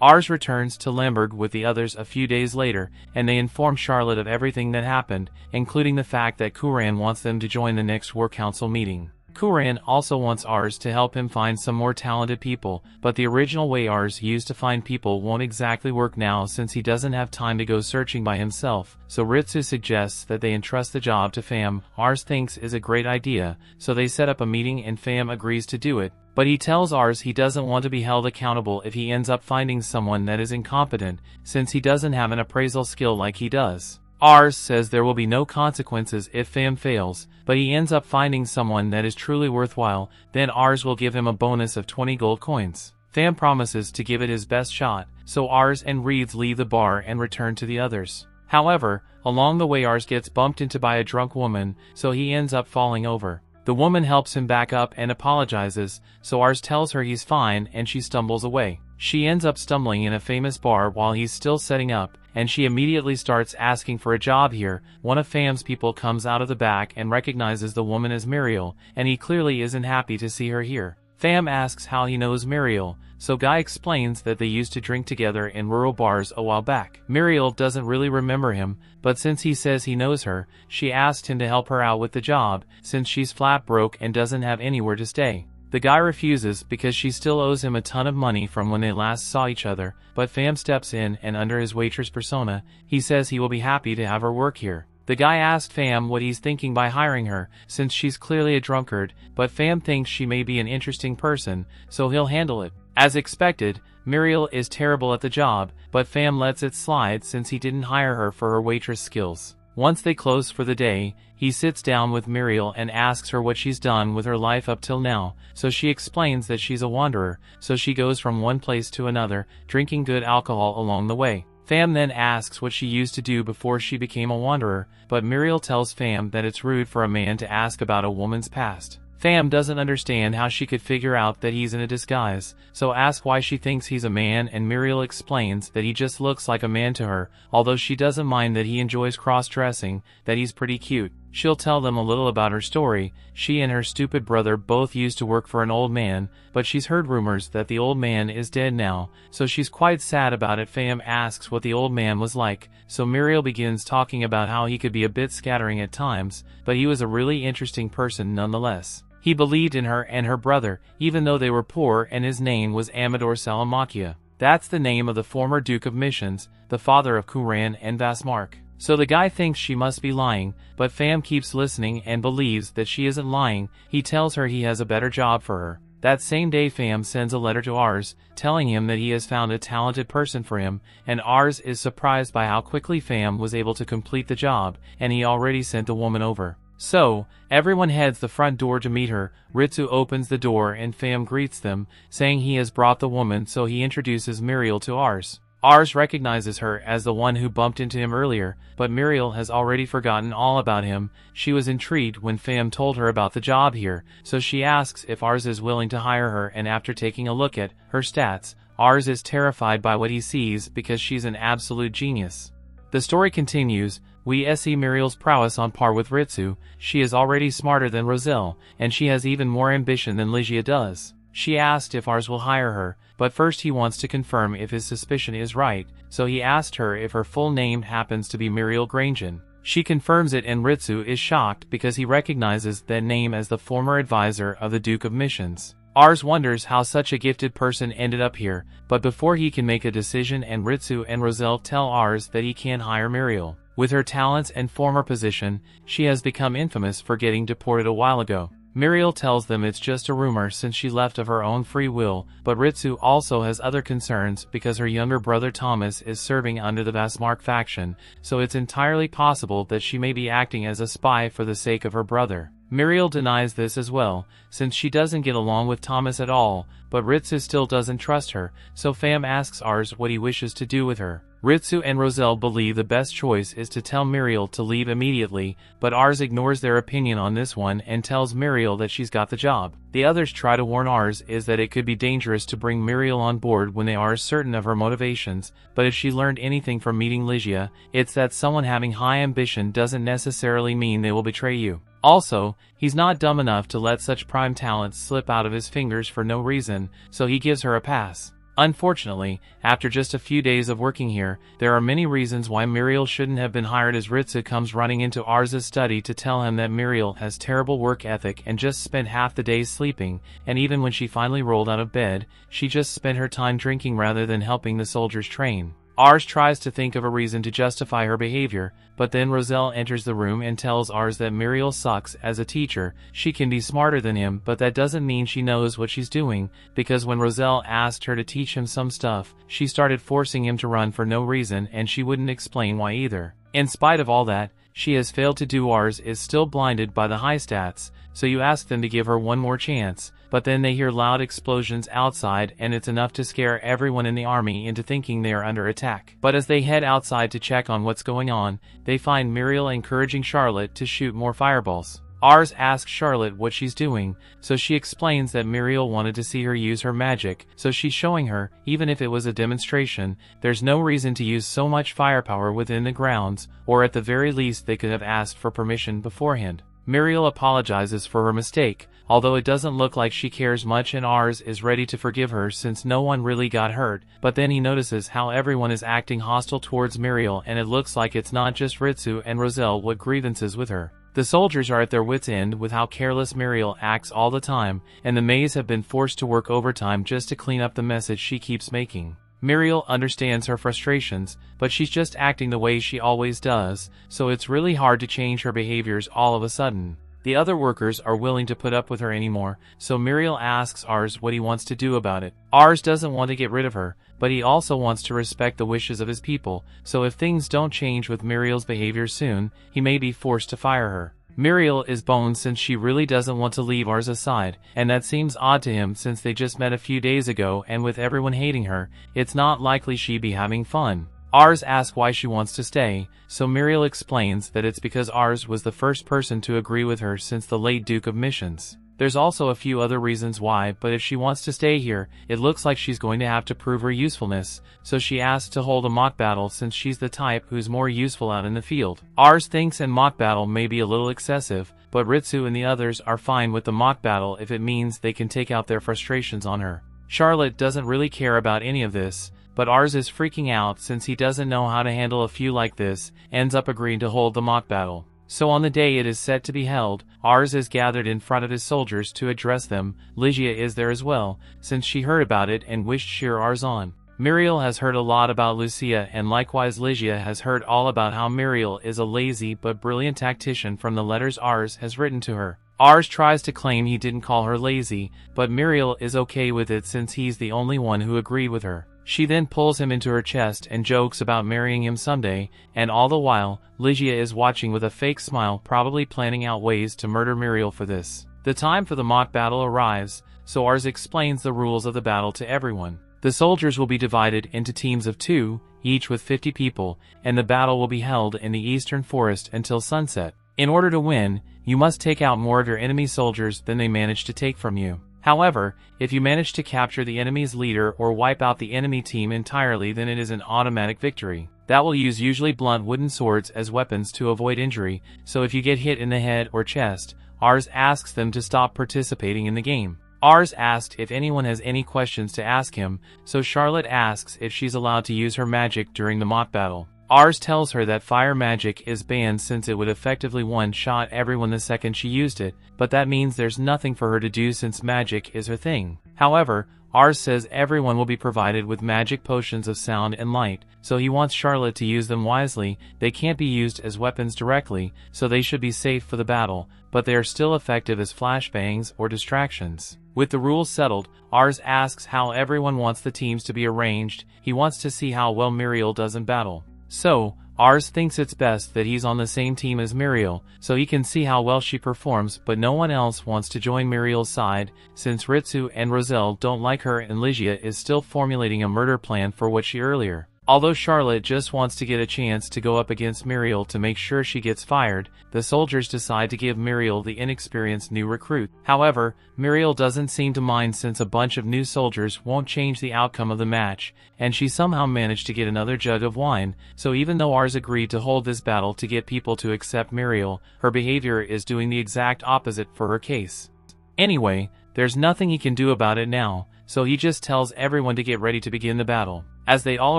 Ars returns to Lemberg with the others a few days later, and they inform Charlotte of everything that happened, including the fact that Kuran wants them to join the next War Council meeting. Kuran also wants Ars to help him find some more talented people, but the original way Ars used to find people won't exactly work now since he doesn't have time to go searching by himself, so Ritsu suggests that they entrust the job to Pham. Ars thinks is a great idea, so they set up a meeting and Pham agrees to do it, but he tells Ars he doesn't want to be held accountable if he ends up finding someone that is incompetent, since he doesn't have an appraisal skill like he does. Ars says there will be no consequences if Pham fails, but he ends up finding someone that is truly worthwhile, then Ars will give him a bonus of 20 gold coins. Pham promises to give it his best shot, so Ars and Reeds leave the bar and return to the others. However, along the way Ars gets bumped into by a drunk woman, so he ends up falling over. The woman helps him back up and apologizes, so Ars tells her he's fine and she stumbles away. She ends up stumbling in a famous bar while he's still setting up, and she immediately starts asking for a job here. One of Pham's people comes out of the back and recognizes the woman as Muriel, and he clearly isn't happy to see her here. Pham asks how he knows Muriel, so Guy explains that they used to drink together in rural bars a while back. Muriel doesn't really remember him, but since he says he knows her, she asked him to help her out with the job, since she's flat broke and doesn't have anywhere to stay. The guy refuses because she still owes him a ton of money from when they last saw each other, but Pham steps in and under his waitress persona, he says he will be happy to have her work here. The guy asked Pham what he's thinking by hiring her, since she's clearly a drunkard, but Pham thinks she may be an interesting person, so he'll handle it. As expected, Muriel is terrible at the job, but Pham lets it slide since he didn't hire her for her waitress skills. Once they close for the day, he sits down with Muriel and asks her what she's done with her life up till now, so she explains that she's a wanderer, so she goes from one place to another, drinking good alcohol along the way. Pham then asks what she used to do before she became a wanderer, but Muriel tells Pham that it's rude for a man to ask about a woman's past. Pham doesn't understand how she could figure out that he's in a disguise, so asks why she thinks he's a man, and Muriel explains that he just looks like a man to her, although she doesn't mind that he enjoys cross-dressing, that he's pretty cute. She'll tell them a little about her story. She and her stupid brother both used to work for an old man, but she's heard rumors that the old man is dead now, so she's quite sad about it. Pham asks what the old man was like, so Muriel begins talking about how he could be a bit scattering at times, but he was a really interesting person nonetheless. He believed in her and her brother, even though they were poor, and his name was Amador Salamakia. That's the name of the former Duke of Missions, the father of Kuran and Vasmark. So the guy thinks she must be lying, but Pham keeps listening and believes that she isn't lying. He tells her he has a better job for her. That same day Pham sends a letter to Ars, telling him that he has found a talented person for him, and Ars is surprised by how quickly Pham was able to complete the job, and he already sent the woman over. So, everyone heads the front door to meet her. Ritsu opens the door and Pham greets them, saying he has brought the woman, so he introduces Muriel to Ars. Ars recognizes her as the one who bumped into him earlier, but Muriel has already forgotten all about him. She was intrigued when Pham told her about the job here, so she asks if Ars is willing to hire her, and after taking a look at her stats, Ars is terrified by what he sees because she's an absolute genius. The story continues. We see Muriel's prowess on par with Ritsu. She is already smarter than Roselle, and she has even more ambition than Ligia does. She asked if Ars will hire her, but first he wants to confirm if his suspicion is right, so he asked her if her full name happens to be Muriel Grangen. She confirms it, and Ritsu is shocked because he recognizes that name as the former advisor of the Duke of Missions. Ars wonders how such a gifted person ended up here, but before he can make a decision, and Ritsu and Roselle tell Ars that he can hire Muriel. With her talents and former position, she has become infamous for getting deported a while ago. Muriel tells them it's just a rumor since she left of her own free will, but Ritsu also has other concerns because her younger brother Thomas is serving under the Vasmark faction, so it's entirely possible that she may be acting as a spy for the sake of her brother. Muriel denies this as well, since she doesn't get along with Thomas at all, but Ritsu still doesn't trust her, so Pham asks Ars what he wishes to do with her. Ritsu and Roselle believe the best choice is to tell Muriel to leave immediately, but Ars ignores their opinion on this one and tells Muriel that she's got the job. The others try to warn Ars is that it could be dangerous to bring Muriel on board when they are certain of her motivations, but if she learned anything from meeting Ligia, it's that someone having high ambition doesn't necessarily mean they will betray you. Also, he's not dumb enough to let such prime talents slip out of his fingers for no reason, so he gives her a pass. Unfortunately, after just a few days of working here, there are many reasons why Muriel shouldn't have been hired, as Ritsu comes running into Ars's study to tell him that Muriel has terrible work ethic and just spent half the day sleeping, and even when she finally rolled out of bed, she just spent her time drinking rather than helping the soldiers train. Ars tries to think of a reason to justify her behavior, but then Roselle enters the room and tells Ars that Muriel sucks as a teacher. She can be smarter than him, but that doesn't mean she knows what she's doing, because when Roselle asked her to teach him some stuff, she started forcing him to run for no reason, and she wouldn't explain why either. In spite of all that, she has failed to do. Ars is still blinded by the high stats, so you ask them to give her one more chance, but then they hear loud explosions outside, and it's enough to scare everyone in the army into thinking they are under attack. But as they head outside to check on what's going on, they find Muriel encouraging Charlotte to shoot more fireballs. Ars asks Charlotte what she's doing, so she explains that Muriel wanted to see her use her magic, so she's showing her, even if it was a demonstration, there's no reason to use so much firepower within the grounds, or at the very least they could have asked for permission beforehand. Muriel apologizes for her mistake, although it doesn't look like she cares much, and Ars is ready to forgive her since no one really got hurt, but then he notices how everyone is acting hostile towards Muriel, and it looks like it's not just Ritsu and Roselle with grievances with her. The soldiers are at their wits' end with how careless Muriel acts all the time, and the maids have been forced to work overtime just to clean up the message she keeps making. Muriel understands her frustrations, but she's just acting the way she always does, so it's really hard to change her behaviors all of a sudden. The other workers are willing to put up with her anymore, so Muriel asks Ars what he wants to do about it. Ars doesn't want to get rid of her, but he also wants to respect the wishes of his people, so if things don't change with Muriel's behavior soon, he may be forced to fire her. Muriel is boned since she really doesn't want to leave Ars aside, and that seems odd to him since they just met a few days ago, and with everyone hating her, it's not likely she'd be having fun. Ars asks why she wants to stay, so Muriel explains that it's because Ars was the first person to agree with her since the late Duke of Missions. There's also a few other reasons why, but if she wants to stay here, it looks like she's going to have to prove her usefulness, so she asks to hold a mock battle since she's the type who's more useful out in the field. Ars thinks a mock battle may be a little excessive, but Ritsu and the others are fine with the mock battle if it means they can take out their frustrations on her. Charlotte doesn't really care about any of this, but Ars is freaking out since he doesn't know how to handle a few like this, ends up agreeing to hold the mock battle. So on the day it is set to be held, Ars is gathered in front of his soldiers to address them. Ligia is there as well, since she heard about it and wished to cheer Ars on. Muriel has heard a lot about Lucia, and likewise Ligia has heard all about how Muriel is a lazy but brilliant tactician from the letters Ars has written to her. Ars tries to claim he didn't call her lazy, but Muriel is okay with it since he's the only one who agreed with her. She then pulls him into her chest and jokes about marrying him someday, and all the while, Ligia is watching with a fake smile, probably planning out ways to murder Muriel for this. The time for the mock battle arrives, so Ars explains the rules of the battle to everyone. The soldiers will be divided into teams of 2, each with 50 people, and the battle will be held in the eastern forest until sunset. In order to win, you must take out more of your enemy soldiers than they manage to take from you. However, if you manage to capture the enemy's leader or wipe out the enemy team entirely, then it is an automatic victory. That will use usually blunt wooden swords as weapons to avoid injury, so if you get hit in the head or chest, Ars asks them to stop participating in the game. Ars asked if anyone has any questions to ask him, so Charlotte asks if she's allowed to use her magic during the mock battle. Ars tells her that fire magic is banned since it would effectively one-shot everyone the second she used it, but that means there's nothing for her to do since magic is her thing. However, Ars says everyone will be provided with magic potions of sound and light, so he wants Charlotte to use them wisely. They can't be used as weapons directly, so they should be safe for the battle, but they are still effective as flashbangs or distractions. With the rules settled, Ars asks how everyone wants the teams to be arranged. He wants to see how well Muriel does in battle. So, Ars thinks it's best that he's on the same team as Muriel, so he can see how well she performs, but no one else wants to join Muriel's side, since Ritsu and Roselle don't like her and Ligia is still formulating a murder plan for what she earlier. Although Charlotte just wants to get a chance to go up against Muriel to make sure she gets fired, the soldiers decide to give Muriel the inexperienced new recruit. However, Muriel doesn't seem to mind since a bunch of new soldiers won't change the outcome of the match, and she somehow managed to get another jug of wine, so even though Ars agreed to hold this battle to get people to accept Muriel, her behavior is doing the exact opposite for her case. Anyway, there's nothing he can do about it now, so he just tells everyone to get ready to begin the battle. As they all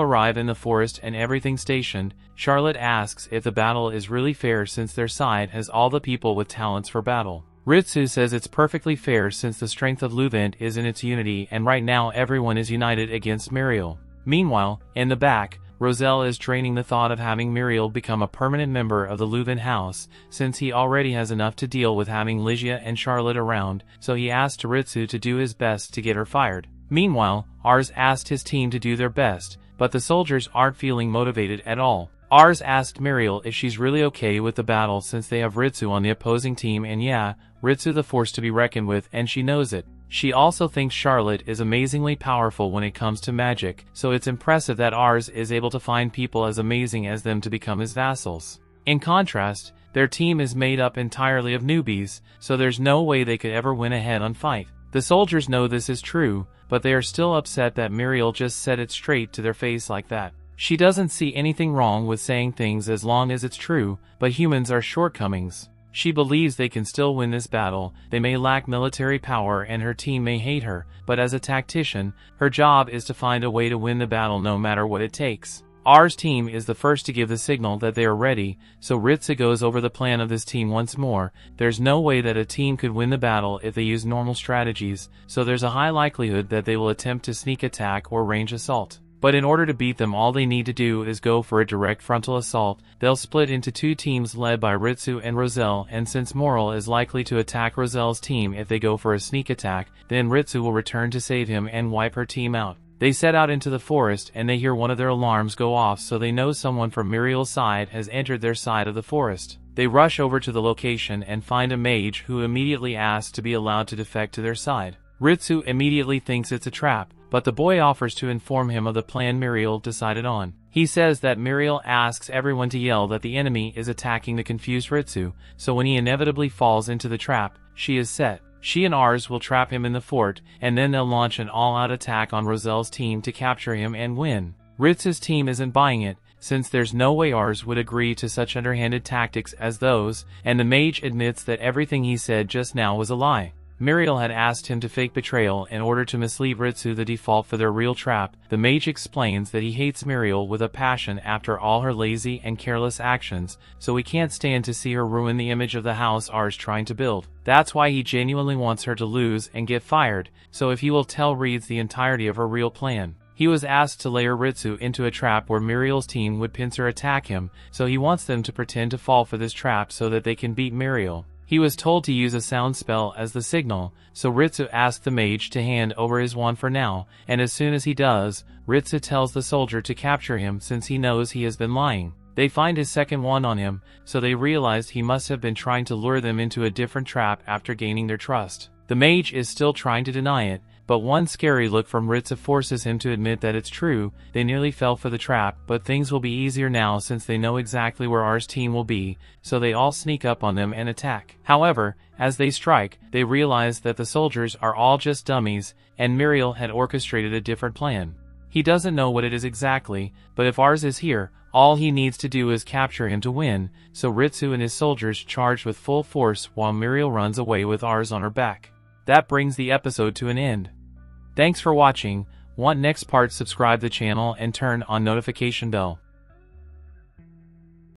arrive in the forest and everything stationed, Charlotte asks if the battle is really fair since their side has all the people with talents for battle. Ritsu says it's perfectly fair since the strength of Louvent is in its unity and right now everyone is united against Muriel. Meanwhile, in the back, Roselle is draining the thought of having Muriel become a permanent member of the Louvent house, since he already has enough to deal with having Ligia and Charlotte around, so he asked Ritsu to do his best to get her fired. Meanwhile, Ars asked his team to do their best, but the soldiers aren't feeling motivated at all. Ars asked Muriel if she's really okay with the battle since they have Ritsu on the opposing team, and yeah, Ritsu the force to be reckoned with and she knows it. She also thinks Charlotte is amazingly powerful when it comes to magic, so it's impressive that Ars is able to find people as amazing as them to become his vassals. In contrast, their team is made up entirely of newbies, so there's no way they could ever win a head-on fight. The soldiers know this is true, but they are still upset that Muriel just said it straight to their face like that. She doesn't see anything wrong with saying things as long as it's true, but humans are shortcomings. She believes they can still win this battle. They may lack military power and her team may hate her, but as a tactician, her job is to find a way to win the battle no matter what it takes. Ars' team is the first to give the signal that they are ready, so Ritsu goes over the plan of this team once more. There's no way that a team could win the battle if they use normal strategies, so there's a high likelihood that they will attempt to sneak attack or range assault. But in order to beat them, all they need to do is go for a direct frontal assault. They'll split into two teams led by Ritsu and Roselle, and since Morel is likely to attack Roselle's team if they go for a sneak attack, then Ritsu will return to save him and wipe her team out. They set out into the forest and they hear one of their alarms go off, so they know someone from Muriel's side has entered their side of the forest. They rush over to the location and find a mage who immediately asks to be allowed to defect to their side. Ritsu immediately thinks it's a trap, but the boy offers to inform him of the plan Muriel decided on. He says that Muriel asks everyone to yell that the enemy is attacking the confused Ritsu, so when he inevitably falls into the trap, she is set. She and Ars will trap him in the fort, and then they'll launch an all-out attack on Roselle's team to capture him and win. Ritsu's team isn't buying it, since there's no way Ars would agree to such underhanded tactics as those, and the mage admits that everything he said just now was a lie. Muriel had asked him to fake betrayal in order to mislead Ritsu, the default for their real trap. The mage explains that he hates Muriel with a passion after all her lazy and careless actions, so he can't stand to see her ruin the image of the house Ars trying to build. That's why he genuinely wants her to lose and get fired, so if he will tell Reeds the entirety of her real plan. He was asked to layer Ritsu into a trap where Muriel's team would pincer attack him, so he wants them to pretend to fall for this trap so that they can beat Muriel. He was told to use a sound spell as the signal, so Ritsu asked the mage to hand over his wand for now, and as soon as he does, Ritsu tells the soldier to capture him since he knows he has been lying. They find his second wand on him, so they realized he must have been trying to lure them into a different trap after gaining their trust. The mage is still trying to deny it, but one scary look from Ritsu forces him to admit that it's true. They nearly fell for the trap, but things will be easier now since they know exactly where Ars' team will be, so they all sneak up on them and attack. However, as they strike, they realize that the soldiers are all just dummies, and Muriel had orchestrated a different plan. He doesn't know what it is exactly, but if Ars is here, all he needs to do is capture him to win, so Ritsu and his soldiers charge with full force while Muriel runs away with Ars on her back. That brings the episode to an end. Thanks for watching. Want next part? Subscribe the channel and turn on notification bell.